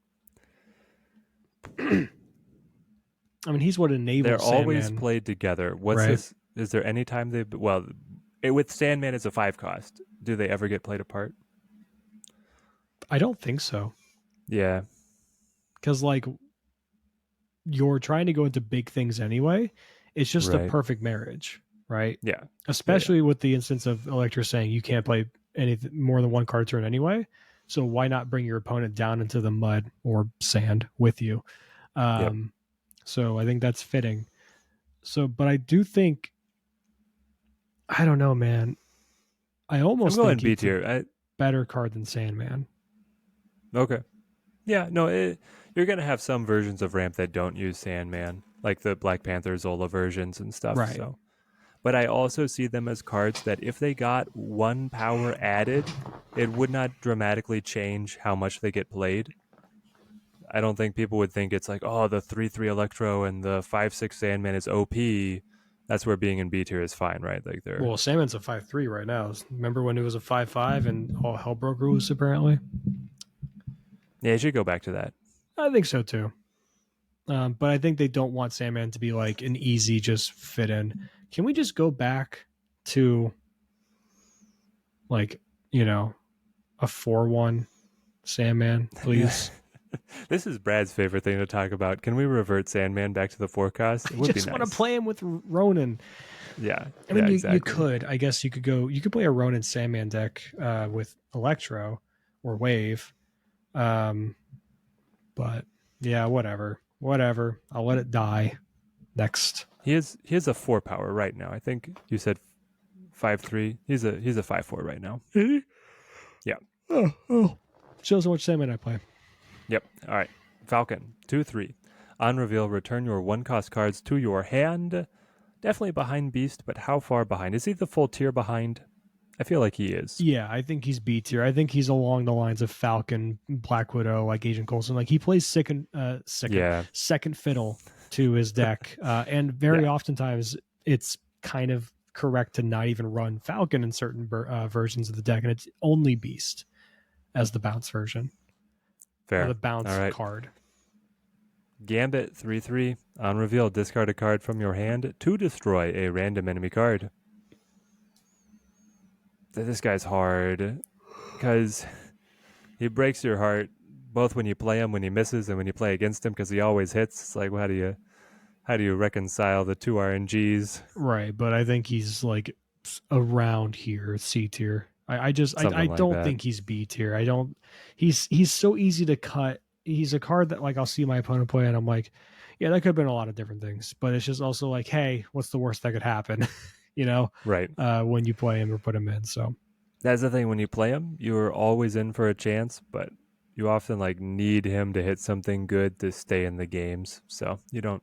I mean, he's what they're enabled always Sandman, played together. What's right? this? Is there any time with Sandman it's a 5 cost. Do they ever get played apart? I don't think so. Yeah, Because like you're trying to go into big things anyway. It's just a right. perfect marriage, right? Yeah, yeah. Especially with the instance of Electra saying you can't play anything more than one card turn anyway. So why not bring your opponent down into the mud or sand with you? Yep. So I think that's fitting. So, but I do think I don't know, man. I I'm almost going think B it's a tier. better card than Sandman. Okay. Yeah, no, you're gonna have some versions of ramp that don't use Sandman, like the Black Panther Zola versions and stuff. Right. So, but I also see them as cards that if they got one power added, it would not dramatically change how much they get played. I don't think people would think it's like, oh, the 3/3 Electro and the 5/6 Sandman is OP. That's where being in B tier is fine, right? Like they're Well, Sandman's a 5-3 right now. Remember when it was a 5-5 and all hell broke loose apparently? yeah, you should go back to that. I think so too. But I think they don't want Sandman to be like an easy just fit in. Can we just go back to like, a 4-1 Sandman, please? This is Brad's favorite thing to talk about. Can we revert Sandman back to the forecast? It I would be just want to nice. play him with Ronan. Yeah, I yeah, mean, you exactly. could. I guess you could play a Ronan Sandman deck with Electro or Wave. Um, but yeah, whatever. Whatever. I'll let it die. Next. He has a 4 power right now. I think you said 5/3. He's a 5/4 right now. Yeah. Oh. Shows how much Sandman I play. Yep. All right. Falcon 2/3. On reveal, return your 1 cost cards to your hand. Definitely behind Beast, but how far behind? Is he the full tier behind? I feel like he is. Yeah, I think he's B tier. I think he's along the lines of Falcon, Black Widow, like Agent Coulson. Like he plays Yeah. second fiddle to his deck, and very Yeah. oftentimes it's kind of correct to not even run Falcon in certain versions of the deck, and it's only Beast as the bounce version or the Fair. All bounce right. card. Gambit 3/3. On reveal, discard a card from your hand to destroy a random enemy card. This guy's hard because He breaks your heart both when you play him, when he misses, and when you play against him because he always hits. It's like, well, how do you reconcile the two RNGs? Right, but I think he's like around here, C tier. I Something like don't that. think he's B tier. I don't. He's so easy to cut. He's a card that like I'll see my opponent play and I'm like, yeah, that could have been a lot of different things. But it's just also like, hey, what's the worst that could happen? you know, Right. when you play him or put him in. So That's the thing. When you play him, you're always in for a chance, but you often like need him to hit something good to stay in the games. So you don't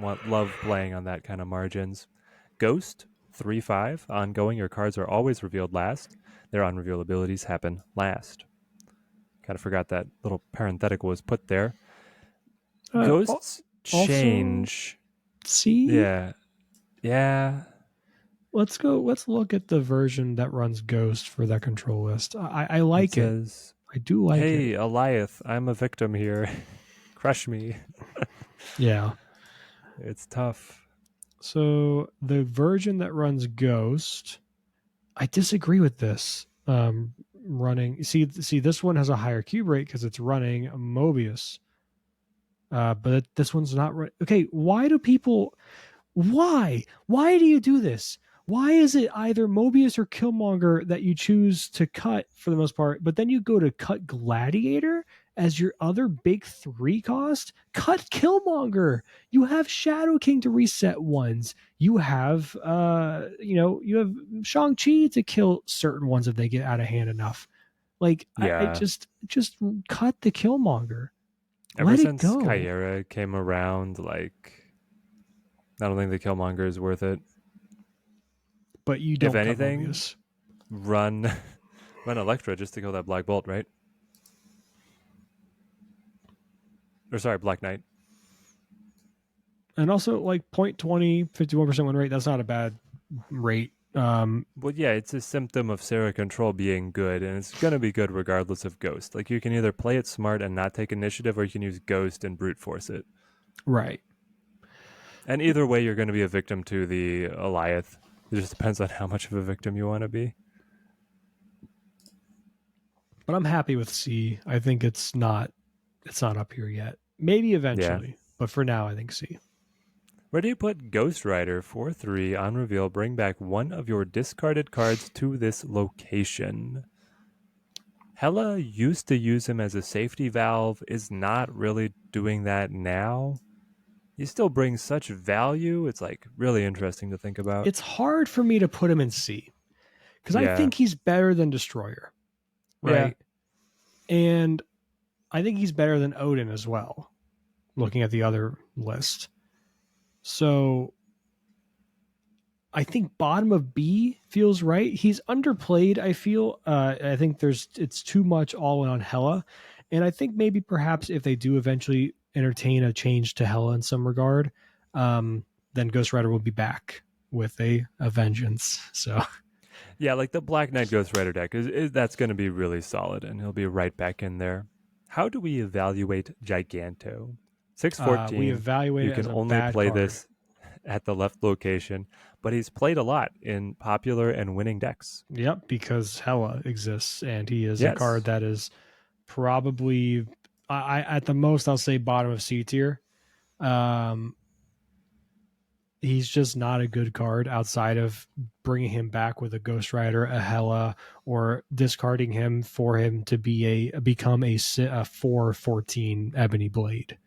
want love playing on that kind of margins. Ghost 3/5 ongoing. Your cards are always revealed last. Their unrevealed abilities happen last. Kind of forgot that little parenthetical was put there. uh, Ghosts also change. C. Yeah. Yeah. Let's go. Let's look at the version that runs Ghost for that control list. I It like it. says, I do like it. hey, Eliath, I'm a victim here. Crush me. Yeah. It's tough. So the version that runs Ghost, I disagree with this. Running, see, this one has a higher cube rate because it's running Mobius. But this one's not right. Okay, why do people? Why? Why do you do this? Why is it either Mobius or Killmonger that you choose to cut for the most part, but then you go to cut Gladiator as your other big three cost? Cut Killmonger. You have Shadow King to reset ones. You have you have Shang-Chi to kill certain ones if they get out of hand enough. Like I Yeah. just cut the Killmonger. Ever Let it since go. Kyera came around, like, I don't think the Killmonger is worth it. But you If don't cut anything, Mobius. run run Electra just to kill that Black Bolt, right? Or sorry, Black Knight. And also like 0.20, 51% win rate, that's not a bad rate. Well, yeah, it's a symptom of Sarah control being good, and it's gonna be good regardless of Ghost. Like you can either play it smart and not take initiative, or you can use Ghost and brute force it. Right. And either way, you're gonna be a victim to the Eliath. It just depends on how much of a victim you want to be. But I'm happy with C. I think it's not up here yet. Maybe Yeah. eventually, but for now I think C. Where do you put Ghost Rider 4/3 on reveal? Bring back one of your discarded cards to this location. Hela used to use him as a safety valve, is not really doing that now. He still brings such value. It's like really interesting to think about. It's hard for me to put him in C because I Yeah. think he's better than Destroyer, Yeah. right? And I think he's better than Odin as well, looking at the other list. So I think bottom of B feels right. He's underplayed. I feel. I think it's too much all in on Hela, and I think maybe perhaps if they do eventually entertain a change to Hela in some regard, then Ghost Rider will be back with a vengeance. So Yeah, like the Black Knight Ghost Rider deck is that's going to be really solid, and he'll be right back in there. How do we evaluate Giganto? we 614. evaluate You it as can a only bad play card. this at the left location, but he's played a lot in popular and winning decks. Yep, because Hela exists, and he is a card Yes. that is probably at the most I'll say bottom of C tier. Um, he's just not a good card outside of bringing him back with a Ghost Rider, a Hela, or discarding him for him to become a 4/14 Ebony Blade.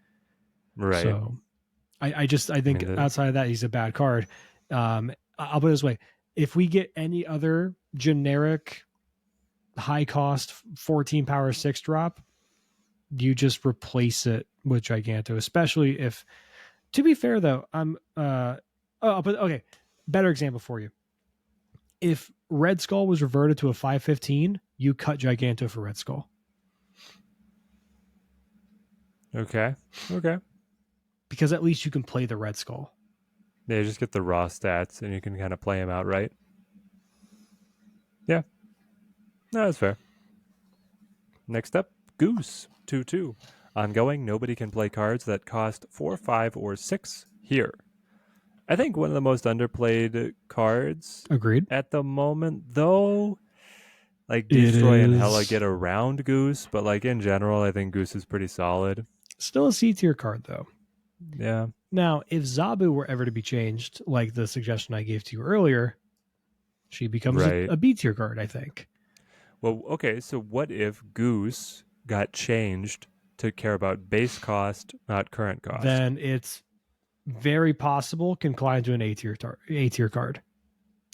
Right. So I I think mean, outside of that he's a bad card. I'll put it this way: if we get any other generic high cost 14 power 6 drop, you just replace it with Giganto, especially if, to be fair though, but okay, better example for you. If Red Skull was reverted to a 515, you cut Giganto for Red Skull okay. Okay. because at least you can play the Red Skull. Yeah, just get the raw stats and you can kind of play him out, right? Yeah. No, that's fair. Next up, Goose 2/2. Ongoing, nobody can play cards that cost 4, 5, or 6 here. I think one of the most underplayed cards Agreed. at the moment, though Like It Destroy and Hella is get around Goose, but like in general, I think Goose is pretty solid. still a C tier card though. Yeah. Now, if Zabu were ever to be changed, like the suggestion I gave to you earlier, she becomes Right. a B tier card, I think. Well, okay, so what if Goose got changed to care about base cost, not current cost? Then it's very possible can climb to an A tier card.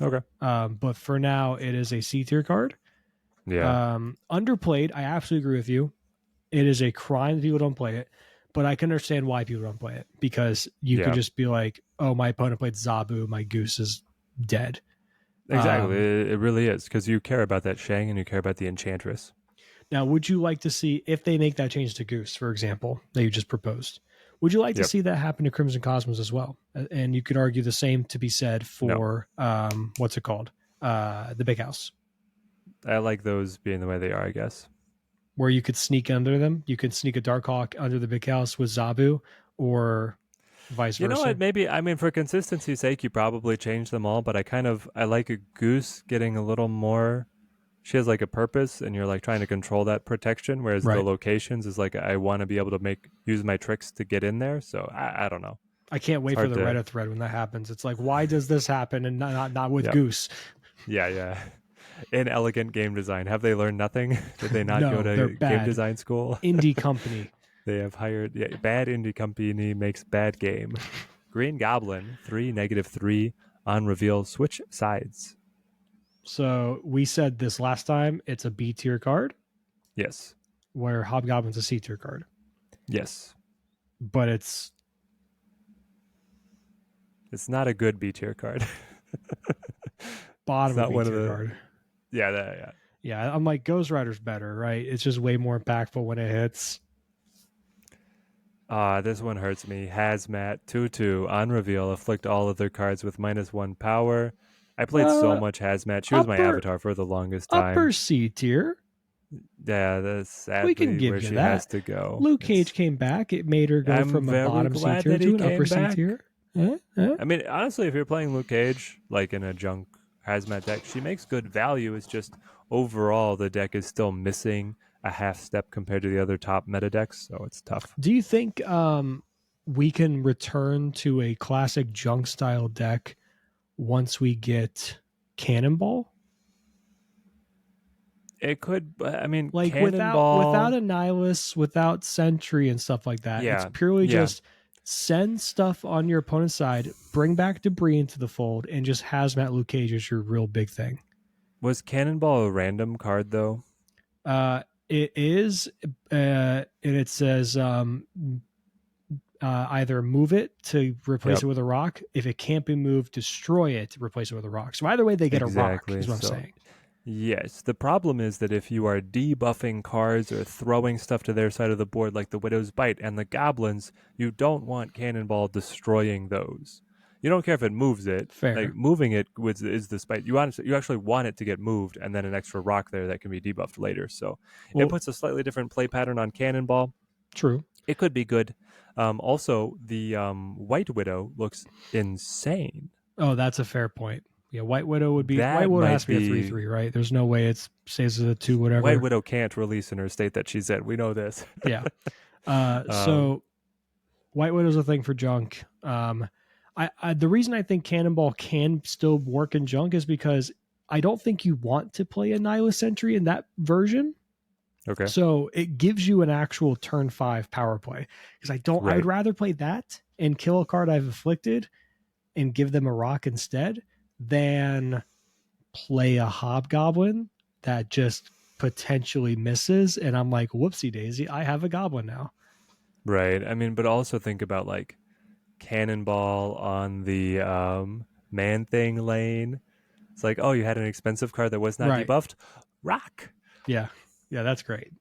Okay. But for now, it is a C tier card. Yeah. Underplayed, I absolutely agree with you. It is a crime that people don't play it, but I can understand why people don't play it because you could Yeah. just be like, "Oh, my opponent played Zabu, my goose is dead." Exactly. Um, It really is because you care about that Shang and you care about the Enchantress. Now, would you like to see if they make that change to goose, for example, that you just proposed? Would you like to Yep. see that happen to Crimson Cosmos as well? And you could argue the same to be said No. for what's it called, the Big House, I like those being the way they are, I guess. where you could sneak under them. You could sneak a Darkhawk under the Big House with Zabu, or vice You know what? versa. Maybe I mean for consistency's sake, you probably change them all, but I like a Goose getting a little more. She has like a purpose, and you're like trying to control that protection. Whereas the Right. locations is like I want to be able to use my tricks to get in there. So I don't know. I can't It's wait for hard the to. Reddit thread when that happens. It's like, why does this happen and not with Yep. Goose? Yeah. Yeah. Inelegant game design. Have they learned nothing? Did they not go No, they're to game bad. design school? Indie company. They have hired bad indie company makes bad game. Green Goblin 3 -3 on reveal. Switch sides. So we said this last time. It's a B tier card, Yes. where Hobgoblin's a C tier card, Yes. but it's It's not a good B tier card. It's bottom of not B one of tier the. card. Yeah. Yeah, I'm like Ghost Rider's better, right? It's just way more impactful when it hits. This one hurts me. Hazmat 2/2 on reveal. Afflict all other cards with -1 power. I played so Uh, much Hazmat. She was my upper avatar for the longest upper time. C tier. Yeah, that's We can sadly where give you she has that. to go. Luke Cage It's. came back. It made her go I'm from a very bottom C glad tier that he to an upper came C back. tier. Huh? I mean, honestly, if you're playing Luke Cage like in a junk Hazmat deck, she makes good value. It's just overall the deck is still missing a half step compared to the other top meta decks, so it's tough. Do you think we can return to a classic junk style deck once we get Cannonball? It could, I mean, Like without Cannonball. Annihilus, without Sentry and stuff like that. It's Yeah, purely yeah. just send stuff on your opponent's side, bring back debris into the fold, and just Hazmat Luke Cage is your real big thing. Was Cannonball a random card though? It is, and it says either move it to replace Yep, it with a rock. If it can't be moved, destroy it to replace it with a rock. So either way, they get a rock, exactly. is what I'm So saying. yes, the problem is that if you are debuffing cards or throwing stuff to their side of the board, like the Widow's Bite and the Goblins, you don't want Cannonball destroying those. You don't care if it moves it. Like Fair. moving it is the spite. You actually want it to get moved, and then an extra rock there that can be debuffed later. So it Well, puts a slightly different play pattern on Cannonball. true. It could be good. Also, the White Widow looks insane. Oh, that's a fair point. Yeah, White That Widow has might to be a be 3/3, right? There's no way it stays as a 2, White whatever. Widow can't release in her state that she's in. We know this. Yeah. um, So White Widow's a thing for junk. The reason I think Cannonball can still work in junk is because I don't think you want to play a Nihilist Sentry in that version. okay. So it gives you an actual turn 5 power play. Because I would Right. rather play that and kill a card I've afflicted and give them a rock instead than play a Hobgoblin that just potentially misses. And I'm like, whoopsie daisy, I have a goblin now. Right. I mean, but also think about like Cannonball on the Man Thing lane. It's like, oh, you had an expensive card that was not Right. debuffed. Rock. Yeah. Yeah, that's great.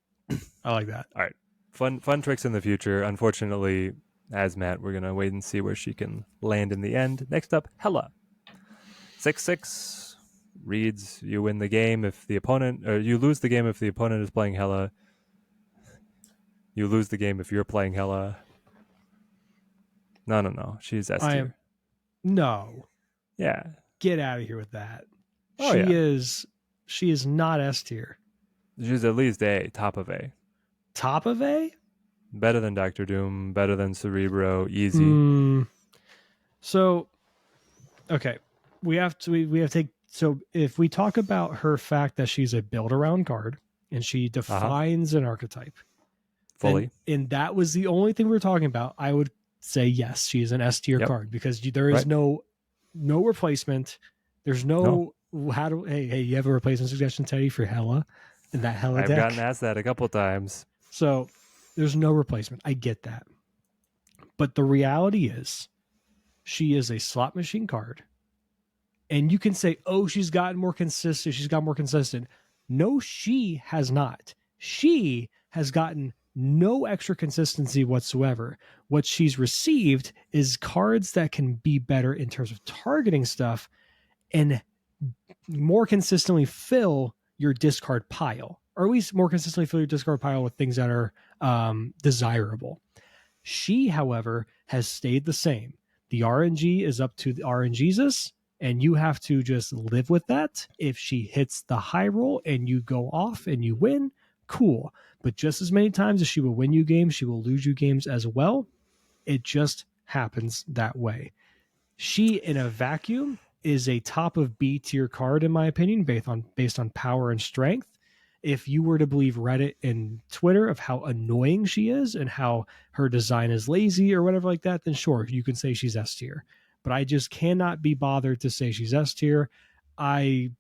I like that. All right. Fun tricks in the future. Unfortunately, as Matt, we're gonna wait and see where she can land in the end. Next up, Hella. 6/6 reads you win the game if the opponent, or you lose the game if the opponent is playing Hella. You lose the game if you're playing Hella. No. She's S I am tier. no. Yeah. Get out of here with that. Oh She yeah. is She is not S tier. She's at least A, top of A. Top of A? Better than Doctor Doom, better than Cerebro, easy. Hmm. So, okay. We have to take so if we talk about her fact that she's a build around card and she Uh huh. defines an archetype, then Fully. and that was the only thing we were talking about, I would say yes, she's an S tier Yep. card because there is Right. no replacement. There's No, no how do hey you have a replacement suggestion, Teddy, for Hella in that Hella I've gotten deck. asked that a couple times. So there's no replacement. I get that, but the reality is she is a slot machine card, and you can say, oh, she's gotten more consistent. She's got more consistent. No, she has not. She has gotten no extra consistency whatsoever. What she's received is cards that can be better in terms of targeting stuff and more consistently fill your discard pile, or at least more consistently fill your discard pile with things that are desirable. She, however, has stayed the same. The RNG is up to the RNGesus, and you have to just live with that. If she hits the high roll and you go off and you win, cool. But just as many times as she will win you games, she will lose you games as well. It just happens that way. She, in a vacuum, is a top of B tier card, in my opinion, based on power and strength. If you were to believe Reddit and Twitter of how annoying she is and how her design is lazy or whatever like that, then sure, you can say she's S tier. But I just cannot be bothered to say she's S tier. I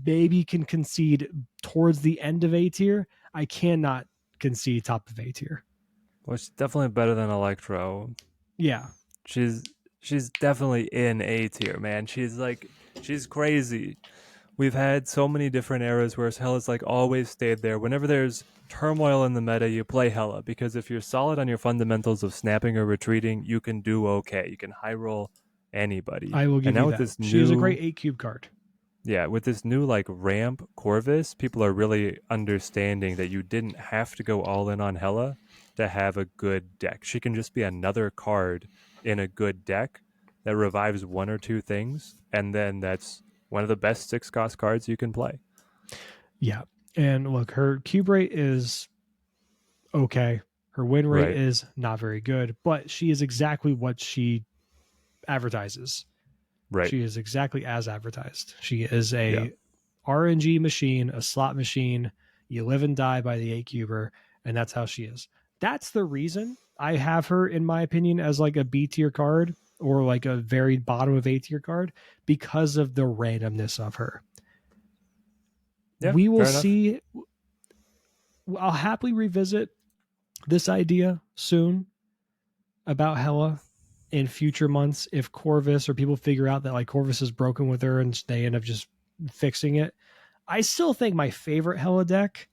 maybe can concede towards the end of A tier. I cannot concede top of A tier. Well, she's definitely better than Electro. Yeah, She's she's definitely in A tier, man. She's crazy. We've had so many different eras where Hella's like always stayed there. Whenever there's turmoil in the meta, you play Hella because if you're solid on your fundamentals of snapping or retreating, you can do okay. You can high roll anybody. I will And give now you with that. this She is a new great 8 cube card. yeah, with this new like ramp Corvus, people are really understanding that you didn't have to go all in on Hella to have a good deck. She can just be another card in a good deck that revives one or two things, and then that's one of the best 6 cost cards you can play. Yeah. And look, her cube rate is okay. Her win rate Right. is not very good, but she is exactly what she advertises. Right. She is exactly as advertised. She is Yeah. a RNG machine, a slot machine. You live and die by the 8 cuber, and that's how she is. That's the reason I have her, in my opinion, as like a B tier card or like a very bottom of A tier card because of the randomness of her. Yeah. We will Fair enough. see. I'll happily revisit this idea soon about Hella in future months if Corvus or people figure out that like Corvus is broken with her and they end up just fixing it. I still think my favorite Hella deck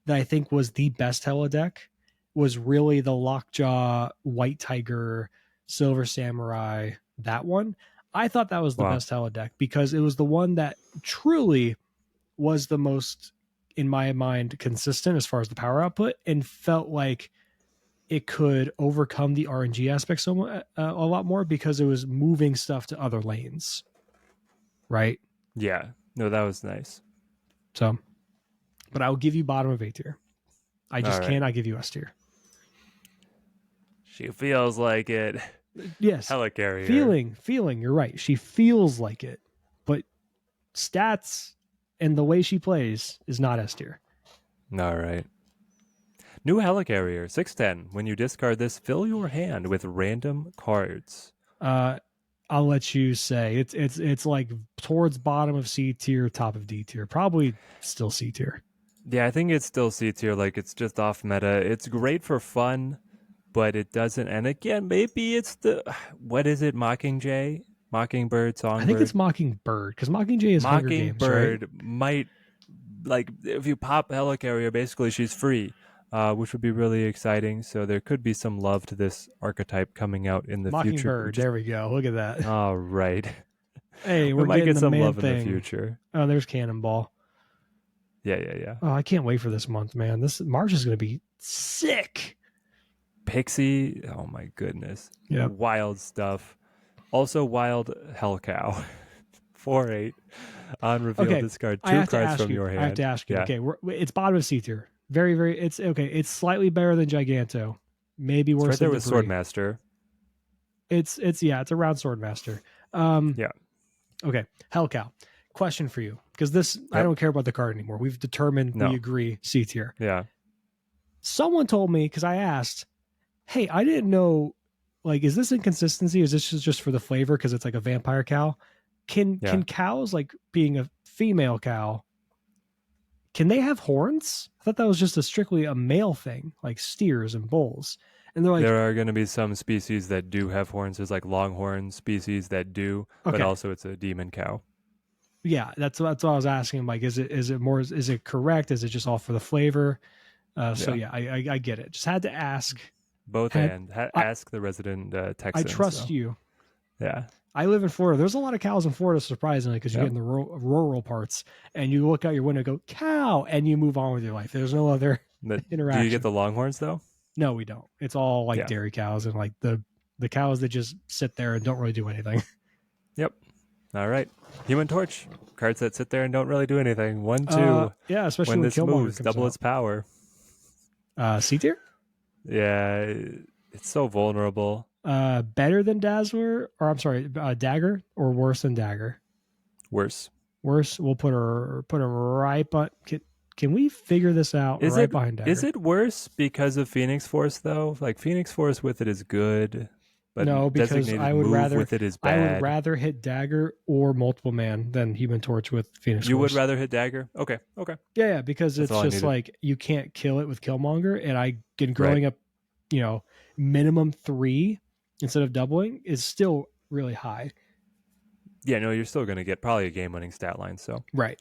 that I think was the best Hella deck was really the Lockjaw White Tiger Silver Samurai, that one. I thought that was the Wow. best Hella deck because it was the one that truly was the most, in my mind, consistent as far as the power output and felt like it could overcome the RNG aspect a lot more because it was moving stuff to other lanes, right? Yeah. No, that was nice. So, but I will give you bottom of A tier. I All just right. cannot give you S tier. She feels like it. Yes, Hella carrier. feeling. You're right. She feels like it, but stats and the way she plays is not S tier. All right. New Helicarrier, 610. When you discard this, fill your hand with random cards. Uh, I'll let you say it's like towards bottom of C tier, top of D tier, probably still C tier. Yeah, I think it's still C tier. Like, it's just off meta. It's great for fun, but it doesn't. And again, maybe it's the. What is it? Mockingjay? Mockingbird? I think it's Songbird? Mockingbird because Mockingjay is Hunger Games, right? Mockingbird might. Like, if you pop Helicarrier, basically she's free. Which would be really exciting. So there could be some love to this archetype coming out in the future. Mockingbird. Just There we go. Look at that. all right. Hey, We we're might getting get the some man love in the thing. future. Oh, there's Cannonball. Yeah, yeah, yeah. Oh, I can't wait for this month, man. This March is going to be sick. Pixie, oh my goodness. Yep. Wild stuff. Also wild Hell Cow. 4-8. On reveal, Okay, discard I two have to cards ask from you. your I have to hand. ask you. Yeah. Okay, it's bottom of C tier. Very, very. It's okay. It's slightly better than Giganto. Maybe It's worse right than there with Debris. Swordmaster. It's yeah. It's around Swordmaster. Um. Yeah. Okay. Hell cow. Question for you, because this I Yep. don't care about the card anymore. We've determined we No. agree C tier. Yeah. Someone told me because I asked, hey, I didn't know. Like, is this inconsistency? Is this just for the flavor because it's like a vampire cow? Can Yeah. cows, like being a female cow, can they have horns? I thought that was just a strictly a male thing, like steers and bulls. And they're like, There are going to be some species that do have horns. There's like longhorn species that do, but okay, also it's a demon cow. yeah, that's what I was asking. Like, is it more? Is it correct? Is it just all for the flavor? So Yeah. yeah, I get it. Just had to ask. Both Had and I ask the resident I Texan. trust So you. yeah. I live in Florida. There's a lot of cows in Florida, surprisingly, because you get Yep. in the rural parts and you look out your window, go cow, and you move on with your life. There's no other Do you get interaction. the longhorns though? No, we don't. It's all like Yeah. dairy cows and like the cows that just sit there and don't really do anything. Yep. All right. Human Torch. Cards that sit there and don't really do anything. 1-2. Yeah, especially When when this Killmonger moves, comes double out. its power. C tier. Yeah. It's so vulnerable. Better than Dazzler, or I'm sorry, Dagger, or worse than Dagger. Worse. Worse. We'll put her right, but can we figure this out right behind Dagger? Is it worse because of Phoenix Force though? Like Phoenix Force with it is good, but No, because designated move with it is I would bad. rather hit Dagger or Multiple Man than Human Torch with Phoenix You Force. would rather hit Dagger? Okay. Yeah, because That's it's just like you can't kill it with Killmonger, and I get growing up, minimum 3 instead of doubling is still really high. Yeah, no, you're still going to get probably a game-winning stat line. So Right.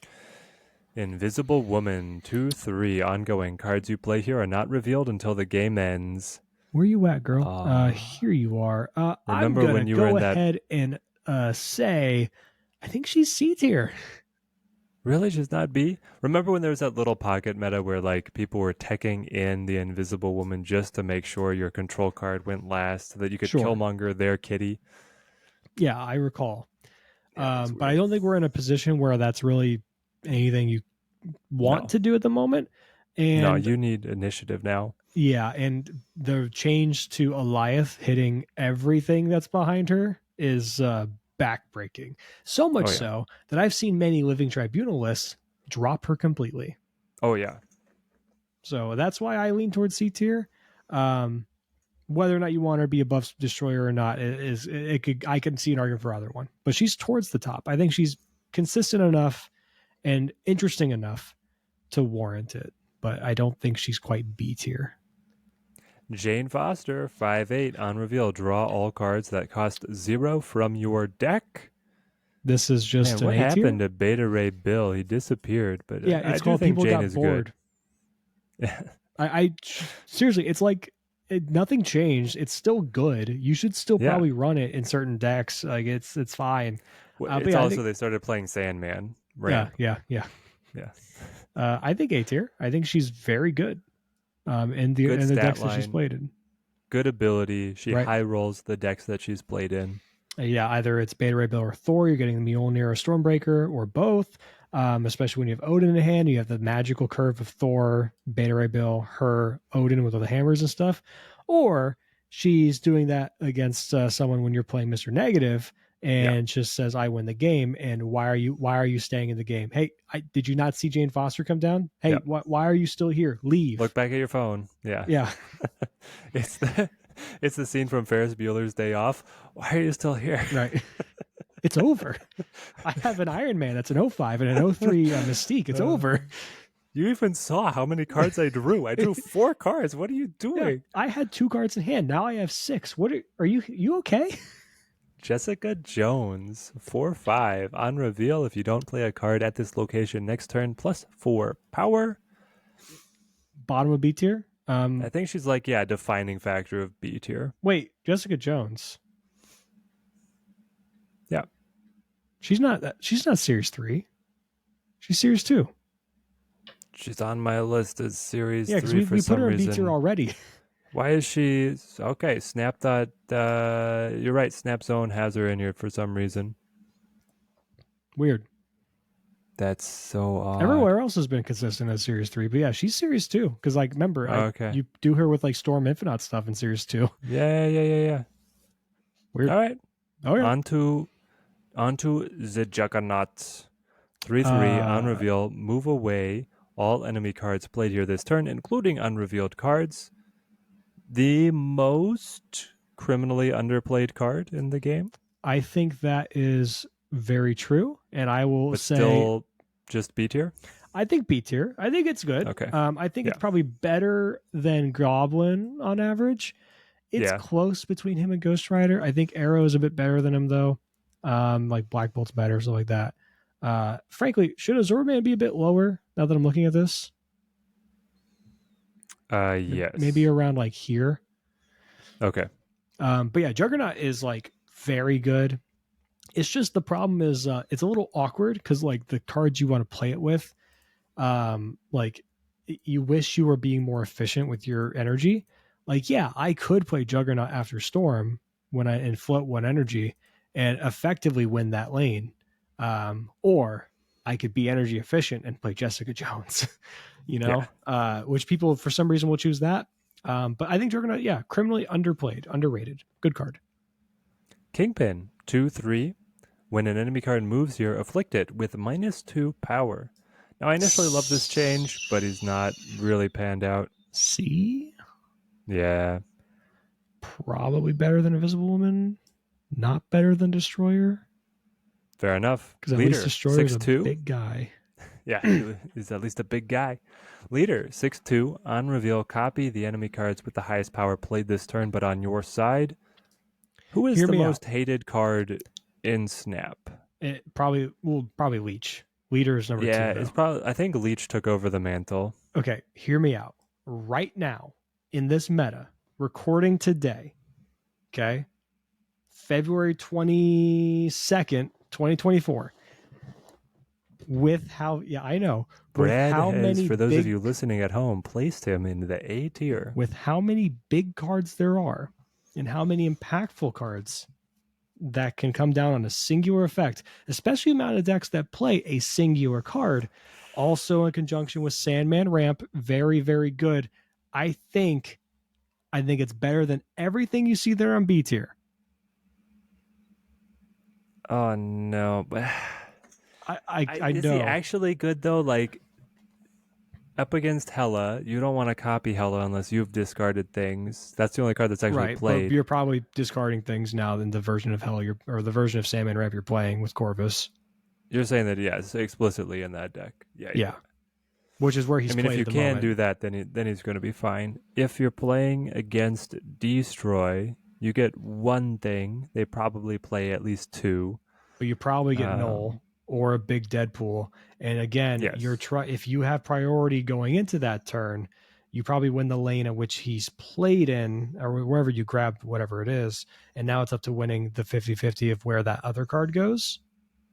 Invisible Woman 2/3 ongoing cards you play here are not revealed until the game ends. Where you at, girl? Here you are. I'm remember gonna when you were go in that- ahead and say, I think she's C tier. Really, she's not B? Remember when there was that little pocket meta where like people were teching in the Invisible Woman just to make sure your control card went last so that you could Sure. Killmonger their kitty? Yeah, I recall. Yeah, but I don't think we're in a position where that's really anything you want to do at the moment. And no, you need initiative now. yeah, and the change to Eliath hitting everything that's behind her is backbreaking. So much so that I've seen many Living Tribunal lists drop her completely. Oh yeah. So that's why I lean towards C tier. Whether or not you want her to be above Destroyer or not I can see an argument for either one. But she's towards the top. I think she's consistent enough and interesting enough to warrant it. But I don't think she's quite B tier. Jane Foster, 5/8 on reveal. Draw all cards that cost 0 from your deck. This is just Man, what an A tier? happened to Beta Ray Bill? He disappeared, but Yeah, it's I called think People Jane Got is Bored. Good. I seriously, it's like nothing changed. It's still good. You should still probably run it in certain decks. Like it's fine. Well, it's also they started playing Sandman. Ramp. Yeah. I think A tier. I think she's very good. In the decks that she's played in. Good ability. She high rolls the decks that she's played in. Yeah, either it's Beta Ray Bill or Thor. You're getting the Mjolnir or Stormbreaker, or both. Especially when you have Odin in hand, you have the magical curve of Thor, Beta Ray Bill, her Odin with all the hammers and stuff. Or she's doing that against someone when you're playing Mr. Negative and just says, "I win the game." And why are you staying in the game? Hey, did you not see Jane Foster come down? Hey, why are you still here? Leave. Look back at your phone. Yeah. It's the scene from Ferris Bueller's Day Off. Why are you still here? Right. It's over. I have an Iron Man that's an 05 and an 03 Mystique. It's over. You even saw how many cards I drew. I drew 4 cards. What are you doing? Yeah, I had 2 cards in hand. Now I have 6. What are you okay? Jessica Jones, 4/5 on reveal. If you don't play a card at this location next turn, +4 power. Bottom of B tier. I think she's like defining factor of B tier. Wait, Jessica Jones. Yeah, she's not Series 3. She's Series 2. She's on my list as Series 3 for some reason. Yeah, because we put her in B tier already. Why is she okay? Snap thought you're right. Snap Zone has her in here for some reason. Weird. That's so odd. Everywhere else has been consistent as Series 3, but yeah, she's Series 2. Because, like, remember, Okay. you do her with, like, Storm Infinite stuff in Series 2. Yeah, yeah, yeah, yeah. Weird. All right. Okay. On to the Juggernaut. 3/3 on Uh, reveal. Move away all enemy cards played here this turn, including unrevealed cards. The most criminally underplayed card in the game, I think that is very true. And I will but say, still just B tier. I think B tier. I think it's good. Okay. I think Yeah. it's probably better than Goblin on average. It's Yeah. close between him and Ghost Rider. I think Arrow is a bit better than him though. Like Black Bolt's better, stuff like that. Frankly, should Azorman be a bit lower now that I'm looking at this? Maybe Yes. around like here. Okay. But yeah, Juggernaut is like very good. It's just the problem is it's a little awkward because like the cards you want to play it with, like you wish you were being more efficient with your energy. Like, yeah, I could play Juggernaut after Storm when I and float one energy and effectively win that lane. Or I could be energy efficient and play Jessica Jones, Yeah. which people for some reason will choose that. But I think Juggernaut, yeah, criminally underplayed, underrated. Good card. Kingpin 2/3. When an enemy card moves here, afflict it with -2 power. Now, I initially love this change, but he's not really panned out. See, Yeah, probably better than Invisible Woman, not better than Destroyer, fair enough. because at least Leader Destroyer is a 6/2. big guy. Yeah, he's at least a big guy. Leader 6/2. On reveal, copy the enemy cards with the highest power played this turn, but on your side. Who is Hear the me out. most hated card in Snap? It probably Leech. Leader is number Yeah, two it's though. probably. I think Leech took over the mantle. Okay, hear me out. Right now, in this meta, recording today, okay, February 22nd, 2024, with how, yeah, I know, with Brad how has, many for those of big, you listening at home, placed him in the A tier. with how many big cards there are and how many impactful cards that can come down on a singular effect, especially the amount of decks that play a singular card. Also in conjunction with Sandman Ramp, very, very good. I think it's better than everything you see there on B tier. Oh no, but I is he know. actually good though? Like up against Hela, you don't want to copy Hela unless you've discarded things. That's the only card that's actually Right, but played. you're probably discarding things now than the version of Hell you're or the version of Sandman Ramp you're playing with Corvus. You're saying that yes, explicitly in that deck. Yeah, yeah. Yeah, which is where I he's mean, if played you at the can moment. do that, then he's going to be fine. If you're playing against Destroy, you get one thing. They probably play at least two. But you probably get Null Um, or a big Deadpool. And again, yes, if you have priority going into that turn, you probably win the lane in which he's played in, or wherever you grab whatever it is. And now it's up to winning the 50-50 of where that other card goes.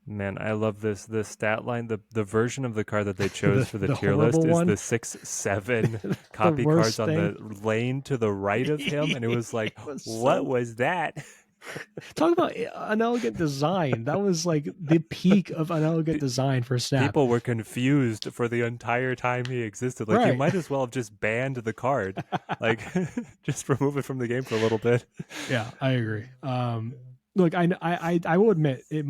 man, I love this. The stat line, the version of the card that they chose the for the the tier list horrible is one, the 6/7 the copy cards worst on thing. the lane to the right of him, and it was like, It was what so was that? talk about unelegant design. That was like the peak of unelegant design for Snap. People were confused for the entire time he existed. Like, you Right. might as well have just banned the card, like just remove it from the game for a little bit. Yeah, I agree. Look, I will admit it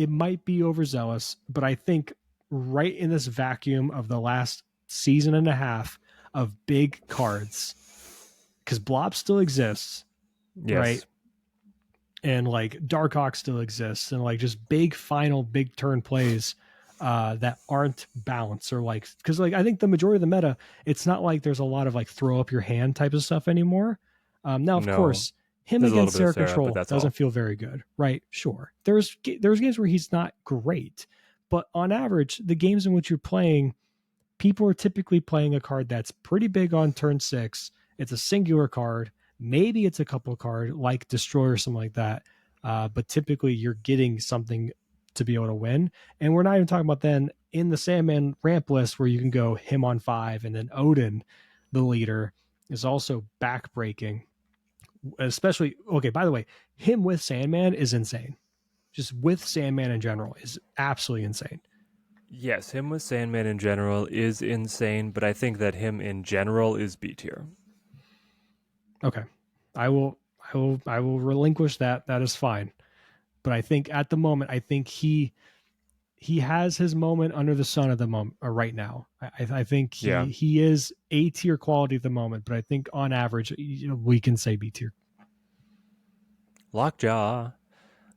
might be overzealous, but I think right in this vacuum of the last season and a half of big cards, because Blob still exists, right? Yes, And like Darkhawk still exists, and like just big final big turn plays that aren't balanced or like because like I think the majority of the meta, it's not like there's a lot of like throw up your hand type of stuff anymore. Now, of no, course, him there's a little against bit of Sarah Sarah, but Control that's doesn't all. feel very good, right? Sure, there's games where he's not great, but on average, the games in which you're playing, people are typically playing a card that's pretty big on turn 6. It's a singular card. Maybe it's a couple card like Destroy or something like that. But typically you're getting something to be able to win. And we're not even talking about then in the Sandman ramp list where you can go him on 5 and then Odin, the leader, is also backbreaking. Especially, okay, by the way, him with Sandman is insane. just with Sandman in general is absolutely insane. Yes, him with Sandman in general is insane, but I think that him in general is B tier. Okay. I will relinquish that. That is fine. But I think at the moment, I think he has his moment under the sun at the moment right now. I think Yeah. he is A tier quality at the moment, but I think on average we can say B tier. Lockjaw.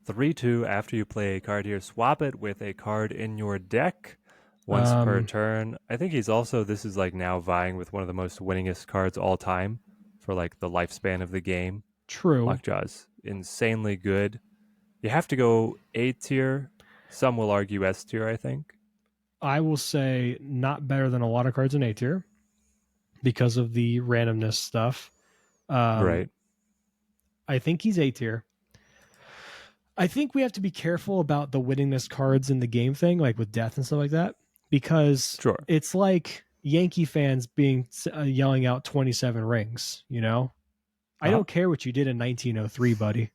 3-2 after you play a card here. Swap it with a card in your deck once per Um, turn. I think he's also, this is like now vying with one of the most winningest cards all time for like the lifespan of the game. True. Lockjaw's insanely good. You have to go A tier. Some will argue S tier, I think. I will say not better than a lot of cards in A tier because of the randomness stuff. Um, Right. I think he's A tier. I think we have to be careful about the winningness cards in the game thing, like with death and stuff like that, because Sure. it's like Yankee fans being yelling out 27 rings. I Uh-huh. don't care what you did in 1903, buddy.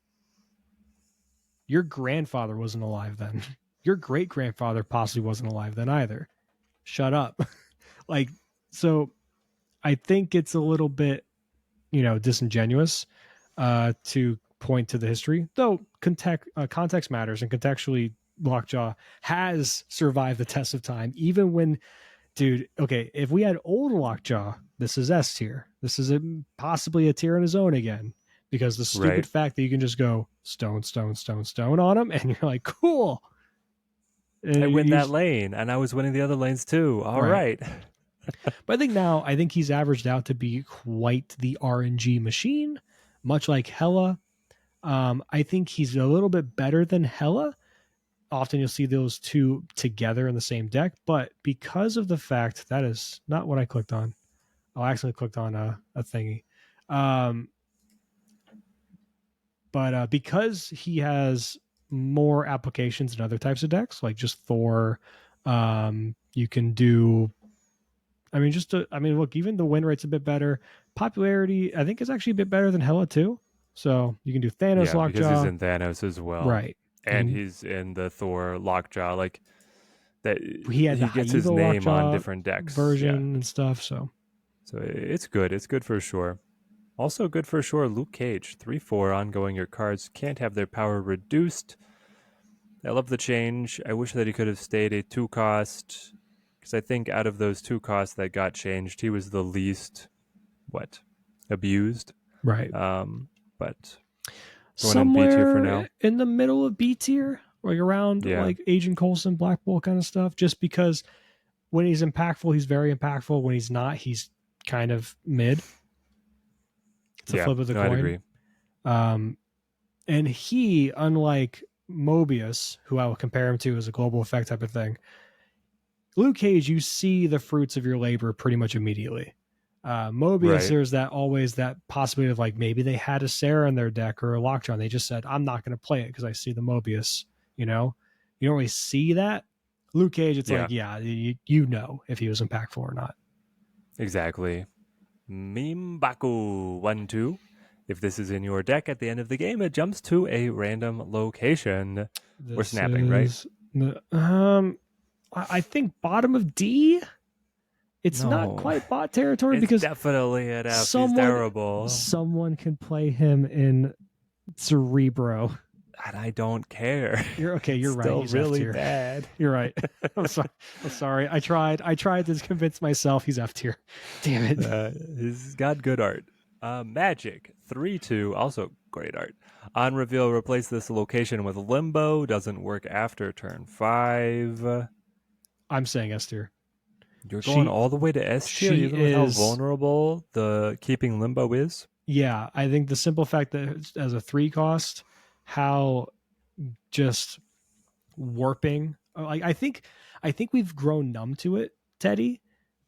Your grandfather wasn't alive then. Your great grandfather possibly wasn't alive then either. Shut up. Like, so I think it's a little bit, disingenuous to point to the history, though context matters, and contextually, Lockjaw has survived the test of time, even when, dude, okay, if we had old Lockjaw, this is S tier. This is possibly a tier in his own again, because the stupid Right. fact that you can just go stone, stone, stone, stone on him, and you're like, cool. I win You that lane, and I was winning the other lanes too. All right. right. But I think he's averaged out to be quite the RNG machine, much like Hella. I think he's a little bit better than Hella. Often you'll see those two together in the same deck, but because of the fact that is not what I clicked on. I accidentally clicked on a thingy. Um, but because he has more applications in other types of decks, like just Thor, you can do. Look, even the win rate's a bit better. Popularity, I think, is actually a bit better than Hella too. So you can do Thanos Yeah, because he's Lockjaw, in Thanos as well. right? And And he's in the Thor Lockjaw. Like that he had the he gets his Haiva name on Lockjaw different decks. Yeah. version and stuff. So So it's good. It's good for sure. Also good for sure, Luke Cage. 3-4 ongoing. Your cards can't have their power reduced. I love the change. I wish that he could have stayed a 2 cost. Because I think out of those 2 costs that got changed, he was the least abused. right, Um, but going in B tier for somewhere now. in the middle of B tier, like around Yeah. like Agent Coulson, Black Bolt kind of stuff. Just because when he's impactful, he's very impactful. When he's not, he's kind of mid. It's a Yeah. flip of the No, I'd coin. agree. Um, and he, unlike Mobius, who I will compare him to as a global effect type of thing, Luke Cage, you see the fruits of your labor pretty much immediately. Mobius, Right. there's always that possibility of like maybe they had a Sarah in their deck or a Lockjaw, and they just said, I'm not going to play it because I see the Mobius. You don't really see that. Luke Cage, it's Yeah. like, yeah, you know if he was impactful or not. Exactly. Mimbaku 1-2. If this is in your deck at the end of the game, it jumps to a random location. We're This snapping, right? is I think bottom of D. It's not No. quite bot territory It's because definitely an F. He's someone terrible. someone can play him in Cerebro. And I don't care. You're okay. You're It's right. still He's F really tier. bad. You're right. I'm sorry. I'm sorry. I tried to convince myself he's F tier. Damn it. He's got good art. Magic 3-2, also great art. On reveal, replace this location with Limbo. Doesn't work after turn 5. I'm saying S tier. You're going She all the way to S tier, she even with how is. vulnerable the keeping Limbo is. Yeah, I think the simple fact that as a 3 cost, how just warping. Like I think we've grown numb to it, Teddy,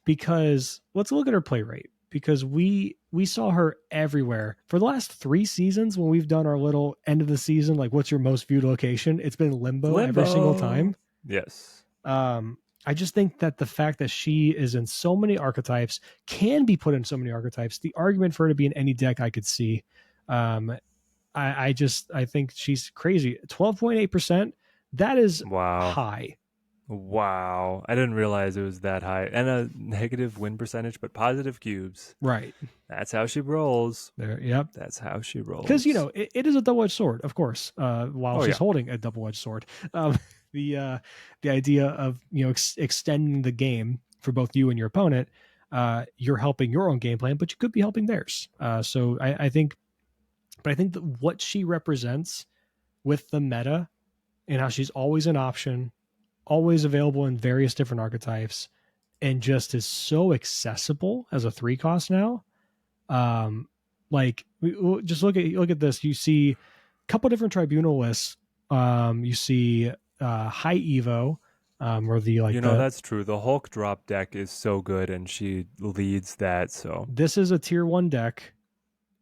because let's look at her play rate. Because we saw her everywhere for the last 3 seasons when we've done our little end of the season, like what's your most viewed location? It's been Limbo every single time. Yes. I just think that the fact that she is in so many archetypes, can be put in so many archetypes, the argument for her to be in any deck I could see. Um, I think she's crazy. 12.8%. That is Wow. high. Wow. I didn't realize it was that high. And a negative win percentage, but positive cubes. Right. That's how she rolls. There. Yep. That's how she Because rolls. it is a double-edged sword, of course. While Oh, she's yeah. holding a double-edged sword, um, the uh, the idea of extending the game for both you and your opponent, you're helping your own game plan, but you could be helping theirs. So I think, but I think that what she represents with the meta and how she's always an option, always available in various different archetypes, and just is so accessible as a 3 cost now. Um, like just look at this. You see a couple different tribunal lists. You see high Evo, or the like the That's true. The Hulk drop deck is so good, and she leads that. So, this is a tier 1 deck.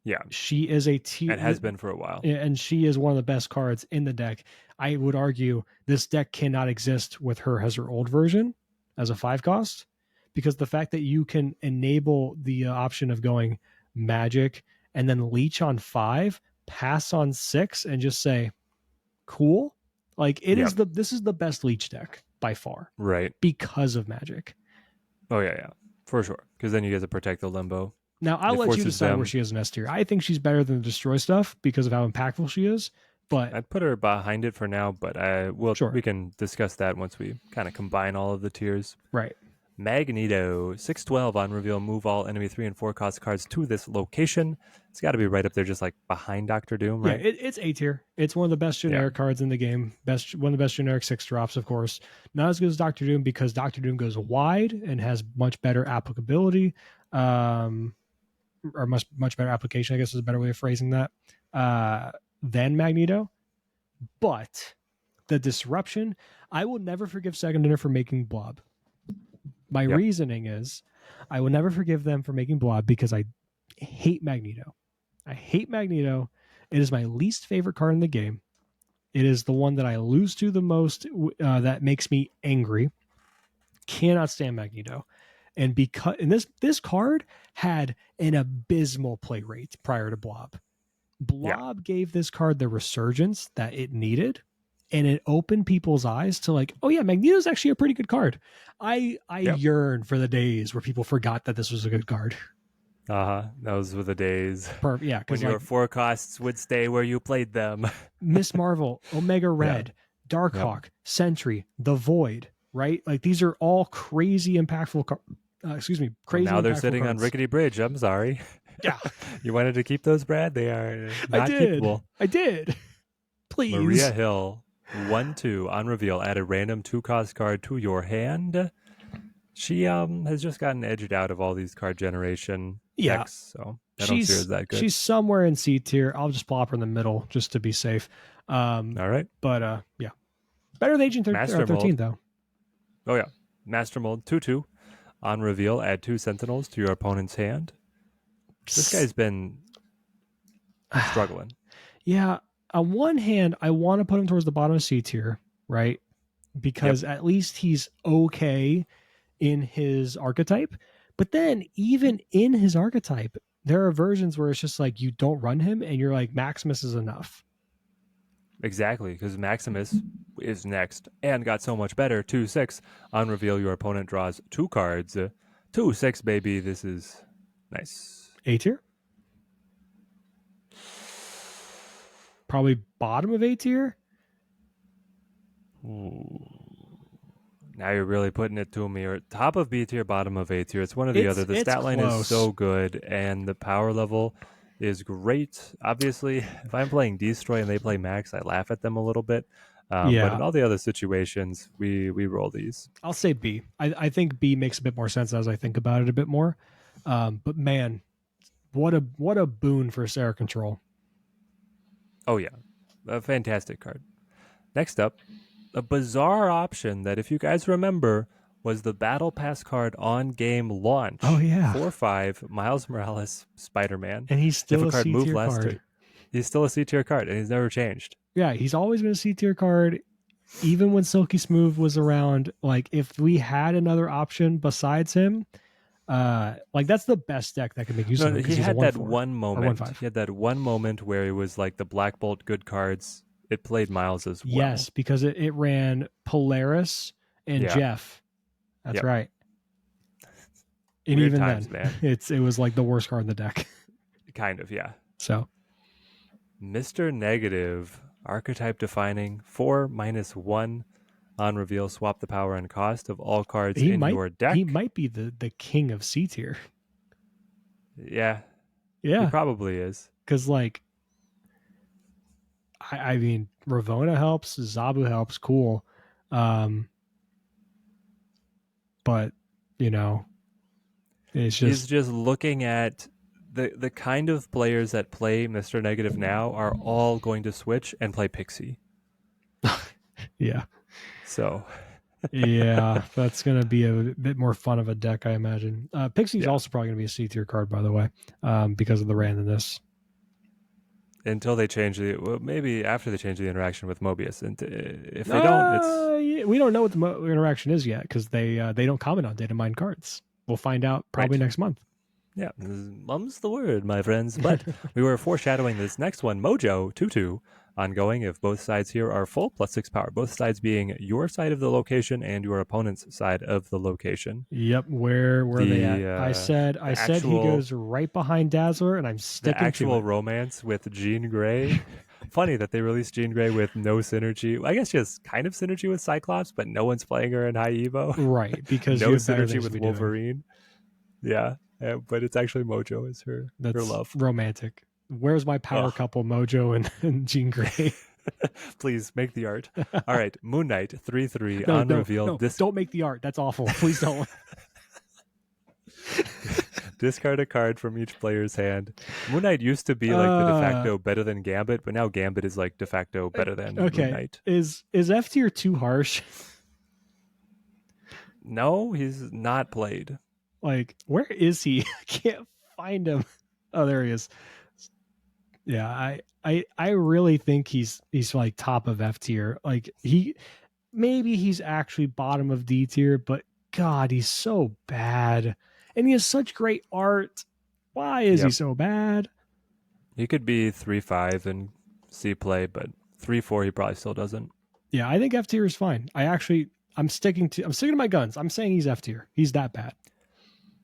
yeah, She is a it tier, has been for a while. and she is one of the best cards in the deck. I would argue this deck cannot exist with her as her old version as a 5 cost, because the fact that you can enable the option of going magic and then leech on 5, pass on 6, and just say cool. Like Yep. this is the best leech deck by far Right. because of magic. Oh, yeah, yeah. For sure. Because then you get to protect the limbo. Now I'll It let you forces decide where them. she is in S tier. I think she's better than the destroy stuff because of how impactful she is. But I'd put her behind it for now, but we sure, can discuss that once we kind of combine all of the tiers. right. Magneto, 612 on reveal, move all enemy 3 and 4 cost cards to this location. It's got to be right up there, just like behind Doctor Doom, Yeah, right? it's A tier. It's one of the best Yeah. generic cards in the game. One of the best generic 6 drops, of course. Not as good as Doctor Doom because Doctor Doom goes wide and has much better applicability, or much better application. I guess is a better way of phrasing that, than Magneto. But the disruption, I will never forgive Second Dinner for making Blob. My Yep. reasoning is, I will never forgive them for making Blob because I hate Magneto. I hate Magneto. It is my least favorite card in the game. It is the one that I lose to the most. That makes me angry. Cannot stand Magneto, and this card had an abysmal play rate prior to Blob. Yeah. Blob gave this card the resurgence that it needed, and it opened people's eyes to like, oh yeah, Magneto's actually a pretty good card. I Yep. yearn for the days where people forgot that this was a good card. Those were the days Yeah, when because your like 4 costs would stay where you played them. Miss Marvel, Omega Yeah. Red, Yep. Darkhawk, Sentry, The Void, right? Like these are all crazy impactful. Well, Crazy now they're impactful sitting on cards. Rickety Bridge. I'm sorry. Yeah, You wanted to keep those, Brad? They are I not did. keepable. I did. Maria Please. Hill, 1/2 on reveal. Add a random 2 cost card to your hand. She has just gotten edged out of all these card generation Yeah, decks, so I don't see her as that good. she's somewhere in C tier. I'll just plop her in the middle just to be safe. All right. But yeah, better than Agent Master 13 Mold. though. Oh yeah. Master Mold 2/2 on reveal. Add 2 Sentinels to your opponent's hand. This guy's been struggling. Yeah, on one hand, I want to put him towards the bottom of C tier, right? Because Yep. at least he's okay in his archetype. But then, even in his archetype, there are versions where it's just like you don't run him and you're like, Maximus is enough. Exactly, because Maximus is next and got so much better. 2/6 on reveal. Your opponent draws 2 cards. 2/6, baby. This is nice. A tier? Probably bottom of A tier? Ooh. Now you're really putting it to me. Or top of B tier, bottom of A tier. It's one or the other. The It's stat line is close. so good, and the power level is great. Obviously, if I'm playing Destroy and they play Max, I laugh at them a little bit. But Yeah, in all the other situations, we roll these. I'll say B. I think B makes a bit more sense as I think about it a bit more. But man, what a boon for Sarah Control. Oh yeah, a fantastic card. Next up, a bizarre option that, if you guys remember, was the Battle Pass card on game launch. Oh yeah, 4/5 Miles Morales Spider-Man. and he's If still a a card C moved tier last card. he's still a C tier card, and he's never changed. Yeah, he's always been a C tier card. Even when Silky Smooth was around, like if we had another option besides him, Like that's the best deck that can make use of No, him because he he's a had one that four one or one moment. five. He had that one moment where it was like the Black Bolt good cards. It played Miles as well. Yes, because it ran Polaris and Yeah. Jeff. That's Yep. right. And Weird even times, then, man. it was like the worst card in the deck. Kind of, yeah. So Mr. Negative, archetype defining 4-1 on reveal. Swap the power and cost of all cards he in might your he deck. might be the king of C tier. Yeah, he Yeah, probably is. because like I mean Ravona helps, Zabu helps, cool. Um, but you know, it's He's just just looking at the kind of players that play Mr. Negative now are all going to switch and play Pixie. yeah. So, Yeah, that's gonna be a bit more fun of a deck, I imagine. Pixie's yeah. also probably gonna be a C tier card, by the way, because of the randomness. Until they change well, maybe after they change the interaction with Mobius. And if they don't, it's Yeah, we don't know what the interaction is yet because they don't comment on data mine cards. We'll find out probably right. next month. Yeah, mum's the word, my friends. But we were foreshadowing this next one, Mojo 2-2, ongoing if both sides here are full, +6 power. Both sides being your side of the location and your opponent's side of the location. Yep, where are they at? I The said he actual goes right behind Dazzler, and I'm the sticking to actual it. romance with Jean Grey. Funny that they released Jean Grey with no synergy. I guess she has kind of synergy with Cyclops, but no one's playing her in high Evo. Right, because No you have better synergy things to with be doing. Wolverine. Yeah, but it's actually Mojo is her That's love. romantic. Where's my power Ugh. couple, Mojo and Jean Grey? Please make the art. All right, Moon Knight 3-3 No, on no, reveal. no! Don't make the art. That's awful. Please don't. Discard a card from each player's hand. Moon Knight used to be like the de Uh, facto better than Gambit, but now Gambit is like de facto better than Moon okay. Knight. Is F tier too harsh? No, he's not played. Like, where is he? I can't find him. Oh, there he is. Yeah, I really think he's like top of F tier. Like maybe he's actually bottom of D tier, but God, he's so bad. And he has such great art. Why is he Yep. so bad? He could be 3-5 and see play, but 3-4 he probably still doesn't. Yeah, I think F tier is fine. I'm sticking to my guns. I'm saying he's F tier. He's that bad.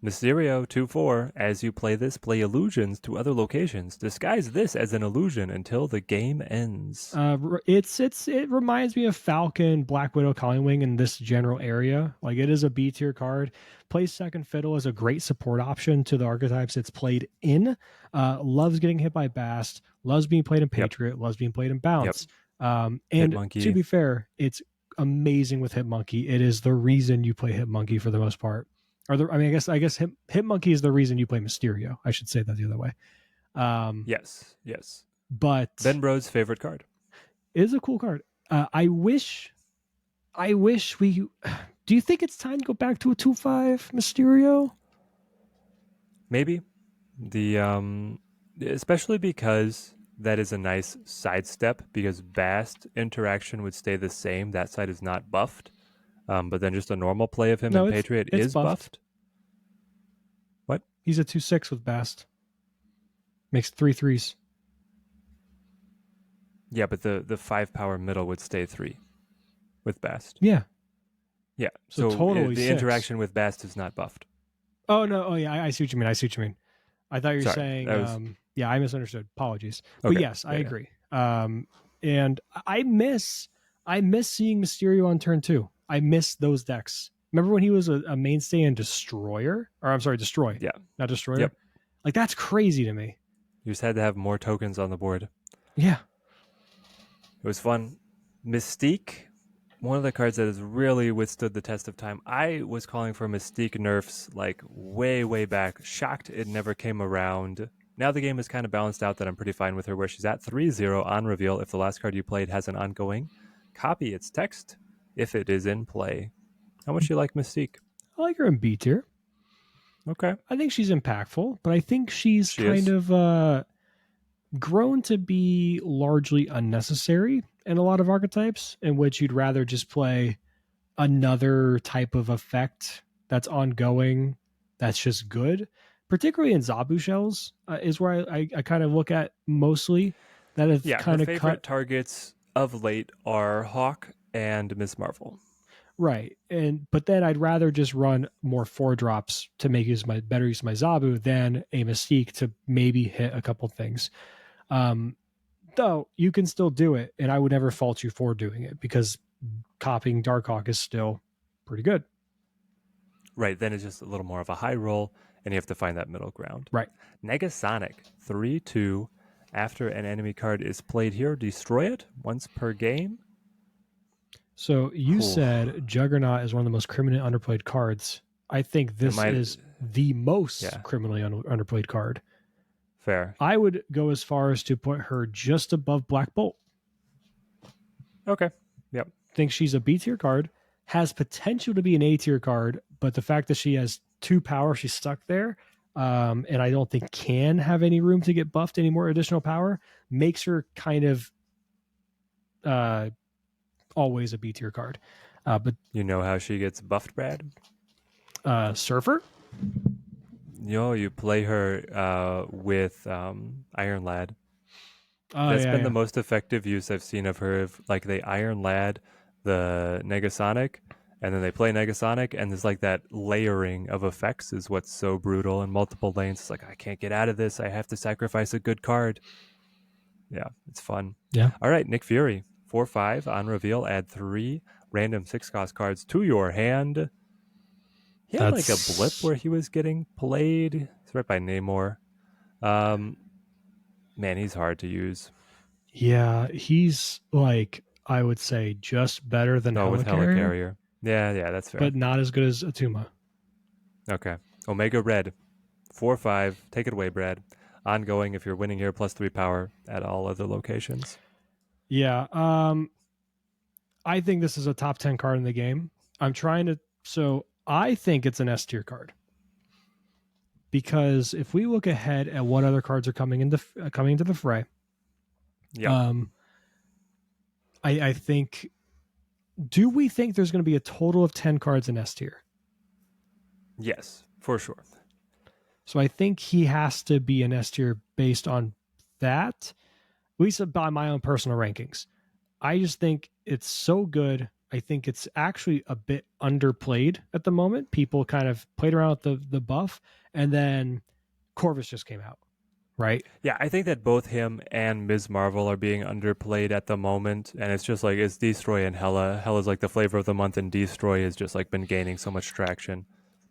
Mysterio 2-4. As you play this, play illusions to other locations. Disguise this as an illusion until the game ends. It reminds me of Falcon, Black Widow, Calling Wing in this general area. Like it is a B tier card. Plays second fiddle as a great support option to the archetypes it's played in. Loves getting hit by Bast. Loves being played in Yep. Patriot. Loves being played in Yep. Bounce. And Hitmonkey. to be fair, it's amazing with Hitmonkey. It is the reason you play Hitmonkey for the most part. I guess Hitmonkey is the reason you play Mysterio. I should say that the other way. Yes. But Ben Bro's favorite card. it is a cool card. I wish we. Do you think it's time to go back to a 2/5 Mysterio? Maybe. Especially because that is a nice sidestep because Bast interaction would stay the same. That side is not buffed. But then just a normal play of him No, in Patriot it's is buffed. What? He's a 2/6 with Bast. Makes 3/3s. Yeah, but the 5 power middle would stay 3 with Bast. Yeah. Yeah. So totally the 6. interaction with Bast is not buffed. Oh no. Oh yeah. I see what you mean. I thought you were Sorry, saying. Yeah, I misunderstood. Apologies. Okay. But yes, I Yeah. agree. And I miss seeing Mysterio on turn 2. I miss those decks. Remember when he was a mainstay in Destroyer? Or I'm sorry, Destroy. Yeah. Not Destroyer. Yep. Like that's crazy to me. You just had to have more tokens on the board. Yeah. It was fun. Mystique, one of the cards that has really withstood the test of time. I was calling for Mystique nerfs like way, way back. Shocked it never came around. Now the game is kind of balanced out that I'm pretty fine with her where she's at 3-0 on reveal. If the last card you played has an ongoing, copy its text if it is in play. How much do you like Mystique? I like her in B tier. Okay. I think she's impactful, but I think she's She kind is. of grown to be largely unnecessary in a lot of archetypes in which you'd rather just play another type of effect that's ongoing that's just good. Particularly in Zabu shells is where I kind of look at mostly that have Yeah, her kind of cut favorite targets of late are Hawk and Miss Marvel. right. And but then I'd rather just run more 4 drops to make use my better use of my Zabu than a Mystique to maybe hit a couple things. Um, though you can still do it, and I would never fault you for doing it because copying Darkhawk is still pretty good. Right, then it's just a little more of a high roll, and you have to find that middle ground. Right. Negasonic, 3-2. After an enemy card is played here, destroy it once per game. So you Ooh, said Juggernaut is one of the most criminally underplayed cards. I think it this might, is the most yeah, criminally underplayed card. fair. I would go as far as to put her just above Black Bolt. Okay, yep. Think she's a B tier card, has potential to be an A tier card, but the fact that she has 2 power, she's stuck there, and I don't think can have any room to get buffed any more additional power, makes her kind of uh, always a B tier card. But You know how she gets buffed, Brad? Surfer, You play her with Iron Lad. oh That's yeah, been the yeah, most effective use I've seen of her. Like they Iron Lad the Negasonic, and then they play Negasonic, and there's like that layering of effects is what's so brutal in multiple lanes. It's like I can't get out of this. I have to sacrifice a good card. Yeah, it's fun. yeah. All right, Nick Fury, 4/5 on reveal. Add 3 random 6-cost cards to your hand. He had like a blip That's where he was getting played. It's right by Namor. Um, man, he's hard to use. yeah. He's like I would say just better than Oh, with Helicarrier, Helicarrier. Yeah, that's fair. but not as good as Atuma. Okay. Omega Red, 4/5. Take it away, Brad. Ongoing if you're winning here, +3 power at all other locations. Yeah. I think this is a top 10 card in the game. I'm trying to, so I think it's an S tier card because if we look ahead at what other cards are coming into the fray, Yep. um, I think, do we think there's going to be a total of 10 cards in S tier? Yes, for sure. So I think he has to be an S tier based on that, at least by my own personal rankings. I just think it's so good. I think it's actually a bit underplayed at the moment. People kind of played around with the buff, and then Corvus just came out, right? Yeah, I think that both him and Ms. Marvel are being underplayed at the moment, and it's just like it's Destroy and Hella. Hella's like the flavor of the month, and Destroy has just like been gaining so much traction.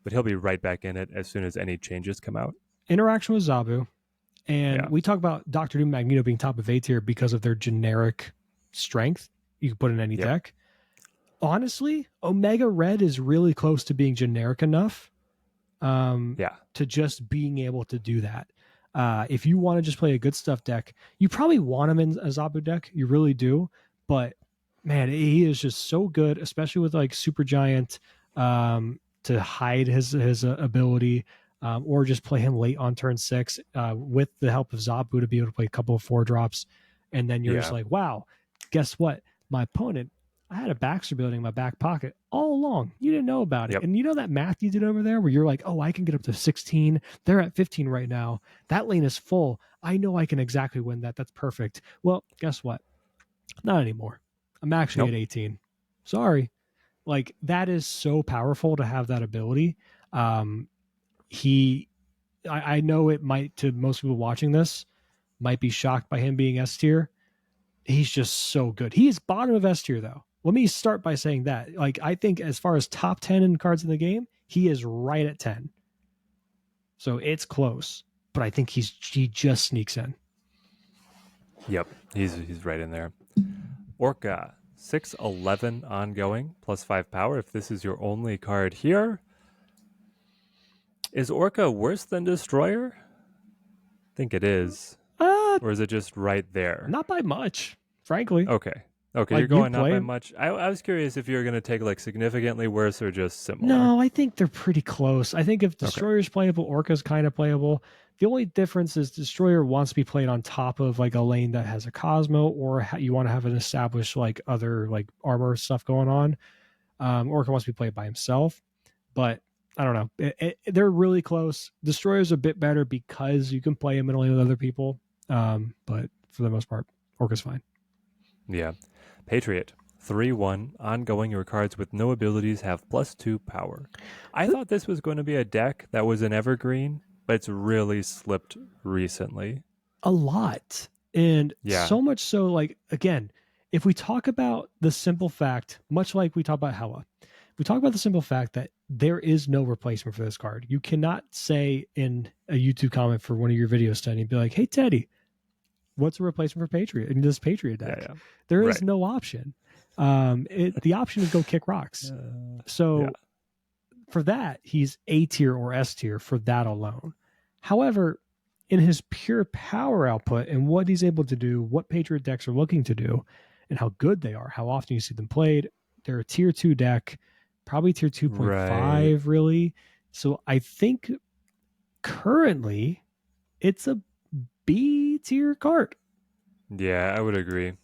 But he'll be right back in it as soon as any changes come out. Interaction with Zabu, and Yeah. we talk about Doctor Doom, Magneto being top of A tier because of their generic strength. You can put in any Yep. deck. Honestly, Omega Red is really close to being generic enough Yeah. to just being able to do that. If you want to just play a good stuff deck, you probably want him in a Zabu deck. You really do. But man, he is just so good, especially with like Super Giant to hide his ability, or just play him late on turn 6 with the help of Zabu to be able to play a couple of 4 drops. And then you're just Yeah. like, wow, guess what? My opponent, I had a Baxter building in my back pocket all along. You didn't know about it. Yep. And you know that math you did over there where you're like, oh, I can get up to 16. They're at 15 right now. That lane is full. I know I can exactly win that. That's perfect. Well, guess what? Not anymore. I'm actually Nope. at 18. Sorry. Like that is so powerful to have that ability. Um, I know it might to most people watching this might be shocked by him being S tier. He's just so good. He is bottom of S tier though. Let me start by saying that. Like I think as far as top 10 in cards in the game, he is right at 10. So it's close, but I think he just sneaks in. Yep. He's right in there. Orca, 6/11 ongoing, +5 power. If this is your only card here, is Orca worse than Destroyer? I think it is. Uh Or is it just right there? Not by much, frankly. Okay. Okay, you're Like you going not play by him. much. I was curious if you were going to take like significantly worse or just similar. No, I think they're pretty close. I think if Okay. Destroyer's playable, Orca's kind of playable. The only difference is Destroyer wants to be played on top of like a lane that has a Cosmo, or you want to have an established like other like armor stuff going on. Orca wants to be played by himself, but I don't know. They're really close. Destroyer's a bit better because you can play him in only with other people. But for the most part, Orca's fine. Yeah. Patriot. 3-1. Ongoing, your cards with no abilities have +2 power. I thought this was going to be a deck that was an evergreen, but it's really slipped recently. A lot. And Yeah. so much so, like, again, if we talk about the simple fact, much like we talk about Hela, we talk about the simple fact that there is no replacement for this card. You cannot say in a YouTube comment for one of your videos, studying, be like, hey, Teddy, what's a replacement for Patriot in this Patriot Yeah, deck? yeah. There is Right. no option. The option is go kick rocks. Yeah. So for that, he's A tier or S tier for that alone. However, in his pure power output and what he's able to do, what Patriot decks are looking to do, and how good they are, how often you see them played, they're a tier 2 deck, probably tier Right. 2.5, really. So I think currently it's a B tier card, Yeah, I would agree.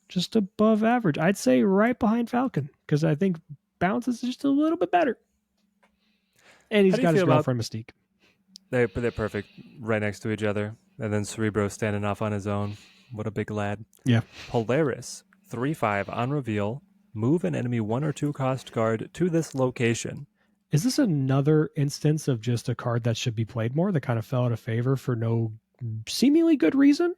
just above average. I'd say right behind Falcon because I think Bounce is just a little bit better. And How he's do you got his feel about girlfriend Mystique. they put it perfect right next to each other, and then Cerebro standing off on his own? What a big lad. Yeah. Polaris. 3-5 on reveal. Move an enemy 1 or 2 cost card to this location. Is this another instance of just a card that should be played more that kind of fell out of favor for no seemingly good reason?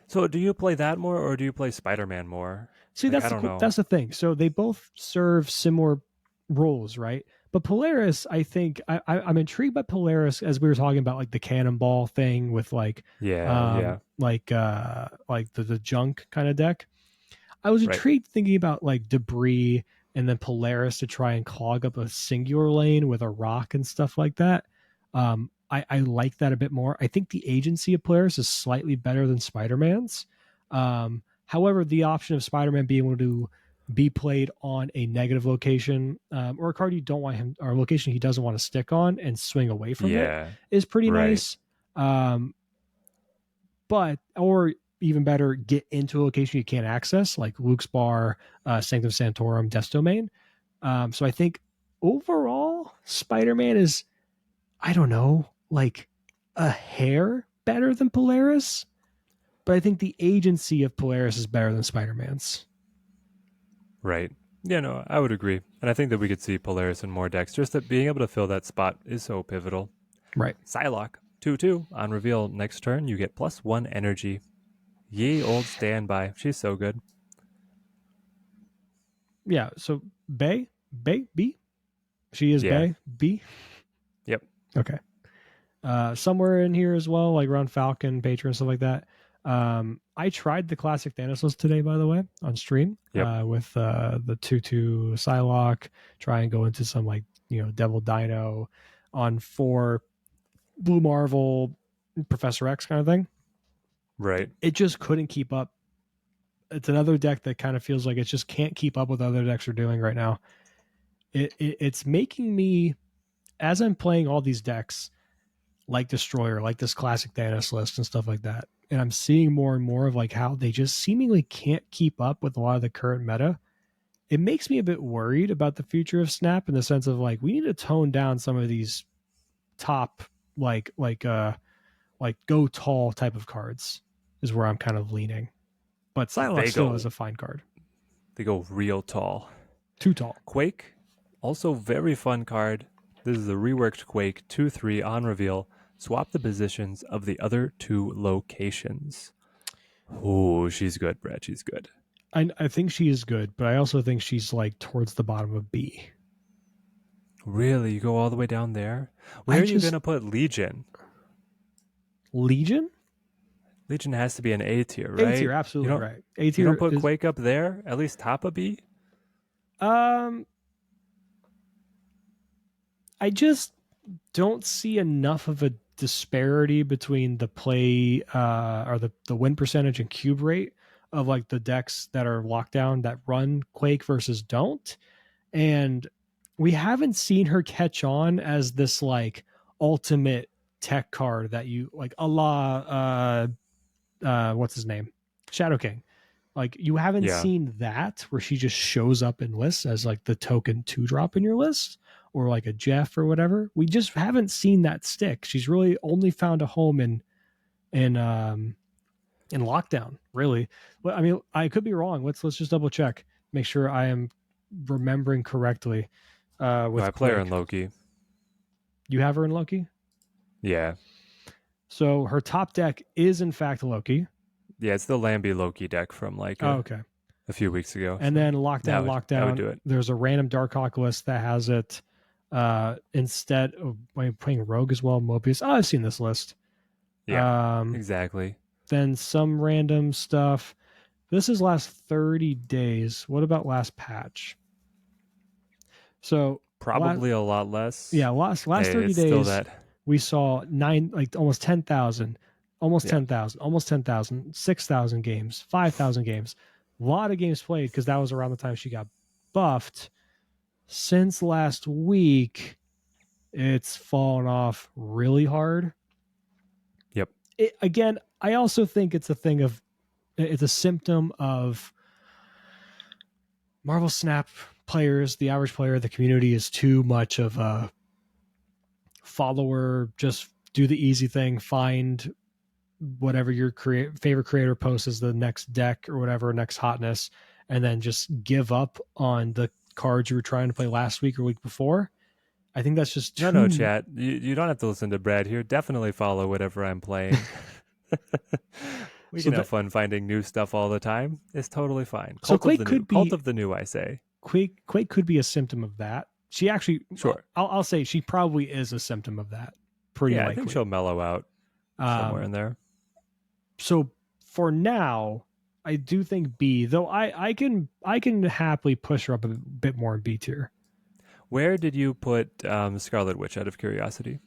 So, do you play that more, or do you play Spider-Man more? See, Like, I don't know. that's the thing. So they both serve similar roles, right? But Polaris, I think I'm intrigued by Polaris as we were talking about like the cannonball thing with Yeah, yeah, like the junk kind of deck. I was right. intrigued thinking about like debris and then Polaris to try and clog up a singular lane with a rock and stuff like that. I like that a bit more. I think the agency of Polaris is slightly better than Spider Man's. However, the option of Spider Man being able to be played on a negative location or a card you don't want him or a location he doesn't want to stick on and swing away from it Yeah, is pretty right. nice. Um, but or even better, get into a location you can't access, like Luke's Bar, Sanctum Sanctorum, Death Domain. So I think overall, Spider-Man is, I don't know, like a hair better than Polaris, but I think the agency of Polaris is better than Spider-Man's. Right. Yeah, no, I would agree. And I think that we could see Polaris in more decks. Just that being able to fill that spot is so pivotal. Right. Psylocke, 2-2. On reveal next turn, you get +1 energy. Ye old standby. She's so good. Yeah. So Bay, B. She is Yeah. Bay, B. Yep. Okay. Somewhere in here as well, like around Falcon, Patreon, stuff like that. I tried the classic Thanatos today, by the way, on stream Yep. with the 2/2 Psylocke. Try and go into some like Devil Dino on 4 Blue Marvel, Professor X kind of thing. Right. It just couldn't keep up. It's another deck that kind of feels like it just can't keep up with other decks are doing right now. It's making me, as I'm playing all these decks, like Destroyer, like this classic Thanos list and stuff like that. And I'm seeing more and more of like how they just seemingly can't keep up with a lot of the current meta. It makes me a bit worried about the future of Snap in the sense of like we need to tone down some of these top like go tall type of cards is where I'm kind of leaning. But Psylocke They still is go a fine card. they go real tall. Too tall. Quake, also very fun card. This is a reworked Quake 2-3 on reveal. Swap the positions of the other 2 locations. Oh, she's good, Brad. She's good. I think she is good, but I also think she's like towards the bottom of B. Really? You go all the way down there? Where I are you just going to put Legion? Legion? Legion has to be an A tier, A tier, right? You absolutely don't right. A you don't tier put is Quake up there? At least top of B? um I just don't see enough of a disparity between the play or the win percentage and cube rate of like the decks that are locked down that run Quake versus don't. And we haven't seen her catch on as this like ultimate tech card that you like a la what's his name? Shadow King. Like you haven't Yeah. seen that where she just shows up in lists as like the token 2-drop in your list or like a Jeff or whatever. We just haven't seen that stick. She's really only found a home in in lockdown, really. Well, I mean, I could be wrong. Let's just double check, make sure I am remembering correctly. No, With I play her in Quake, Loki. you have her in Loki. Yeah. So her top deck is in fact Loki. Yeah, it's the Lambie Loki deck from like Oh, okay. a few weeks ago. And So then that would lockdown. do it. There's a random Darkhawk list that has it instead of playing Rogue as well. Mobius. Oh, I've seen this list. Yeah, Um, exactly. then some random stuff. This is last 30 days. What about last patch? So last Probably a lot less. yeah, last Hey, 30 it's still days that. we saw nine like almost 10,000, almost Yeah. 10,000, almost 10,000, 6,000 games, 5,000 games. A lot of games played because that was around the time she got buffed. Since last week, it's fallen off really hard. Yep. Again, I also think it's a symptom of Marvel Snap players, the average player, the community is too much of a follower, just do the easy thing, find whatever your favorite creator posts as the next deck or whatever, next hotness, and then just give up on the cards you were trying to play last week or week before. I think that's just No, too. chat. You don't have to listen to Brad here. Definitely follow whatever I'm playing. We So can have that fun finding new stuff all the time. It's totally fine. so Cult of the Quake new. could Cult be of the new, I say. Quake could be a symptom of that. She actually, Sure. I'll say she probably is a symptom of that. Pretty Yeah, I think likely. she'll mellow out somewhere in there. So for now, I do think B, though I can happily push her up a bit more in B tier. Where did you put Scarlet Witch out of curiosity?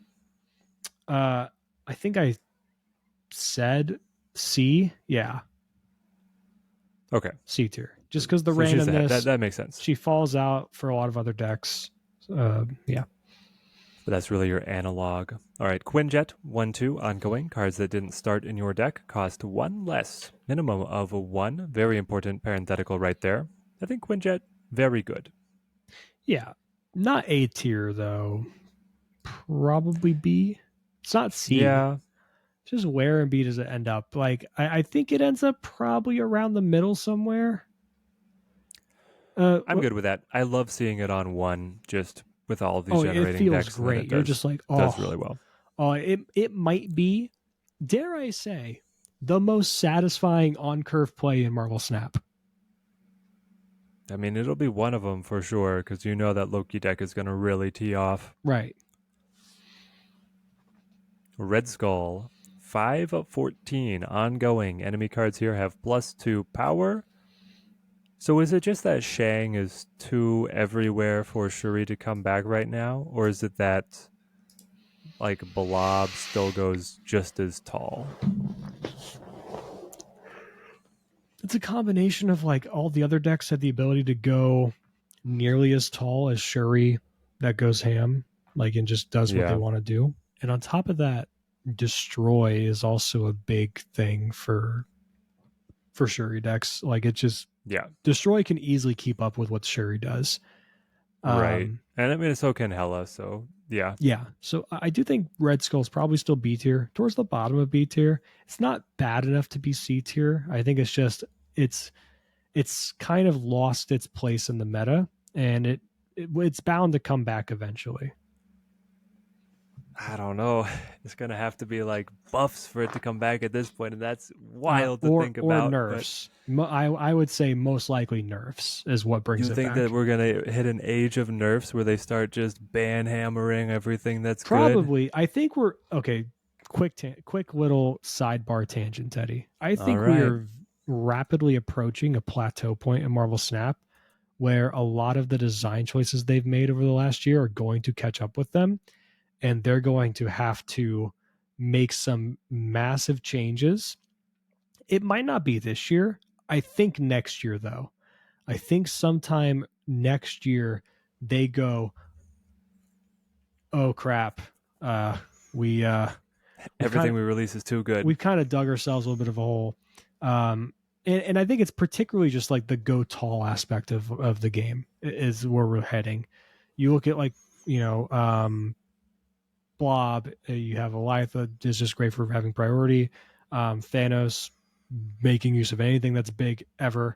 I think I said C. Yeah, Okay. C tier. Just because the So she's ahead. That randomness, that makes sense. she falls out for a lot of other decks. Yeah. But that's really your analog. All right, Quinjet 1-2 ongoing. Cards that didn't start in your deck cost one less. Minimum of a one. Very important parenthetical right there. I think Quinjet, very good. Yeah. Not A tier though. Probably B. It's not C. Yeah, Just where in B does it end up? Like I think it ends up probably around the middle somewhere. I'm good with that. I love seeing it on one, just with all of these Oh, it generating feels decks, and then great. it You're just does like, does really oh, well. oh, it might be, dare I say, the most satisfying on curve play in Marvel Snap. I mean, it'll be one of them for sure, because you know that Loki deck is going to really tee off. Right. Red Skull, 5 of 14 ongoing. Enemy cards here have +2 power. So is it just that Shang is too everywhere for Shuri to come back right now? Or is it that like Blob still goes just as tall? It's a combination of like all the other decks have the ability to go nearly as tall as Shuri that goes ham, like and just does what they Yeah, want to do. And on top of that, destroy is also a big thing for Shuri decks. Like it just yeah, destroy can easily keep up with what Shuri does. right. Um, And I mean, so can Hela, so yeah. yeah, so I do think Red Skull's probably still B tier, towards the bottom of B tier. It's not bad enough to be C tier. I think it's just it's it's kind of lost its place in the meta, and it's bound to come back eventually. I don't know. It's gonna have to be like buffs for it to come back at this point, and that's wild to think Or about. But nerfs. I would say most likely nerfs is what brings you it think that back. we're gonna hit an age of nerfs where they start just ban hammering everything that's good? Probably. I think we're okay. Quick little sidebar tangent, Teddy. I All think we right. are rapidly approaching a plateau point in Marvel Snap where a lot of the design choices they've made over the last year are going to catch up with them, and they're going to have to make some massive changes. It might not be this year. I think next year though. I think sometime next year they go, oh crap, uh, we we've kind Everything of we release is too good. we've kind of dug ourselves a little bit of a hole. Um, and I think it's particularly just like the go tall aspect of the game is where we're heading. You look at like Blob, you have Elitha is just great for having priority. Thanos making use of anything that's big ever.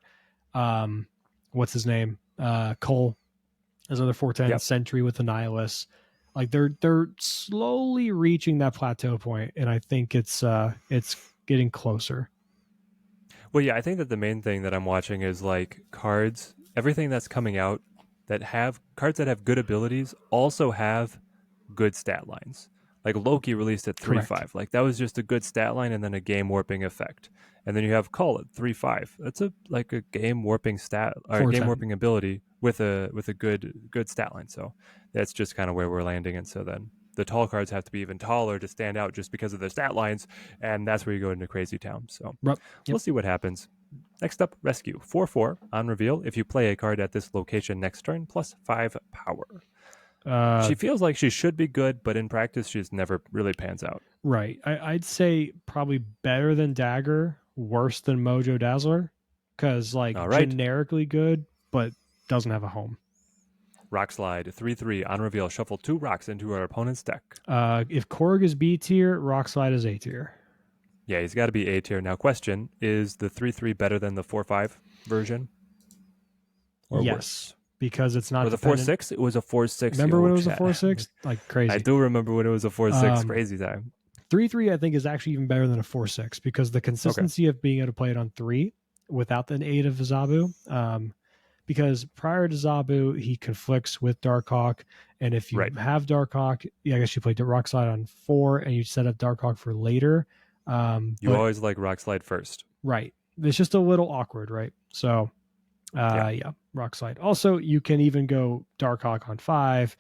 Um, what's his name? Cole is another 410 Yep. Sentry with the Nihilus. Like they're slowly reaching that plateau point, and I think it's getting closer. Well, yeah, I think that the main thing that I'm watching is like cards, everything that's coming out that have cards that have good abilities also have good stat lines. Like Loki released at Correct. 3/5. Like that was just a good stat line and then a game warping effect. And then you have Cull at 3/5. That's a game warping stat or a game 410. warping ability with a good stat line. So that's just kind of where we're landing. And so then the tall cards have to be even taller to stand out just because of their stat lines, and that's where you go into Crazy Town. So Yep. we'll see what happens. Next up, Rescue. 4/4 on reveal. If you play a card at this location next turn, plus 5 power. Uh, She feels like she should be good, but in practice, she's never really pans out. right. I'd say probably better than Dagger, worse than Mojo Dazzler, because like All right. generically good, but doesn't have a home. Rock Slide 3/3 on reveal. Shuffle 2 rocks into our opponent's deck. If Korg is B tier, Rock Slide is A tier. Yeah, he's got to be A tier. Now, question, is the 3/3 better than the 4/5 version or Yes, worse? because it's not Or the dependent. 4/6? It was a 4/6. Remember when Yo, it was a chat. 4-6? Like I crazy. do remember when it was a 4/6. Um, Crazy time. 3-3 I think is actually even better than a 4-6 because the Okay. consistency of being able to play it on 3 without the aid of Zabu. Because prior to Zabu, he conflicts with Darkhawk, and if you Right. have Darkhawk, yeah, I guess you play Rock Slide on 4 and you set up Darkhawk for later. You But always like Rock Slide first. right, it's just a little awkward, right? So Yeah. yeah, Rock Slide. Also, you can even go Darkhawk on 5.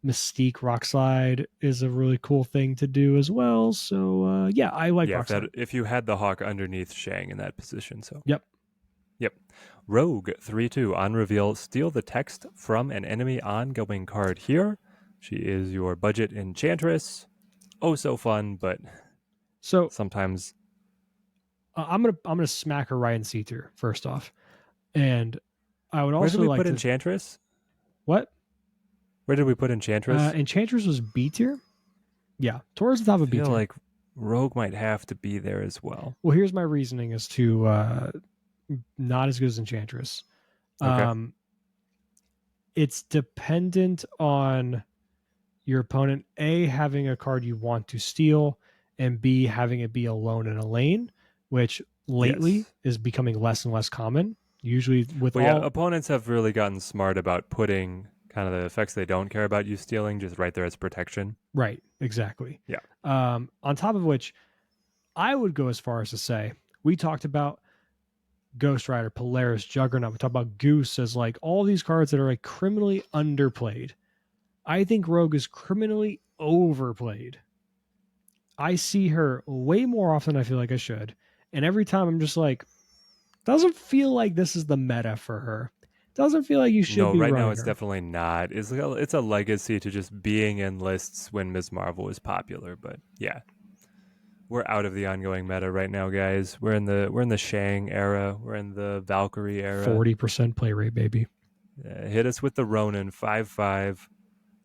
Mystique Rock Slide is a really cool thing to do as well. So yeah, I like Yeah, Rock Slide. if you had the Hawk underneath Shang in that position. So, Yep. yep. Rogue 3/2 on reveal. Steal the text from an enemy ongoing card here. She is your budget enchantress. Oh, so fun, but So sometimes. I'm gonna smack her right in C tier first off, and I would Where did also we like put to enchantress? what Where did we put enchantress? Enchantress was B tier. Yeah, towards the top I of B feel tier. like Rogue might have to be there as well. Well, here's my reasoning as to not as good as Enchantress. Okay. Um, it's dependent on your opponent A having a card you want to steal, and B having it be alone in a lane, which lately Yes. is becoming less and less common. Usually with Well, yeah, all opponents have really gotten smart about putting kind of the effects they don't care about you stealing just right there as protection. right, exactly. Yeah. On top of which, I would go as far as to say we talked about Ghost Rider, Polaris, Juggernaut. We talked about Goose as like all these cards that are like criminally underplayed. I think Rogue is criminally overplayed. I see her way more often than I feel like I should. And every time I'm just like, doesn't feel like this is the meta for her. Doesn't feel like you should No, be right now running it's her. definitely not. It's a legacy to just being in lists when Ms. Marvel was popular, but yeah. We're out of the ongoing meta right now, guys. We're in the Shang era. We're in the Valkyrie era. 40% play rate, baby. Hit us with the Ronin 5/5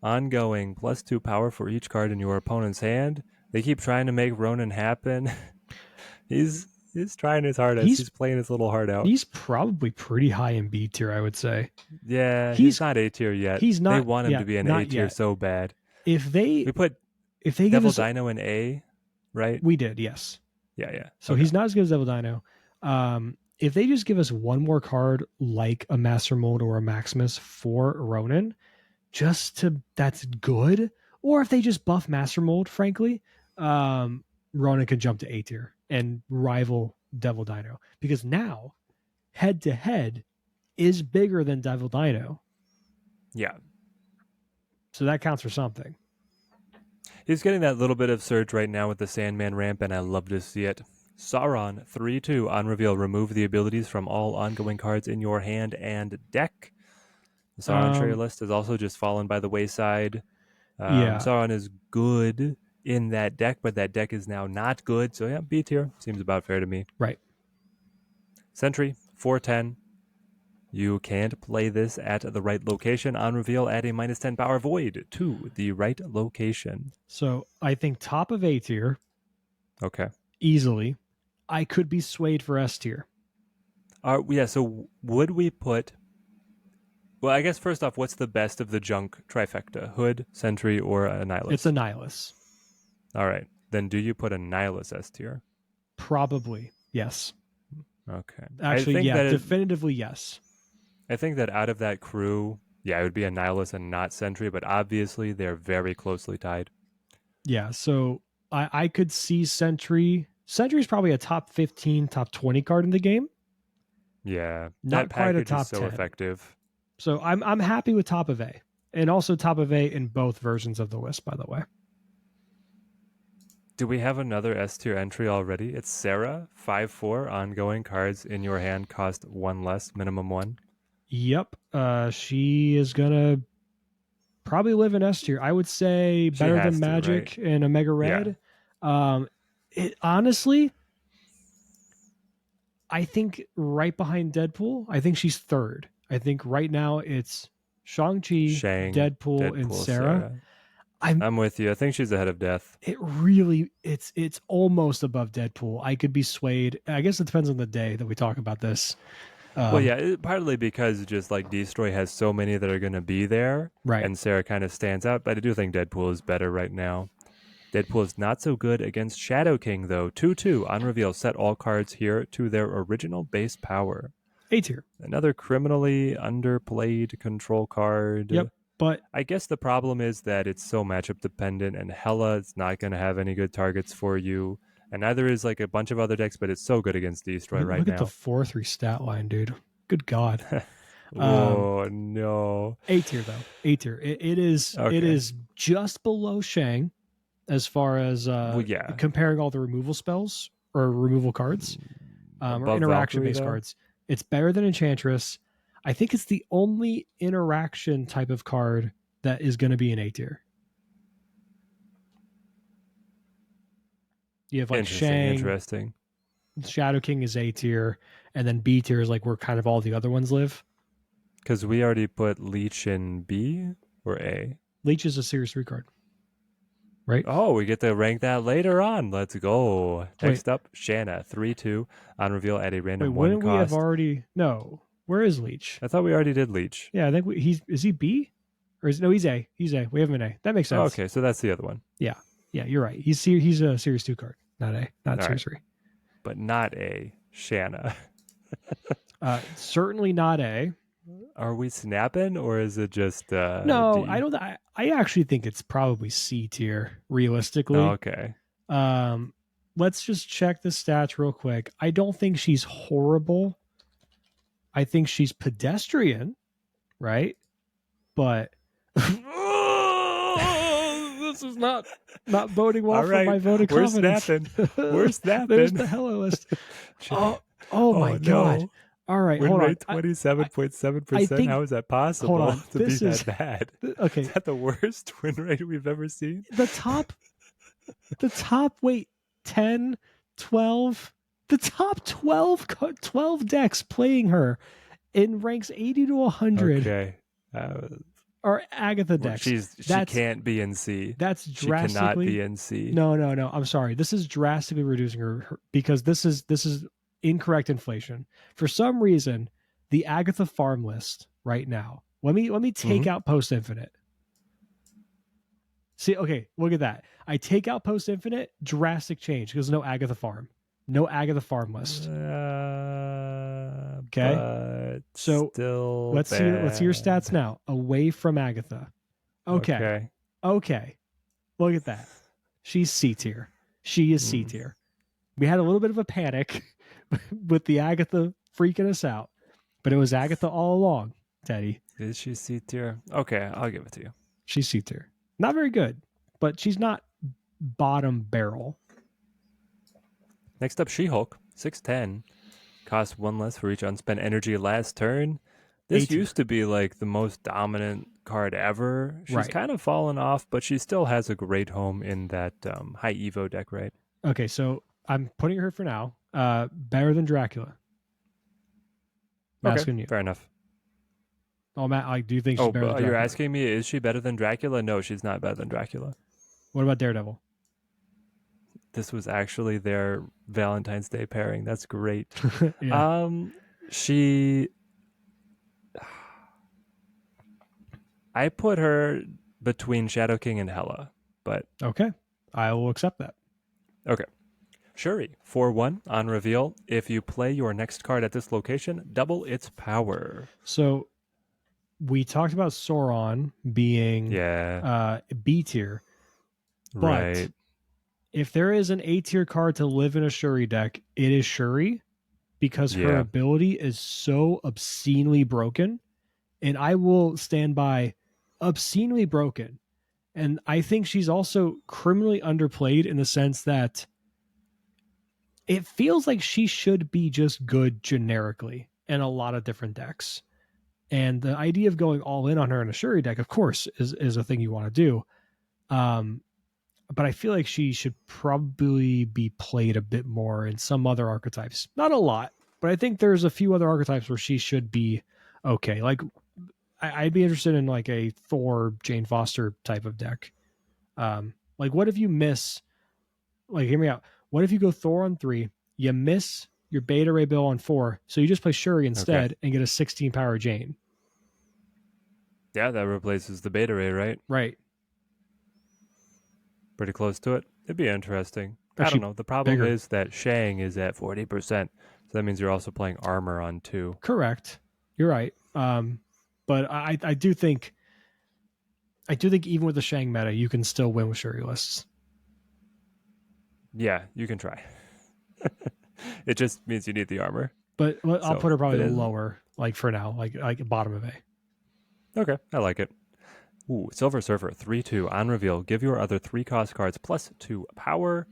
ongoing +2 power for each card in your opponent's hand. They keep trying to make Ronin happen. He's trying his hardest. He's He's playing his little heart out. he's probably pretty high in B tier, I would say. Yeah, he's He's not A tier yet. he's They not want him to yet, be an A not tier yet. so bad. If they We put if they give Devil us Dino in A, right? we did, yes. Yeah, yeah. So Okay. he's not as good as Devil Dino. If they just give us one more card like a Master Mold or a Maximus for Ronin, just to that's good. Or if they just buff Master Mold, frankly, Ronin could jump to A tier and rival Devil Dino because now head to head is bigger than Devil Dino, Yeah. so that counts for something. He's getting that little bit of surge right now with the Sandman ramp, and I love to see it. Sauron 3/2 on reveal. Remove the abilities from all ongoing cards in your hand and deck. The Sauron trader Um, list has also just fallen by the wayside. yeah, Sauron is good in that deck, but that deck is now not good. So yeah, B tier seems about fair to me. right. Sentry, 410. You can't play this at the right location. On reveal, add a -10 power void to the right location. So I think top of A tier, Okay. easily. I could be swayed for S tier. Yeah, so would we put... Well, I guess first off, what's the best of the junk trifecta? Hood, Sentry, or a It's a Nihilus? Nihilus. All right. Then do you put a Nihilus S tier? Probably, yes. Okay. Actually, yeah, definitively yes. I think that out of that crew, yeah, it would be a Nihilus and not Sentry, but obviously they're very closely tied. Yeah, so I could see Sentry. Sentry's probably a top 15, top 20 card in the game. Yeah, that Not quite a package is top so 10. effective. So I'm happy with top of A. And also top of A in both versions of the list, by the way. Do we have another S tier entry already? It's Sarah, 5/4. Ongoing cards in your hand cost 1 less, minimum 1. Yep. She is gonna probably live in S tier. I would say She better than has to, right? Magic and Omega Yeah. Red. It honestly, I think right behind Deadpool. I think she's third. I think right now it's Shang-Chi, Shang, Deadpool, and Deadpool, Sarah. Sarah. I'm I'm with you. I think she's ahead of Death. it's almost above Deadpool. I could be swayed. I guess it depends on the day that we talk about this. Well, yeah, partly because just like Destroy has so many that are going to be there, Right. and Sarah kind of stands out, but I do think Deadpool is better right now. Deadpool is not so good against Shadow King, though. 2/2 on reveal. Set all cards here to their original base power. A tier. Another criminally underplayed control card. Yep. But I guess the problem is that it's so matchup dependent, and Hela is not going to have any good targets for you. And neither is like a bunch of other decks, but it's so good against Destroy right look at the now. 4/3 stat line, dude. Good God. Whoa, no. A tier though. A tier. It is Okay. it is just below Shang as far as yeah. comparing all the removal spells or removal cards or interaction based cards. It's better than Enchantress. I think it's the only interaction type of card that is going to be an A tier. You have like Shang, interesting. Shadow King is A tier, and then B tier is like where kind of all the other ones live. Because we already put Leech in B or A. Leech is a Series 3 card. Right? Oh, we get to rank that later on. Let's go. Next up, Shanna, 3/2. On reveal at a random 1 wouldn't cost. we have already... No. Where is Leech? I thought we already did Leech. Yeah, I think is he B? Or is no, he's A. He's A. We have him in A. That makes sense. Oh, okay, so that's the other one. Yeah. Yeah, you're right. He's a Series 2 card, not A. Not Series 3. But not A. Shanna. Certainly not A. Are we snapping, or is it just no? D? I don't. I actually think it's probably C tier, realistically. Oh, okay. Let's just check the stats real quick. I don't think she's horrible. I think she's pedestrian, right? But this is not boding well for my vote of confidence. We're snapping. There's the hello list. Oh my God. No. All right, Win hold rate on. 27.7%. How is that possible hold on. to be that bad? Okay. Is that the worst win rate we've ever seen? The top, wait, 10, 12, the top 12 decks playing her in ranks 80 to 100 okay. are Agatha decks. She can't be in C. That's drastically. She cannot be in C. No. I'm sorry. This is drastically reducing her because this is incorrect inflation. For some reason, the Agatha farm list right now. Let me take out Post Infinite. See, okay, look at that. I take out Post Infinite, drastic change because no Agatha farm. No Agatha farm list. Okay. So still let's see your stats now. Away from Agatha. Okay. Look at that. She's C tier. She is C tier. We had a little bit of a panic with the Agatha freaking us out, but it was Agatha all along, Teddy. Is she C tier? Okay, I'll give it to you. She's C tier. Not very good, but she's not bottom barrel. Next up, She-Hulk, 6/10. Costs 1 less for each unspent energy last turn. This used to be like the most dominant card ever. She's kind of fallen off, but she still has a great home in that high Evo deck, right? Okay, so I'm putting her for now. Better than Dracula. I'm Okay, asking you. fair enough. Oh, Matt, like, do you think she's Oh, better than you're Dracula? asking me, is she better than Dracula? No, she's not better than Dracula. What about Daredevil? This was actually their Valentine's Day pairing. That's great. Yeah. Um, she, I put her between Shadow King and Hela, but Okay. I will accept that. okay. Shuri, 4/1 on reveal. If you play your next card at this location, double its power. So we talked about Sauron being Yeah, B tier, but right. if there is an A tier card to live in a Shuri deck, it is Shuri because her Yeah, ability is so obscenely broken. And I will stand by obscenely broken. And I think she's also criminally underplayed in the sense that it feels like she should be just good generically in a lot of different decks. And the idea of going all in on her in a Shuri deck, of course, is a thing you want to do. Um, but I feel like she should probably be played a bit more in some other archetypes. Not a lot, but I think there's a few other archetypes where she should be okay. Like I'd be interested in like a Thor Jane Foster type of deck. Like what if you miss? Like hear me out. What if you go Thor on 3, you miss your Beta Ray Bill on 4, so you just play Shuri okay. instead and get a 16 power Jane. Yeah, that replaces the Beta Ray, right? Right. Pretty close to it. It'd be interesting. I don't Actually, know. The problem bigger. is that Shang is at 40%. So that means you're also playing armor on 2. Correct. You're right. But I do think even with the Shang meta, you can still win with Shuri lists. Yeah, you can try. It just means you need the armor. But I'll So, put her probably but it, lower, like for now, like bottom of A. okay, I like it. Ooh, Silver Surfer 3/2 on reveal. Give your other 3 cost cards plus 2 power.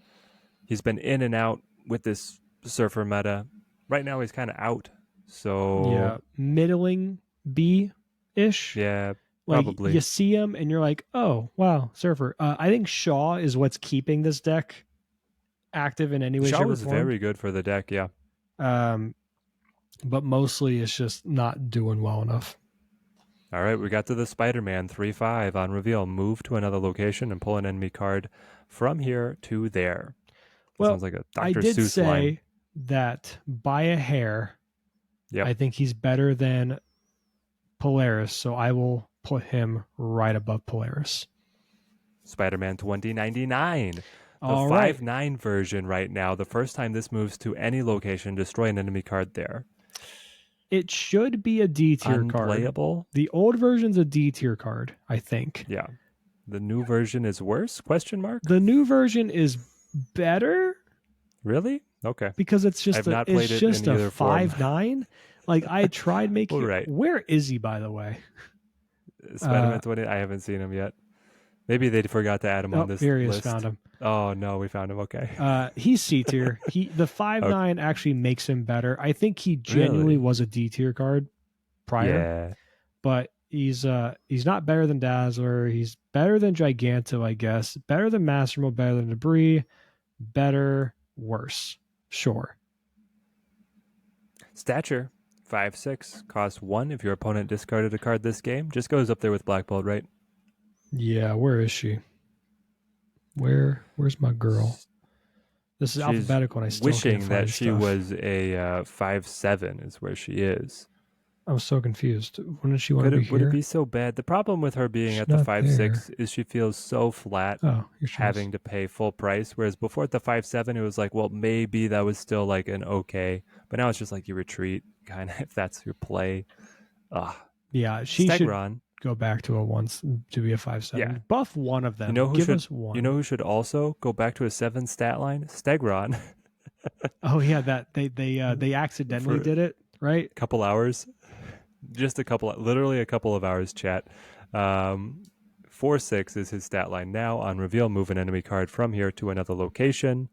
He's been in and out with this Surfer meta. Right now, he's kind of out. So, Yeah, middling B ish. yeah, Like you probably. see him and you're like, oh wow, Surfer. I think Shaw is what's keeping this deck active in any way, Shaw shape, or was form. very good for the deck, yeah. Um, but mostly it's just not doing well enough. All right, we got to the Spider-Man 3/5 on reveal. Move to another location and pull an enemy card from here to there. That Well, sounds like a I Dr. did Seuss line. say that by a hair, Yep. I think he's better than Polaris, so I will put him right above Polaris. Spider-Man 2099. The All right. 5/9 version right now. The first time this moves to any location, destroy an enemy card there. It should be a D tier card. Unplayable? The old version's a D tier card, I think. Yeah. The new version is worse? Question mark? The new version is better Really? Okay. because it's just I've not played it in a either form. 5/9. Like I tried Well, making it. right. Where is he, by the way? Spider-Man 20. I haven't seen him yet. Maybe they forgot to add him on Oh, this here he is. list. Found him. Oh no, we found him. Okay. He's C tier. The Okay. 5/9 actually makes him better. I think he genuinely Really? was a D tier card prior, Yeah. but he's not better than Dazzler. He's better than Giganto, I guess. Better than Mastermind, better than Debris, better, worse. Sure. Stature 5/6 costs 1 if your opponent discarded a card this game. Just goes up there with Black Bolt, right? Yeah, where is she? Where's my girl? This is She's alphabetical and I still can't wishing find that she stuff. was a 5/7 is where she is. I'm so confused. Wouldn't she want to be Would it here? be so bad? The problem with her being She's at the not 5/6 there. is she feels so flat Oh, here she having is. to pay full price. Whereas before at the 5/7, it was like, well, maybe that was still like an okay. But now it's just like you retreat, kind of, if that's your play. Yeah, she should Stegron. go back to a once to be a 5/7. Yeah. Buff one of them. You know who Give should us one. you know who should also go back to a 7 stat line? Stegron. Oh yeah, that they accidentally For did it, right? a couple hours. Just literally a couple of hours chat. 4/6 is his stat line now. On reveal, move an enemy card from here to another location.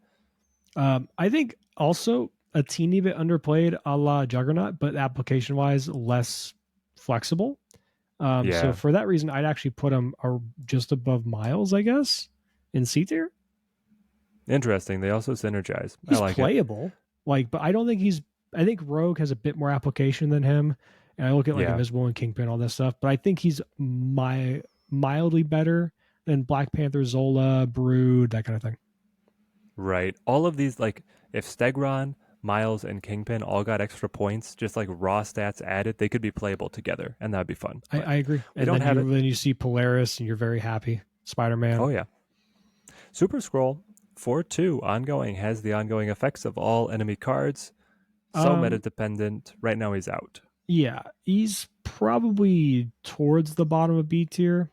I think also a teeny bit underplayed a la Juggernaut, but application wise less flexible. So Yeah. for that reason, I'd actually put him just above Miles, I guess, in C tier. Interesting. They also synergize. He's I like it. playable, like, but I don't think he's I think Rogue has a bit more application than him, and I look at like Yeah, Invisible and Kingpin, all this stuff. But I think he's mildly better than Black Panther, Zola, Brood, that kind of thing. right. All of these, like, if Stegron, Miles, and Kingpin all got extra points, just like raw stats added, they could be playable together, and that'd be fun. But I agree. we And don't then have it. you see Polaris, and you're very happy. Spider Man. Oh yeah, Super Scroll 4-2 ongoing has the ongoing effects of all enemy cards. So meta Um, dependent. Right now he's out. yeah, he's probably towards the bottom of B tier.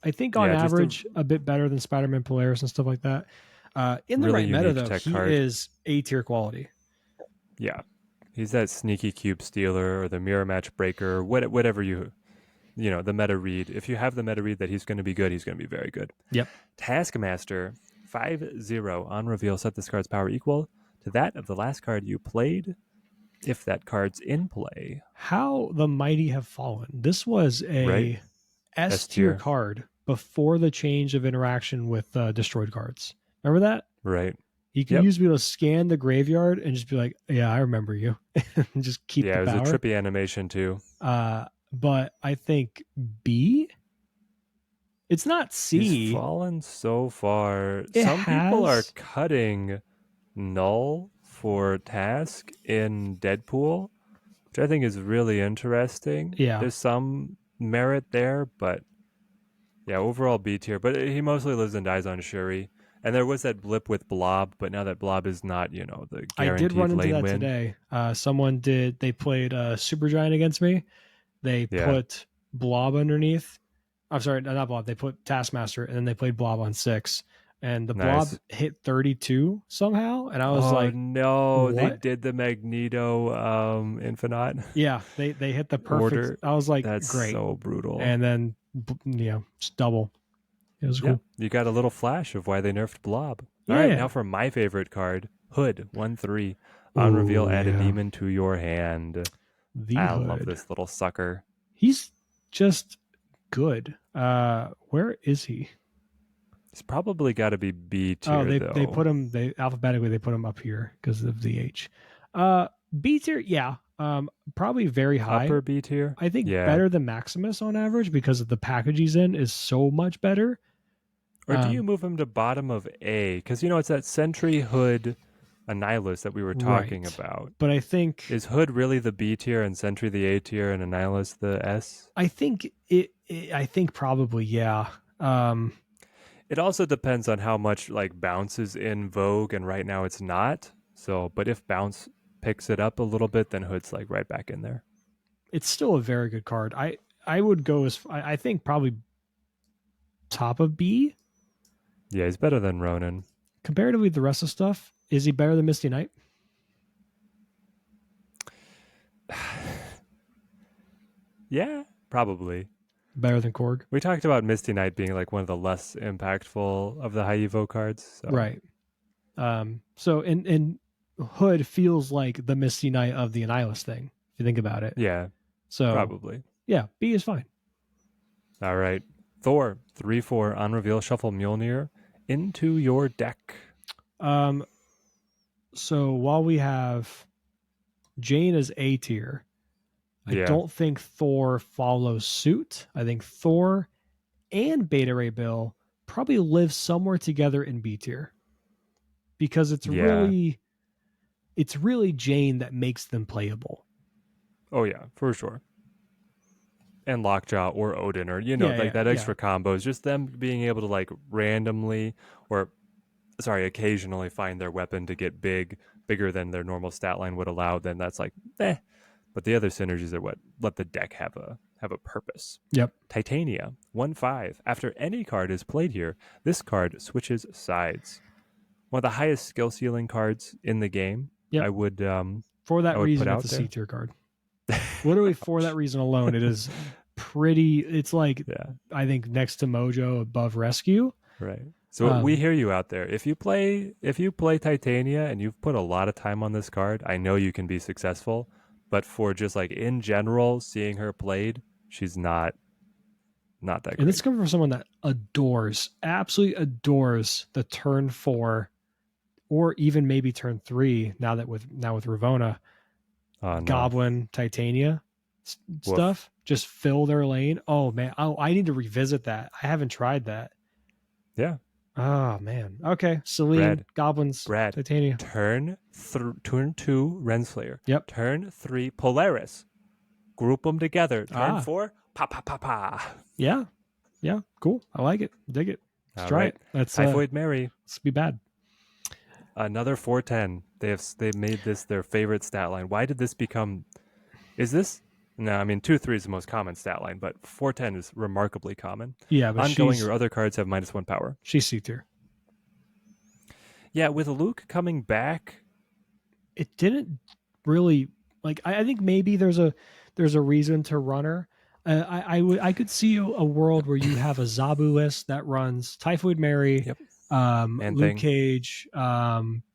I think on Yeah, just a average a bit better than Spider-Man Polaris and stuff like that. In the really right meta unique though, tech he card. is A tier quality. Yeah, he's that sneaky cube stealer or the mirror match breaker, whatever the meta read. If you have the meta read that he's going to be good, he's going to be very good. Yep. Taskmaster 5-0 on reveal. Set this card's power equal to that of the last card you played, if that card's in play. How the mighty have fallen. This was Right, a S S tier tier. card before the change of interaction with destroyed cards. Remember that? Right. You can Yep. use to be able to scan the graveyard and just be like, "Yeah, I remember you," and just keep Yeah, the it was a power. trippy animation too. But I think B. It's not He's C. fallen so far. It Some people are has. cutting Null for Task in Deadpool, which I think is really interesting. Yeah, There's some merit there, but yeah, overall B tier. But he mostly lives and dies on Shuri. And there was that blip with Blob, but now that Blob is not, the I did guaranteed run into lane that win. today. Someone did. They played Supergiant against me. They Yeah, put Blob underneath. I'm sorry, not Blob. They put Taskmaster, and then they played Blob on 6. And the Blob nice. hit 32 somehow, and I was Oh like, no, they "What?" did the Magneto Infinite Yeah, they hit the perfect. order. I was like, That's "Great," so brutal. and then just double. It was Yeah, cool. you got a little flash of why they nerfed Blob. All right, now Yeah. for my favorite card, Hood 1-3. On reveal, Oh add a yeah, demon to your hand. the I love Hood. this little sucker. He's just good. Where is he? He's probably got to be B Oh, tier they though. put him they alphabetically they put him up here because of the H. B tier, yeah. Probably very high. Upper B tier. I think Yeah. better than Maximus on average because of the package he's in is so much better. Or do you Um, move him to bottom of A? Because it's that Sentry Hood Annihilus that we were talking right. about. But I think Is Hood really the B tier and Sentry the A tier and Annihilus the S? I think probably yeah. It also depends on how much like bounce is in vogue, and right now it's not. So, but if bounce picks it up a little bit, then Hood's like right back in there. It's still a very good card. I would go as I think probably top of B Yeah, he's better than Ronan. comparatively to the rest of stuff. Is he better than Misty Knight? Yeah, probably. Better than Korg? We talked about Misty Knight being like one of the less impactful of the high Evo cards. So Right. So and Hood feels like the Misty Knight of the Annihilus thing, if you think about it. yeah, So probably. yeah, B is fine. All right. Thor 3-4 on reveal. Shuffle Mjolnir into your deck. Um, so while we have Jane as A tier, I Yeah, don't think Thor follows suit. I think Thor and Beta Ray Bill probably live somewhere together in B tier because yeah. it's really Jane that makes them playable. Oh yeah, for sure. And Lockjaw or Odin or like Yeah, that yeah. extra combos, just them being able to like randomly or occasionally find their weapon to get bigger than their normal stat line would allow, then that's like But the other synergies are what let the deck have a purpose. Yep. Titania 1-5. After any card is played here, this card switches sides. One of the highest skill ceiling cards in the game. Yep. I would For I that would put reason, it's out a C there. tier card. Literally for that reason alone, it is pretty. It's like Yeah. I think next to Mojo, above Rescue. Right. So we Um, hear you out there. If you play Titania and you've put a lot of time on this card, I know you can be successful. But for just like in general, seeing her played, she's not that and great. this comes from someone that absolutely adores the turn 4 or even maybe turn 3 now with Ravona, Oh no. Goblin, Titania Woof. stuff. Just fill their lane. Oh man, oh I need to revisit that. I haven't tried that. Yeah. Oh man. Okay, Celine, Brad. Goblins, Brad. Titania. Turn 2, Renslayer. Yep. Turn 3, Polaris. Group them together. Turn Ah, 4, pa pa pa pa. yeah, yeah. Cool. I like it. Dig it. Let's All try right. it. Typhoid Mary. Let's be bad. Another 410. They made this their favorite stat line. Why did this become? Is this? No, I mean 2-3 is the most common stat line, but 410 is remarkably common. Yeah, but Ongoing or other cards have -1 power. she's C tier. Yeah, with Luke coming back. It didn't really like. I think maybe there's a reason to run her. I could see a world where you have a Zabu list that runs Typhoid Mary, Yep. Man Luke thing. Cage,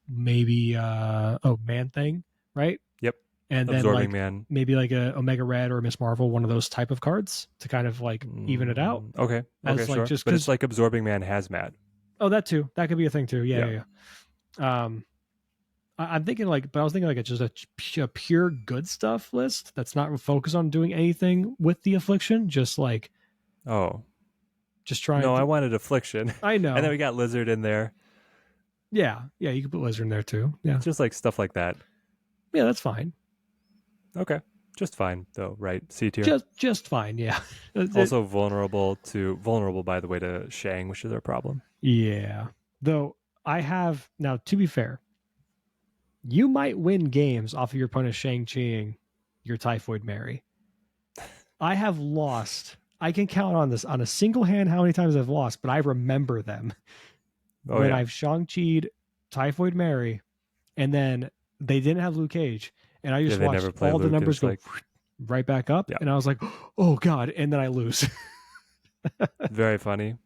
maybe Man Thing, right? Yep. And then Absorbing like Man. maybe like a Omega Red or a Miss Marvel, one of those type of cards to kind of like even it out Okay. Okay. as like Sure. just But it's because. like Absorbing Man Hazmat. Oh, that too. That could be a thing too. Yeah, Yeah. yeah, yeah. I'm thinking like, but I was thinking like it's just a pure good stuff list that's not focused on doing anything with the affliction. Just like, Oh just trying no, I to. wanted Affliction, I and then know. we got Lizard in there. Yeah, yeah. You could put Lizard in there too. Yeah, Just like stuff like that. yeah. That's fine. Okay. Just fine though, right? C tier. Just fine. Yeah. Also vulnerable by the way to Shang, which is our problem. Yeah. Though I have now. To be fair, you might win games off of your opponent Shang-Chiing your Typhoid Mary. I have lost. I can count on this on a single hand how many times I've lost, but I remember them Oh when yeah. I've Shang-Chi'd Typhoid Mary and then they didn't have Luke Cage. And I Yeah, just they watched never play all the Luke. numbers It's go like right back up. yeah. And I was like, oh God. And then I lose. Very funny.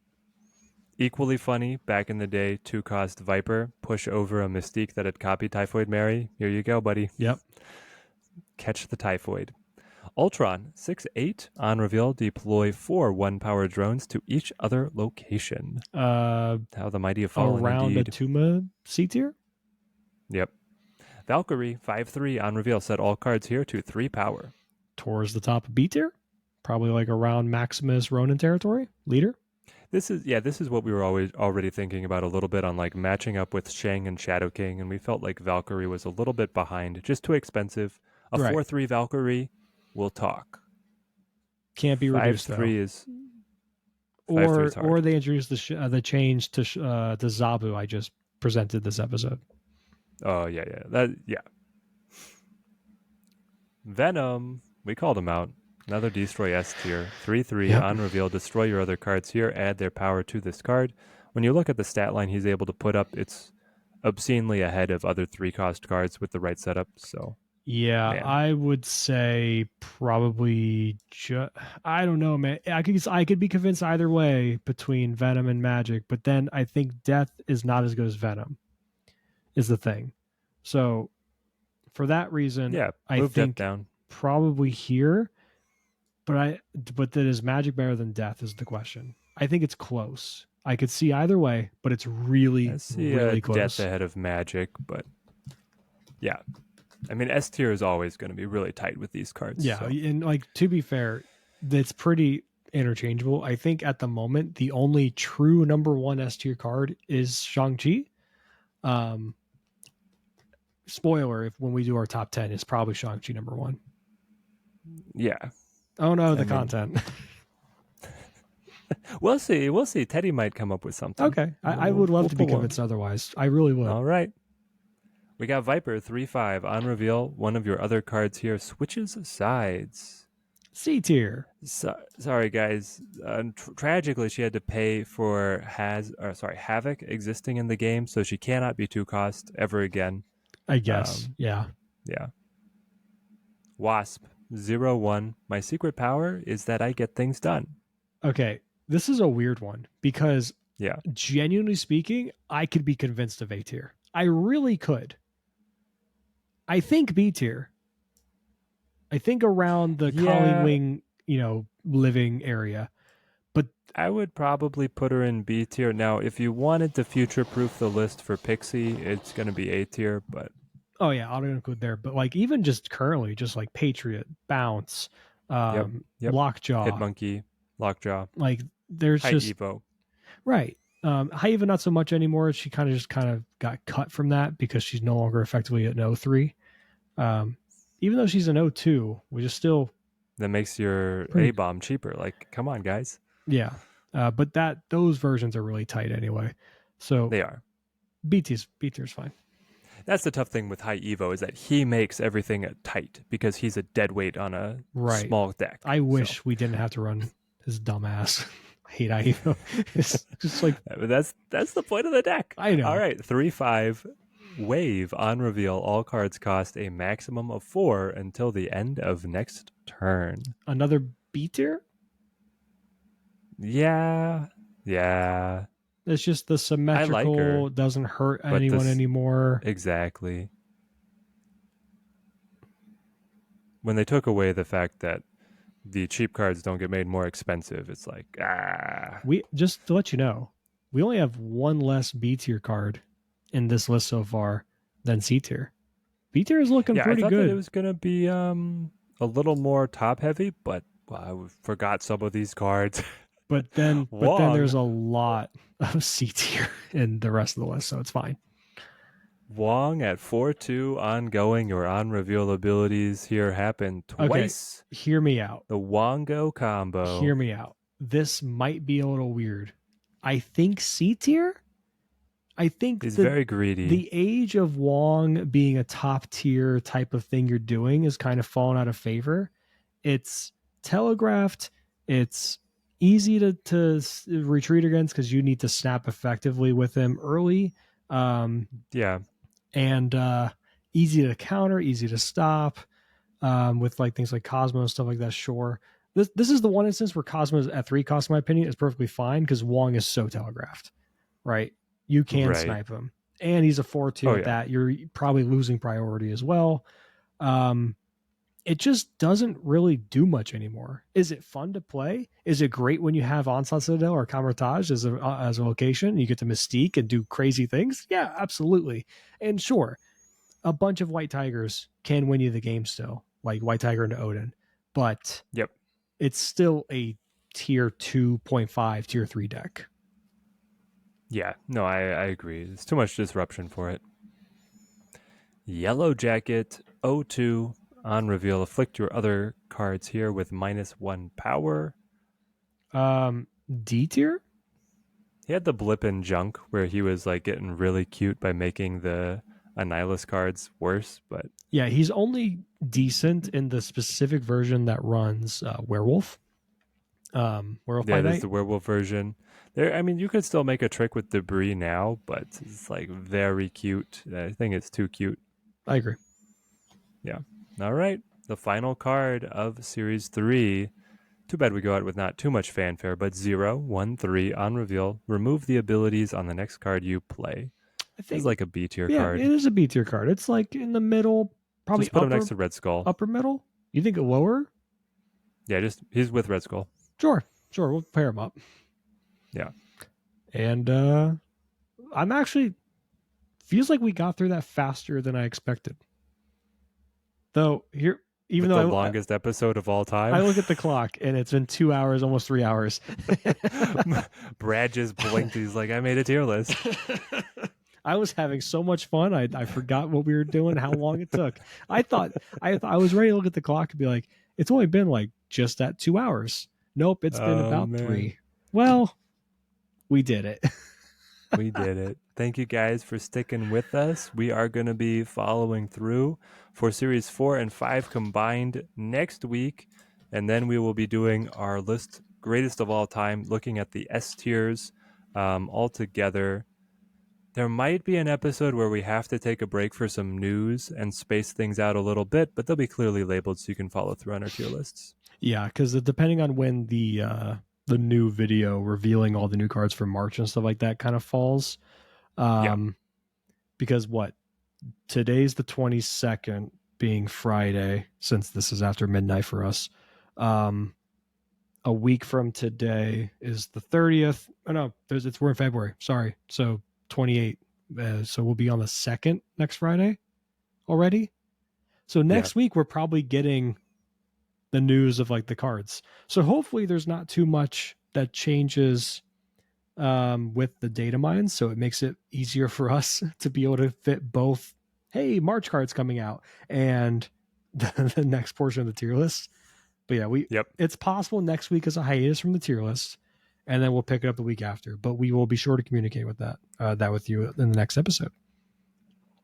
Equally funny, back in the day, 2-cost Viper, push over a Mystique that had copied Typhoid Mary. Here you go, buddy. Yep. Catch the Typhoid. Ultron, 6/8, on reveal, deploy 4 1-power drones to each other location. How the mighty have fallen, Around a indeed. Tuma C tier. Yep. Valkyrie, 5/3, on reveal, set all cards here to 3 power. Towards the top of B tier. Probably like around Maximus Ronin territory. Leader. This is what we were already thinking about a little bit on like matching up with Shang and Shadow King, and we felt like Valkyrie was a little bit behind, just too expensive. A Right. 4/3 Valkyrie, we'll talk. Can't be reduced though. 5/3 is 5/3 is hard. Or they introduced the change to Zabu I just presented this episode. Oh yeah. Venom, we called him out. Another destroy S tier. 3/3 Yep. on reveal. Destroy your other cards here. Add their power to this card. When you look at the stat line he's able to put up, it's obscenely ahead of other 3-cost cards with the right setup. So Yeah, man, I would say probably. I don't know, man. I could be convinced either way between Venom and Magic, but then I think Death is not as good as Venom. Is the thing. So for that reason, yeah, I move depth think down. probably here. But then is Magic better than Death is the question. I think it's close. I could see either way, but it's really, I see really Death close. ahead of Magic, but yeah. I mean, S tier is always going to be really tight with these cards. Yeah, so. and like to be fair, that's pretty interchangeable. I think at the moment the only true number one S tier card is Shang-Chi. Spoiler: if when we do our top 10, it's probably Shang-Chi number one. Yeah. Oh no, the I mean, content. We'll see. We'll see. Teddy might come up with something. Okay, I would love to be pull one. convinced otherwise. I really would. All right. We got Viper 3/5 on reveal. One of your other cards here switches sides. C tier. Sorry, guys. Tragically, she had to pay for Havoc existing in the game, so she cannot be 2-cost ever again. I guess. Yeah. Yeah. Wasp 0/1. My secret power is that I get things done. Okay, this is a weird one because Yeah. genuinely speaking, I could be convinced of A tier. I really could. I think B tier. I think around the Calling Wing, living area. But I would probably put her in B tier. Now, if you wanted to future proof the list for Pixie, it's going to be A tier, but Oh yeah, auto include there, but like even just currently, just like Patriot, Bounce, yep, yep. Hit Lockjaw, Monkey, Lockjaw, like there's High just Evo. right. Haiva not so much anymore. She kind of got cut from that because she's no longer effectively an O3. Um, even though she's an O2, which is still That makes your pretty A bomb cheaper. Like, come on, guys. yeah. But those versions are really tight anyway. So They are. B tier's fine. That's the tough thing with High Evo is that he makes everything tight because he's a dead weight on a Right. small deck. I So wish we didn't have to run his dumbass. I hate Haiva. It's just like that's the point of the deck. I know. All right, 3/5 wave on reveal. All cards cost a maximum of 4 until the end of next turn. Another B tier? Yeah, yeah. It's just the I like symmetrical her, doesn't hurt but anyone this anymore. exactly when they took away the fact that the cheap cards don't get made more expensive. It's like We just to let you know, we only have one less B tier card in this list so far than C tier. B tier is looking yeah. I pretty thought that it good, was gonna be a little more top heavy, but well, I forgot some of these cards. but then there's Wong a lot of C tier in the rest of the list, so it's fine. Wong at 4/2 ongoing. Your on reveal abilities here happen Okay, twice. hear me out. The Wongo Hear combo me out. This might be a little weird. I think C tier. I think is very greedy. the age of Wong being a top tier type of thing you're doing is kind of fallen out of favor. It's telegraphed. It's easy to retreat against because you need to snap effectively with him early, Yeah, and easy to counter, easy to stop with like things like Cosmo and stuff like that. Sure, this is the one instance where Cosmo's at 3 cost, in my opinion, is perfectly fine because Wong is so telegraphed, right? You can right. snipe him, and he's a 4/2 Oh at yeah, that. You're probably losing priority as well. Um, it just doesn't really do much anymore. Is it fun to play? Is it great when you have Onslaught Citadel or Camertage as a location? You get to mystique and do crazy things? Yeah, absolutely. And sure, a bunch of White Tigers can win you the game still, like White Tiger into Odin, but yep. it's still a tier 2.5, tier 3 deck. Yeah, no, I agree. It's too much disruption for it. Yellow Jacket, O2, on reveal. Afflict your other cards here with -1 power. D tier? He had the blip in junk where he was like getting really cute by making the Annihilus cards worse, but Yeah, he's only decent in the specific version that runs Werewolf. Werewolf by yeah, there's Night. the werewolf version. There, I mean, you could still make a trick with debris now, but it's like very cute. I think it's too cute. I agree. Yeah. All right. The final card of Series 3. Too bad we go out with not too much fanfare, but 0, 1, 3 on reveal. Remove the abilities on the next card you play. I This is think like a B tier yeah, it card. is a B tier card. It's like in the middle, probably Just put him next to Red Skull. upper middle. You think lower? Yeah, just he's with Red Skull. Sure, we'll pair them up. Yeah. And I'm actually feels like we got through that faster than I expected. Though here, even With the though longest episode of all I time. look at the clock and it's been 2 hours, almost 3 hours. Brad just blinked. He's like, I made a tier list. I was having so much fun. I forgot what we were doing, how long it took. I was ready to look at the clock and be like, it's only been like just at 2 hours. Nope, it's been Oh, about man. 3. Well, we did it. We did it. Thank you guys for sticking with us. We are going to be following through for Series 4 and 5 combined next week. And then we will be doing our list, greatest of all time, looking at the S tiers all together. There might be an episode where we have to take a break for some news and space things out a little bit, but they'll be clearly labeled so you can follow through on our tier lists. Yeah, because depending on when the new video revealing all the new cards for March and stuff like that kind of falls. Yeah. Because what? Today's the 22nd, being Friday, since this is after midnight for us. a week from today is the 30th. Oh no, we're in February. Sorry. So 28. So we'll be on the 2nd next Friday already. So next week we're probably getting the news of like the cards. So hopefully there's not too much that changes with the data mines, so it makes it easier for us to be able to fit both. Hey, March cards coming out and the next portion of the tier list. But yeah, it's possible next week is a hiatus from the tier list, and then we'll pick it up the week after. But we will be sure to communicate with that with you in the next episode.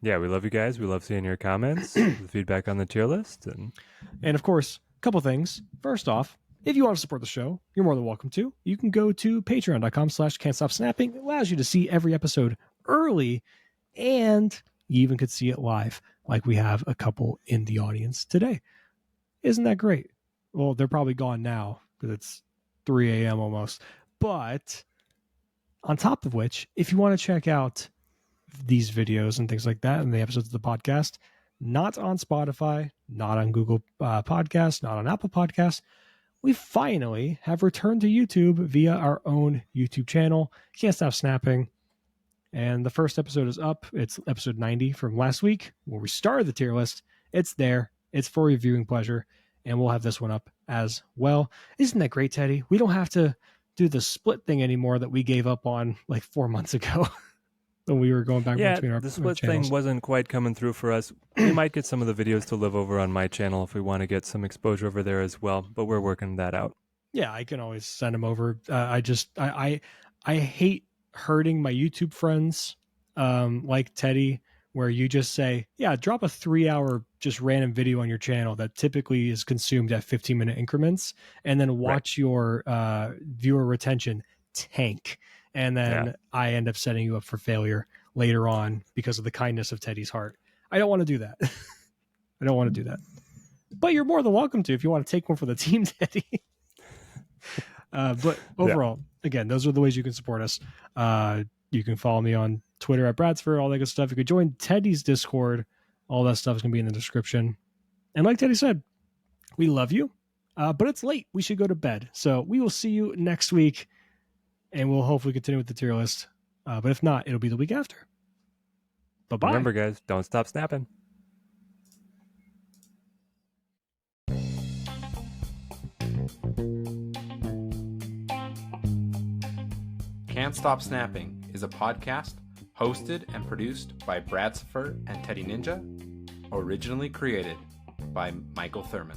Yeah, we love you guys. We love seeing your comments, the feedback on the tier list, and of course, a couple things. First off, if you want to support the show, you're more than welcome to. You can go to patreon.com/can'tstopsnapping. It allows you to see every episode early, and you even could see it live, like we have a couple in the audience today. Isn't that great? Well, they're probably gone now because it's 3 a.m. almost. But on top of which, if you want to check out these videos and things like that and the episodes of the podcast, not on Spotify, not on Google Podcasts, not on Apple Podcasts, we finally have returned to YouTube via our own YouTube channel, Can't Stop Snapping. And the first episode is up. It's episode 90 from last week where we started the tier list. It's there. It's for your viewing pleasure. And we'll have this one up as well. Isn't that great, Teddy? We don't have to do the split thing anymore that we gave up on like 4 months ago when we were going back between our the split channels. thing wasn't quite coming through for us. We might get some of the videos to live over on my channel if we want to get some exposure over there as well, but we're working that out. Yeah, I can always send them over. I hate hurting my YouTube friends like Teddy, where you just say, yeah, drop a 3-hour just random video on your channel that typically is consumed at 15-minute increments, and then watch your viewer retention tank. And then I end up setting you up for failure later on because of the kindness of Teddy's heart. I don't want to do that. I don't want to do that. But you're more than welcome to if you want to take one for the team, Teddy. But overall, again, those are the ways you can support us. You can follow me on Twitter at Bradsford, all that good stuff. You could join Teddy's Discord. All that stuff is going to be in the description. And like Teddy said, we love you, but it's late. We should go to bed. So we will see you next week, and we'll hopefully continue with the tier list. But if not, it'll be the week after. Bye-bye. Remember, guys, don't stop snapping. Can't Stop Snapping is a podcast hosted and produced by Brad Safert and Teddy Ninja, originally created by Michael Thurman.